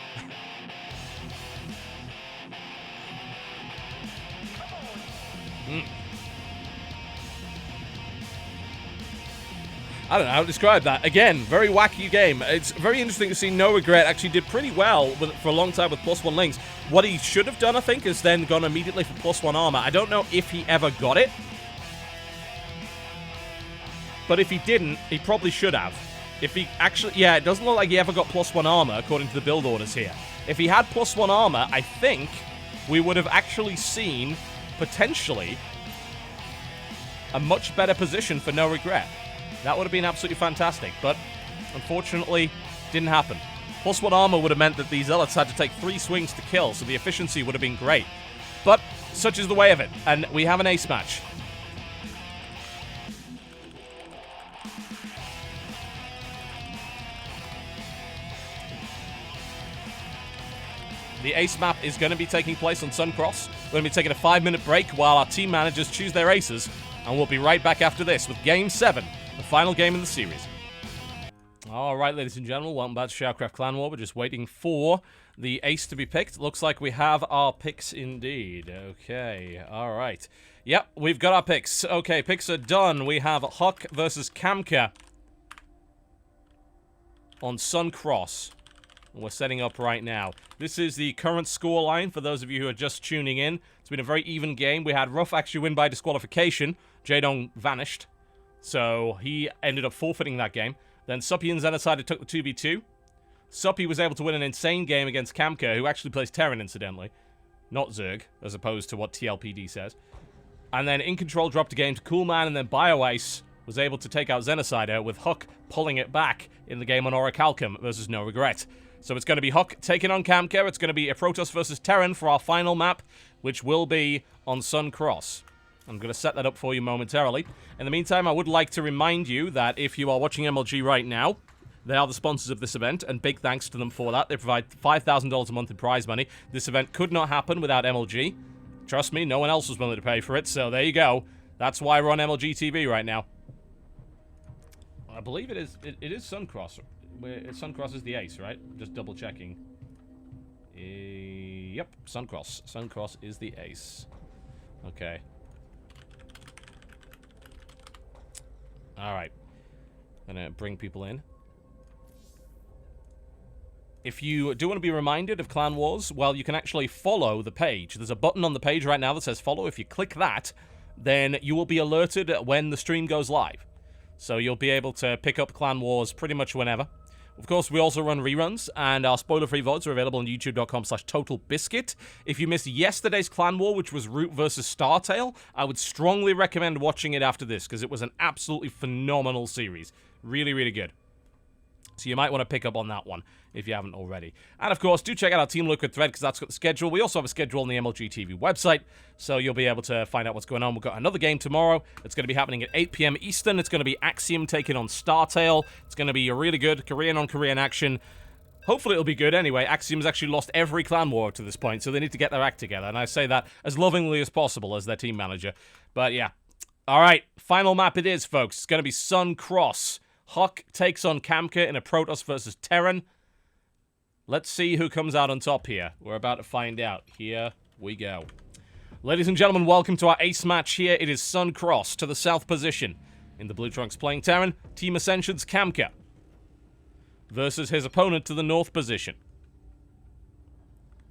I don't know how to describe that. Again, very wacky game. It's very interesting to see No Regret actually did pretty well for a long time with +1 links. What he should have done, I think, is then gone immediately for +1 armor. I don't know if he ever got it. But if he didn't, he probably should have. If he actually... Yeah, it doesn't look like he ever got +1 armor, according to the build orders here. If he had +1 armor, I think we would have actually seen, potentially, a much better position for No Regret. That would have been absolutely fantastic, but unfortunately, didn't happen. +1 armor would have meant that these Zealots had to take 3 swings to kill, so the efficiency would have been great. But such is the way of it, and we have an ace match. The ace map is going to be taking place on Suncross. We're going to be taking a 5-minute break while our team managers choose their aces, and we'll be right back after this with Game 7. The final game in the series. Alright, ladies and gentlemen, welcome back to SHOUTCraft Clan Wars. We're just waiting for the ace to be picked. Looks like we have our picks indeed. Okay, alright. Yep, we've got our picks. Okay, picks are done. We have Huck versus Kamka on Suncross. We're setting up right now. This is the current score line for those of you who are just tuning in. It's been a very even game. We had Ruff actually win by disqualification. Jadong vanished. So he ended up forfeiting that game. Then Suppy and Xenocide took the 2v2. Suppy was able to win an insane game against Kamka, who actually plays Terran, incidentally. Not Zerg, as opposed to what TLPD says. And then In Control dropped a game to Coolman, and then BioIce was able to take out Xenocider, with Huck pulling it back in the game on Orichalcum versus No Regret. So it's going to be Huck taking on Kamka. It's going to be a Protoss versus Terran for our final map, which will be on Suncross. I'm going to set that up for you momentarily. In the meantime, I would like to remind you that if you are watching MLG right now, they are the sponsors of this event, and big thanks to them for that. They provide $5,000 a month in prize money. This event could not happen without MLG. Trust me, no one else was willing to pay for it, so there you go. That's why we're on MLG TV right now. I believe it is Suncross. Suncross is the ace, right? Just double checking. Yep, Suncross. Suncross is the ace. Okay. Alright. I'm gonna bring people in. If you do want to be reminded of Clan Wars, well, you can actually follow the page. There's a button on the page right now that says follow. If you click that, then you will be alerted when the stream goes live. So you'll be able to pick up Clan Wars pretty much whenever. Of course, we also run reruns, and our spoiler-free VODs are available on youtube.com/TotalBiscuit. If you missed yesterday's Clan War, which was Root versus Startail, I would strongly recommend watching it after this, because it was an absolutely phenomenal series. Really, really good. So you might want to pick up on that one if you haven't already. And of course, do check out our Team Liquid thread, because that's got the schedule. We also have a schedule on the MLG TV website, so you'll be able to find out what's going on. We've got another game tomorrow. It's going to be happening at 8 p.m. Eastern. It's going to be Axiom taking on Startail. It's going to be a really good Korean-on-Korean action. Hopefully it'll be good anyway. Axiom's actually lost every Clan War to this point, so they need to get their act together. And I say that as lovingly as possible as their team manager. But yeah. All right, final map it is, folks. It's going to be Suncross. Huck takes on Kamka in a Protoss versus Terran. Let's see who comes out on top here. We're about to find out. Here we go. Ladies and gentlemen, welcome to our ace match here. It is Suncross to the south position. In the blue trunks playing Terran, Team Ascension's Kamka versus his opponent to the north position.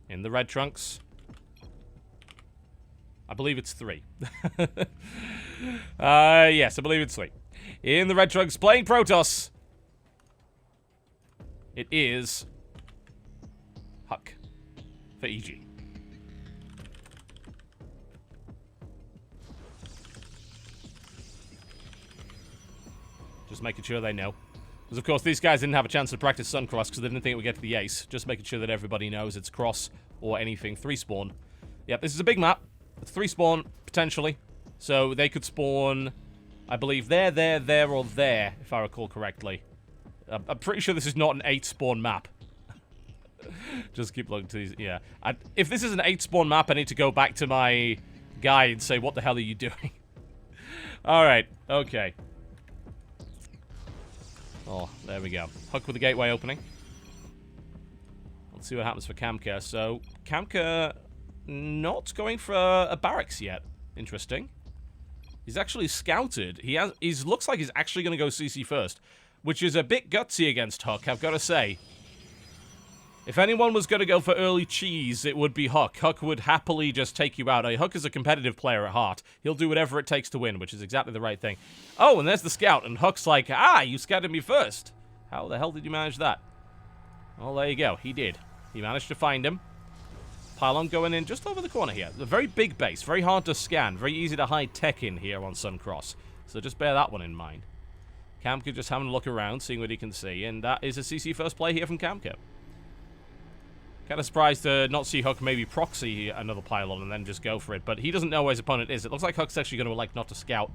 In the red trunks, I believe it's 3. Yes, I believe it's 3. In the red trunks playing Protoss, it is Huck for EG. Just making sure they know. Because, of course, these guys didn't have a chance to practice Suncross because they didn't think it would get to the ace. Just making sure that everybody knows it's cross or anything. 3 spawn. Yep, this is a big map. It's 3 spawn, potentially. So they could spawn, I believe, there, or there, if I recall correctly. I'm pretty sure this is not an 8 spawn map. Just keep looking to these. Yeah. If this is an 8 spawn map, I need to go back to my guy and say, what the hell are you doing? Alright, okay. Oh, there we go. Huck with the gateway opening. Let's see what happens for Kamka. So, Kamka not going for a barracks yet. Interesting. He's actually scouted. He looks like he's actually going to go CC first, which is a bit gutsy against Huck, I've got to say. If anyone was going to go for early cheese, it would be Huck. Huck would happily just take you out. Huck is a competitive player at heart. He'll do whatever it takes to win, which is exactly the right thing. Oh, and there's the scout, and Huck's like, you scouted me first. How the hell did you manage that? Well, there you go. He did. He managed to find him. Pylon going in just over the corner here. A very big base, very hard to scan, very easy to hide tech in here on Suncross. So just bear that one in mind. Kamka just having a look around, seeing what he can see, and that is a CC first play here from Kamka. Kind of surprised to not see Huck maybe proxy another pylon and then just go for it, but he doesn't know where his opponent is. It looks like Huck's actually going to elect not to scout.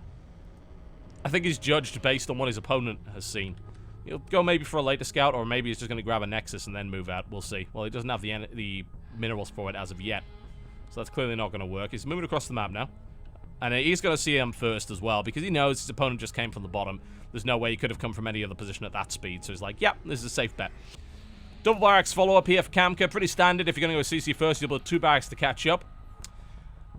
I think he's judged based on what his opponent has seen. He'll go maybe for a later scout, or maybe he's just going to grab a Nexus and then move out. We'll see. Well, he doesn't have the minerals for it as of yet, so that's clearly not going to work. He's moving across the map now, and he's going to see him first as well, because he knows his opponent just came from the bottom. There's no way he could have come from any other position at that speed, so he's like, yep, this is a safe bet. Double barracks follow-up here for Kamka. Pretty standard. If you're going to go CC first, you'll build 2 barracks to catch up.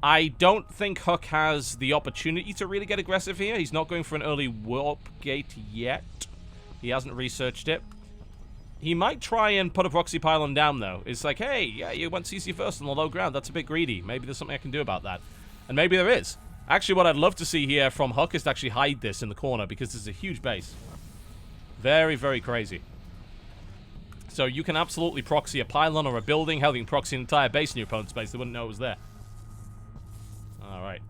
I don't think Huck has the opportunity to really get aggressive here. He's not going for an early warp gate yet. He hasn't researched it. He might try and put a proxy pylon down, though. It's like, hey, yeah, you went CC first on the low ground. That's a bit greedy. Maybe there's something I can do about that. And maybe there is. Actually, what I'd love to see here from Huck is to actually hide this in the corner, because this is a huge base. Very, very crazy. So you can absolutely proxy a pylon or a building. Hell, you can proxy an entire base in your opponent's base. They wouldn't know it was there. Alright.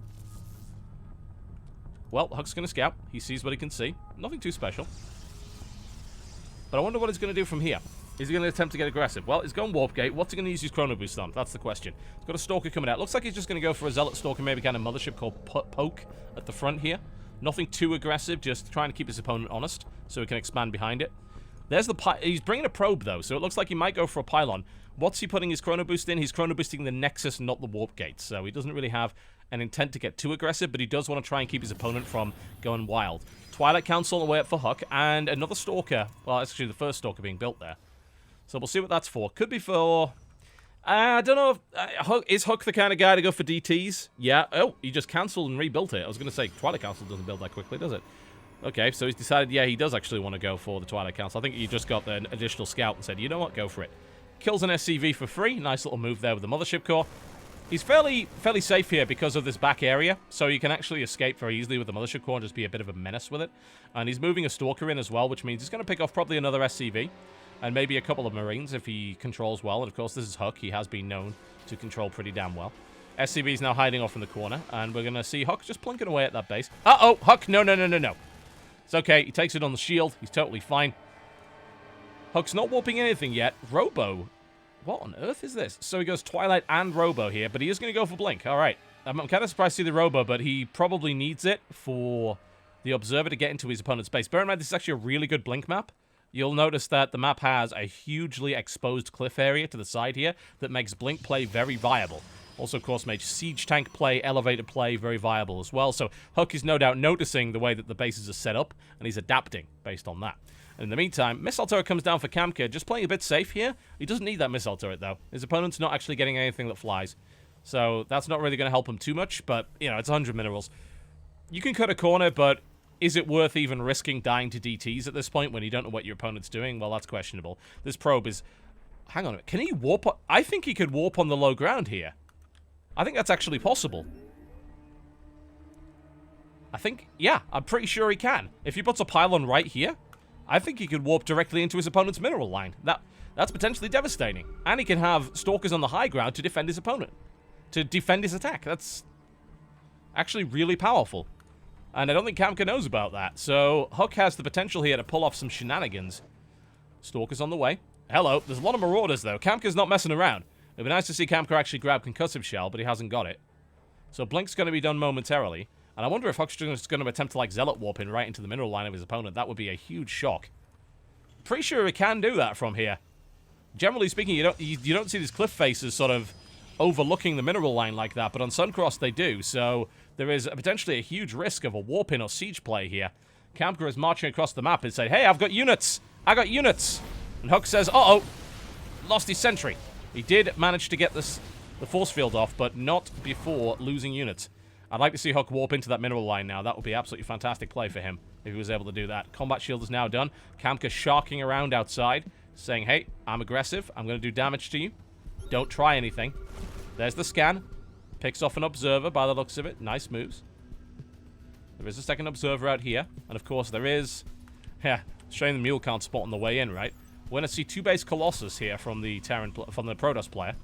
Well, Huck's going to scout. He sees what he can see. Nothing too special. But I wonder what he's going to do from here. Is he going to attempt to get aggressive? Well, he's going Warp Gate. What's he going to use his Chrono Boost on? That's the question. He's got a Stalker coming out. Looks like he's just going to go for a Zealot Stalker, maybe kind of Mothership called Poke at the front here. Nothing too aggressive, just trying to keep his opponent honest so he can expand behind it. There's the he's bringing a probe, though, so it looks like he might go for a pylon. What's he putting his Chrono Boost in? He's Chrono Boosting the Nexus, not the Warp Gate. So he doesn't really have an intent to get too aggressive, but he does want to try and keep his opponent from going wild. Twilight Council on the way up for Huck, and another Stalker. Well, it's actually the first Stalker being built there. So we'll see what that's for. Could be for... I don't know if... is Huck the kind of guy to go for DTs? Yeah. Oh, he just cancelled and rebuilt it. I was going to say, Twilight Council doesn't build that quickly, does it? Okay, so he's decided, yeah, he does actually want to go for the Twilight Council. I think he just got the additional scout and said, you know what, go for it. Kills an SCV for free. Nice little move there with the Mothership Core. He's fairly safe here because of this back area, so he can actually escape very easily with the Mothership Core and just be a bit of a menace with it. And he's moving a Stalker in as well, which means he's going to pick off probably another SCV and maybe a couple of Marines if he controls well. And, of course, this is Huck. He has been known to control pretty damn well. SCV's now hiding off in the corner, and we're going to see Huck just plunking away at that base. Uh-oh, Huck, no. It's okay. He takes it on the shield. He's totally fine. Huck's not warping anything yet. Robo. What on earth is this? So he goes Twilight and Robo here, but he is going to go for Blink. All right. I'm kind of surprised to see the Robo, but he probably needs it for the Observer to get into his opponent's base. Bear in mind, this is actually a really good Blink map. You'll notice that the map has a hugely exposed cliff area to the side here that makes Blink play very viable. Also, of course, makes Siege Tank play, Elevator play very viable as well. So Huck is no doubt noticing the way that the bases are set up, and he's adapting based on that. And in the meantime, Missile Turret comes down for Kamka, just playing a bit safe here. He doesn't need that Missile Turret, though. His opponent's not actually getting anything that flies. So that's not really going to help him too much, but, you know, it's 100 minerals. You can cut a corner, but is it worth even risking dying to DTs at this point when you don't know what your opponent's doing? Well, that's questionable. This probe is... Hang on a minute. Can he warp? I think he could warp on the low ground here. I think that's actually possible. I think, yeah, I'm pretty sure he can. If he puts a pylon right here, I think he could warp directly into his opponent's mineral line. That's potentially devastating. And he can have Stalkers on the high ground to defend his opponent. To defend his attack. That's actually really powerful. And I don't think Kamka knows about that. So Huck has the potential here to pull off some shenanigans. Stalker's on the way. Hello. There's a lot of Marauders, though. Kamka's not messing around. It'd be nice to see Kamka actually grab Concussive Shell, but he hasn't got it. So Blink's going to be done momentarily. And I wonder if Huck's just going to attempt to, like, Zealot Warp in right into the mineral line of his opponent. That would be a huge shock. Pretty sure he can do that from here. Generally speaking, you don't see these cliff faces sort of overlooking the mineral line like that, but on Suncross they do, so there is potentially a huge risk of a warp-in or siege play here. Kamka is marching across the map and saying, hey, I've got units! I got units! And Huck says, uh-oh, lost his sentry. He did manage to get the force field off, but not before losing units. I'd like to see Huck warp into that mineral line now. That would be absolutely fantastic play for him if he was able to do that. Combat shield is now done. Kamka sharking around outside, saying, hey, I'm aggressive. I'm going to do damage to you. Don't try anything. There's the scan. Picks off an observer by the looks of it. Nice moves. There is a second observer out here. And of course there is... Yeah, shame the mule can't spot on the way in, right? We're going to see 2 base Colossus here from the Protoss player.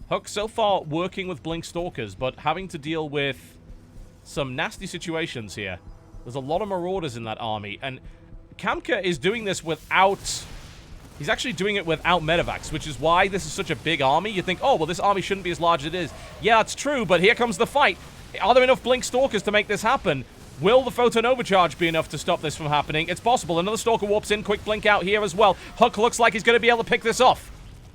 Huck so far working with Blink Stalkers, but having to deal with some nasty situations here. There's a lot of Marauders in that army, and Kamka is doing this without... He's actually doing it without medevacs, which is why this is such a big army. You think, oh, well, this army shouldn't be as large as it is. Yeah, it's true, but here comes the fight. Are there enough Blink Stalkers to make this happen? Will the Photon Overcharge be enough to stop this from happening? It's possible. Another Stalker warps in. Quick blink out here as well. Huck looks like he's going to be able to pick this off.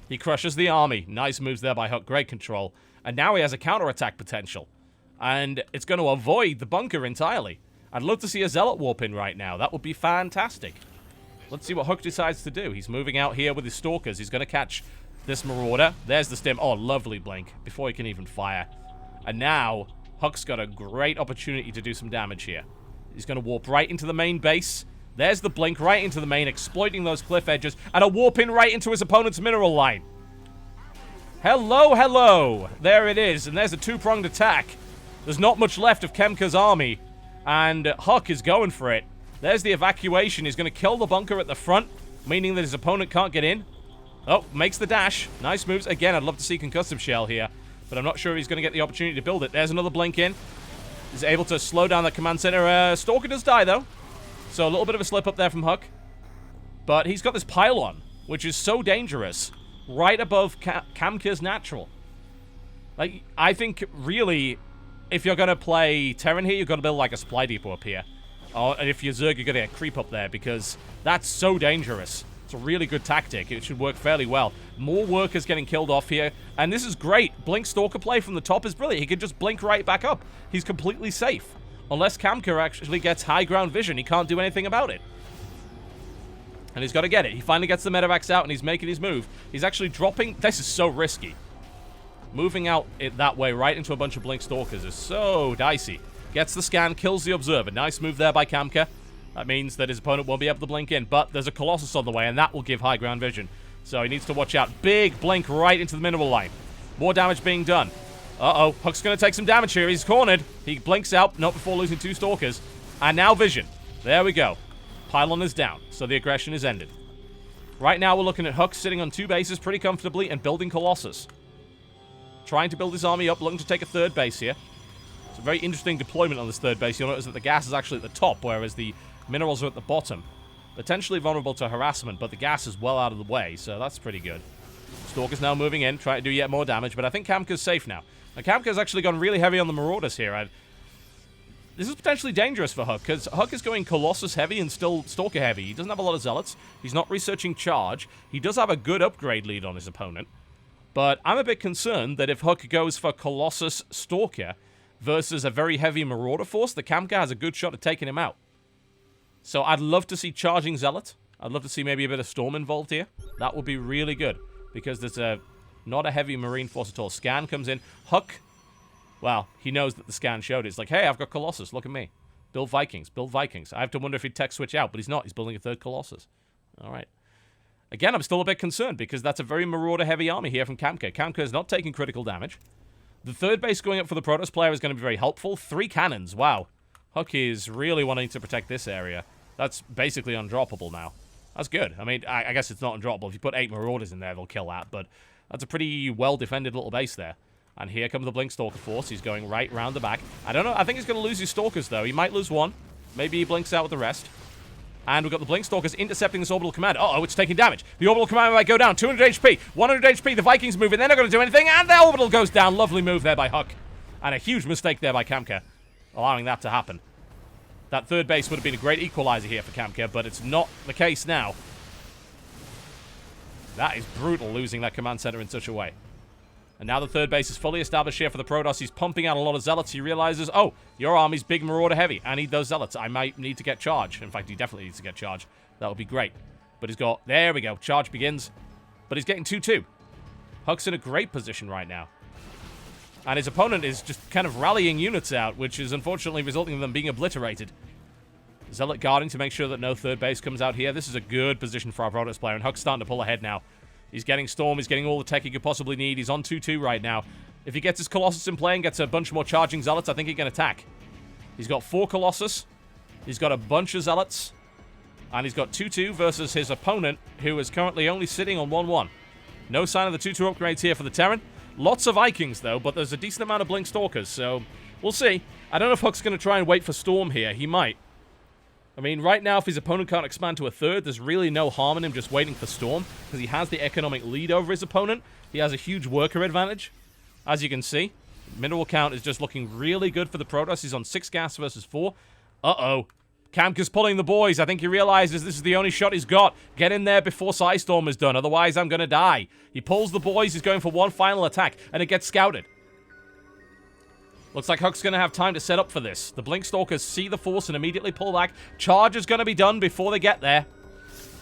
He crushes the army. Nice moves there by Huck. Great control. And now he has a counterattack potential. And it's going to avoid the bunker entirely. I'd love to see a Zealot warp in right now. That would be fantastic. Let's see what Huck decides to do. He's moving out here with his Stalkers. He's going to catch this Marauder. There's the stim. Oh, lovely blink. Before he can even fire. And now, Huck's got a great opportunity to do some damage here. He's going to warp right into the main base. There's the blink right into the main, exploiting those cliff edges. And a warp in right into his opponent's mineral line. Hello, hello. There it is. And there's a 2-pronged attack. There's not much left of Kemka's army. And Huck is going for it. There's the evacuation. He's going to kill the bunker at the front, meaning that his opponent can't get in. Oh, makes the dash. Nice moves. Again, I'd love to see Concussive Shell here, but I'm not sure he's going to get the opportunity to build it. There's another blink in. He's able to slow down the command center. Stalker does die, though. So a little bit of a slip up there from Huck. But he's got this pylon, which is so dangerous, right above Kamka's natural. Like, I think, really, if you're going to play Terran here, you've got to build, like, a supply depot up here. And if you're Zerg, you're going to get creep up there, because that's so dangerous. It's a really good tactic. It should work fairly well. More workers getting killed off here. And this is great. Blink Stalker play from the top is brilliant. He can just blink right back up. He's completely safe. Unless Kamka actually gets high ground vision, he can't do anything about it. And he's got to get it. He finally gets the medevacs out, and he's making his move. He's actually dropping... This is so risky. Moving out it that way right into a bunch of Blink Stalkers is so dicey. Gets the scan, kills the observer. Nice move there by Kamka. That means that his opponent won't be able to blink in, but there's a Colossus on the way, and that will give high ground vision. So he needs to watch out. Big blink right into the mineral line. More damage being done. Uh-oh, Huck's going to take some damage here. He's cornered. He blinks out, not before losing 2 Stalkers. And now vision. There we go. Pylon is down, so the aggression is ended. Right now we're looking at Huck sitting on 2 bases pretty comfortably and building Colossus. Trying to build his army up, looking to take a 3rd base here. It's a very interesting deployment on this 3rd base. You'll notice that the gas is actually at the top, whereas the minerals are at the bottom. Potentially vulnerable to harassment, but the gas is well out of the way, so that's pretty good. Stalker's now moving in, trying to do yet more damage, but I think Kamka's safe now. Now, Kamka's actually gone really heavy on the Marauders here. This is potentially dangerous for Huck, because Huck is going Colossus heavy and still Stalker heavy. He doesn't have a lot of Zealots. He's not researching charge. He does have a good upgrade lead on his opponent. But I'm a bit concerned that if Huck goes for Colossus Stalker versus a very heavy Marauder force, the Kamka has a good shot at taking him out. So I'd love to see charging Zealot. I'd love to see maybe a bit of Storm involved here. That would be really good, because there's not a heavy Marine force at all. Scan comes in. Huck, well, he knows that the scan showed it. It's like, hey, I've got Colossus. Look at me. Build Vikings. Build Vikings. I have to wonder if he'd tech switch out, but he's not. He's building a 3rd Colossus. All right. Again, I'm still a bit concerned, because that's a very Marauder-heavy army here from Kamka. Kamka is not taking critical damage. The 3rd base going up for the Protoss player is going to be very helpful. 3 cannons. Wow. Huck is really wanting to protect this area. That's basically undroppable now. That's good. I mean, I guess it's not undroppable. If you put 8 Marauders in there, they'll kill that, but that's a pretty well-defended little base there. And here comes the Blink Stalker force. He's going right round the back. I don't know. I think he's going to lose his Stalkers, though. He might lose one. Maybe he blinks out with the rest. And we've got the Blink Stalkers intercepting this Orbital Command. Uh-oh, it's taking damage. The Orbital Command might go down. 200 HP. 100 HP. The Vikings move in. They're not going to do anything. And the Orbital goes down. Lovely move there by Huck. And a huge mistake there by Kamka, allowing that to happen. That third base would have been a great equalizer here for Kamka, but it's not the case now. That is brutal, losing that command center in such a way. And now the third base is fully established here for the Protoss. He's pumping out a lot of Zealots. He realizes, oh, your army's big Marauder heavy. I need those Zealots. I might need to get charge. In fact, he definitely needs to get charge. That would be great. But he's got, there we go, charge begins. But he's getting 2-2. Huck's in a great position right now. And his opponent is just kind of rallying units out, which is unfortunately resulting in them being obliterated. Zealot guarding to make sure that no third base comes out here. This is a good position for our Protoss player, and Huck's starting to pull ahead now. He's getting Storm, he's getting all the tech he could possibly need. He's on 2-2 right now. If he gets his Colossus in play and gets a bunch more charging Zealots, I think he can attack. He's got 4 Colossus. He's got a bunch of Zealots. And he's got 2-2 versus his opponent, who is currently only sitting on 1-1. No sign of the 2-2 upgrades here for the Terran. Lots of Vikings, though, but there's a decent amount of Blink Stalkers, so we'll see. I don't know if Huck's going to try and wait for Storm here. He might. I mean, right now, if his opponent can't expand to a third, there's really no harm in him just waiting for Storm, because he has the economic lead over his opponent. He has a huge worker advantage, as you can see. Mineral count is just looking really good for the Protoss. He's on 6 gas versus 4. Uh-oh. Kamka's pulling the boys. I think he realizes this is the only shot he's got. Get in there before Psystorm is done, otherwise I'm going to die. He pulls the boys. He's going for one final attack, and it gets scouted. Looks like Huck's going to have time to set up for this. The Blink Stalkers see the force and immediately pull back. Charge is going to be done before they get there.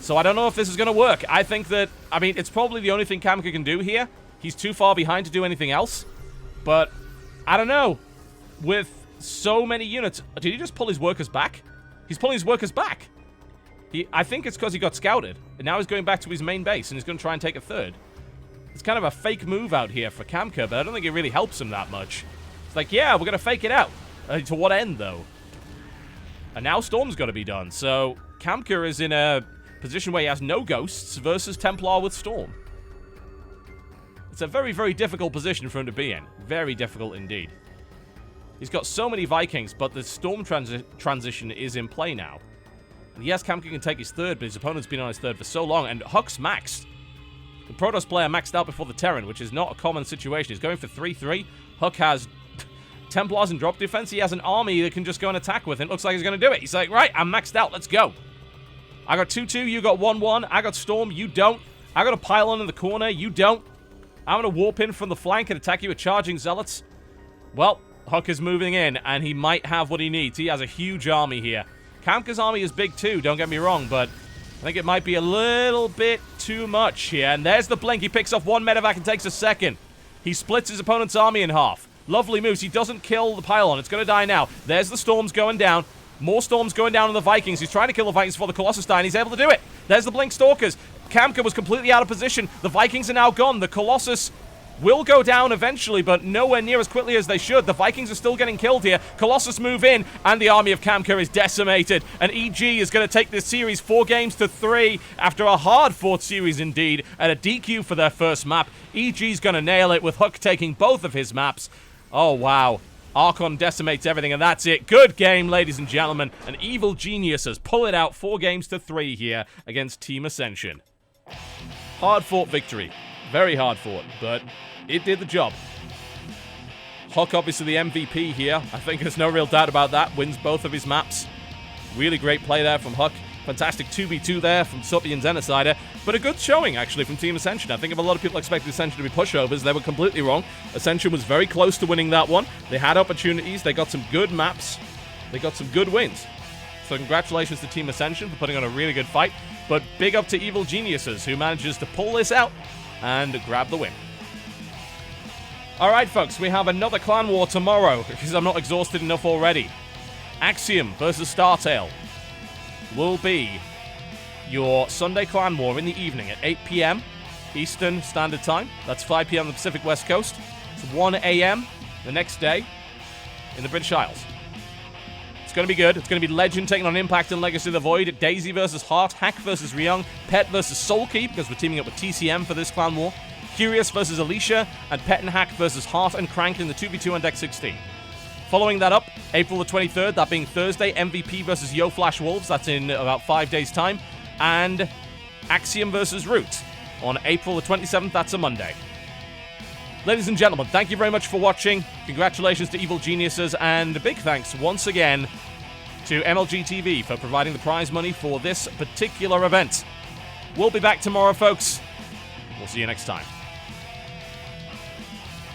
So I don't know if this is going to work. I think that, I mean, it's probably the only thing Kamka can do here. He's too far behind to do anything else. But, I don't know. With so many units... Did he just pull his workers back? He's pulling his workers back. I think it's because he got scouted. And now he's going back to his main base and he's going to try and take a third. It's kind of a fake move out here for Kamka, but I don't think it really helps him that much. It's like, yeah, we're going to fake it out. To what end, though? And now Storm's got to be done. So, Kamka is in a position where he has no ghosts versus Templar with Storm. It's a very, very difficult position for him to be in. Very difficult indeed. He's got so many Vikings, but the Storm transition is in play now. And yes, Kamka can take his third, but his opponent's been on his third for so long, and Huck's maxed. The Protoss player maxed out before the Terran, which is not a common situation. He's going for 3-3. Huck has Templars and drop defense. He has an army that can just go and attack with him. Looks like he's going to do it. He's like, right, I'm maxed out. Let's go. I got 2-2. You got 1-1. I got Storm. You don't. I got a pylon in the corner. You don't. I'm going to warp in from the flank and attack you with charging Zealots. Well, Huck is moving in, and he might have what he needs. He has a huge army here. Kamka's army is big too, don't get me wrong, but I think it might be a little bit too much here. And there's the blink. He picks off one medevac and takes a second. He splits his opponent's army in half. Lovely moves. He doesn't kill the pylon. It's going to die now. There's the Storms going down. More Storms going down on the Vikings. He's trying to kill the Vikings before the Colossus die, and he's able to do it. There's the Blink Stalkers. Kamka was completely out of position. The Vikings are now gone. The Colossus will go down eventually, but nowhere near as quickly as they should. The Vikings are still getting killed here. Colossus move in, and the army of Kamka is decimated. And EG is going to take this series 4-3 after a hard-fought series indeed, and a DQ for their first map. EG's going to nail it with Huck taking both of his maps. Oh, wow. Archon decimates everything, and that's it. Good game, ladies and gentlemen. An evil genius has pulled it out 4-3 here against Team Ascension. Hard-fought victory. Very hard fought, but it did the job. Huck, obviously the MVP here. I think there's no real doubt about that. Wins both of his maps. Really great play there from Huck. Fantastic 2v2 there from Suppy and Xenocider. But a good showing, actually, from Team Ascension. I think if a lot of people expected Ascension to be pushovers, they were completely wrong. Ascension was very close to winning that one. They had opportunities. They got some good maps. They got some good wins. So congratulations to Team Ascension for putting on a really good fight. But big up to Evil Geniuses, who manages to pull this out and grab the win. Alright, folks, we have another clan war tomorrow, because I'm not exhausted enough already. Axiom versus Startail will be your Sunday clan war in the evening at 8 p.m. Eastern Standard Time. That's 5 p.m. on the Pacific West Coast. It's 1 a.m. the next day in the British Isles. It's going to be good. It's going to be Legend taking on Impact and Legacy of the Void. Daisy versus Heart. Hack versus Ryung. Pet versus Soulkey, because we're teaming up with TCM for this clan war. Curious versus Alicia, and Pet and Hack versus Heart and Crank in the 2v2 on Deck 16. Following that up, April the 23rd, that being Thursday, MVP versus Yo Flash Wolves, that's in about 5 days' time, and Axiom versus Root on April the 27th, that's a Monday. Ladies and gentlemen, thank you very much for watching. Congratulations to Evil Geniuses, and a big thanks once again to MLG TV for providing the prize money for this particular event. We'll be back tomorrow, folks. We'll see you next time.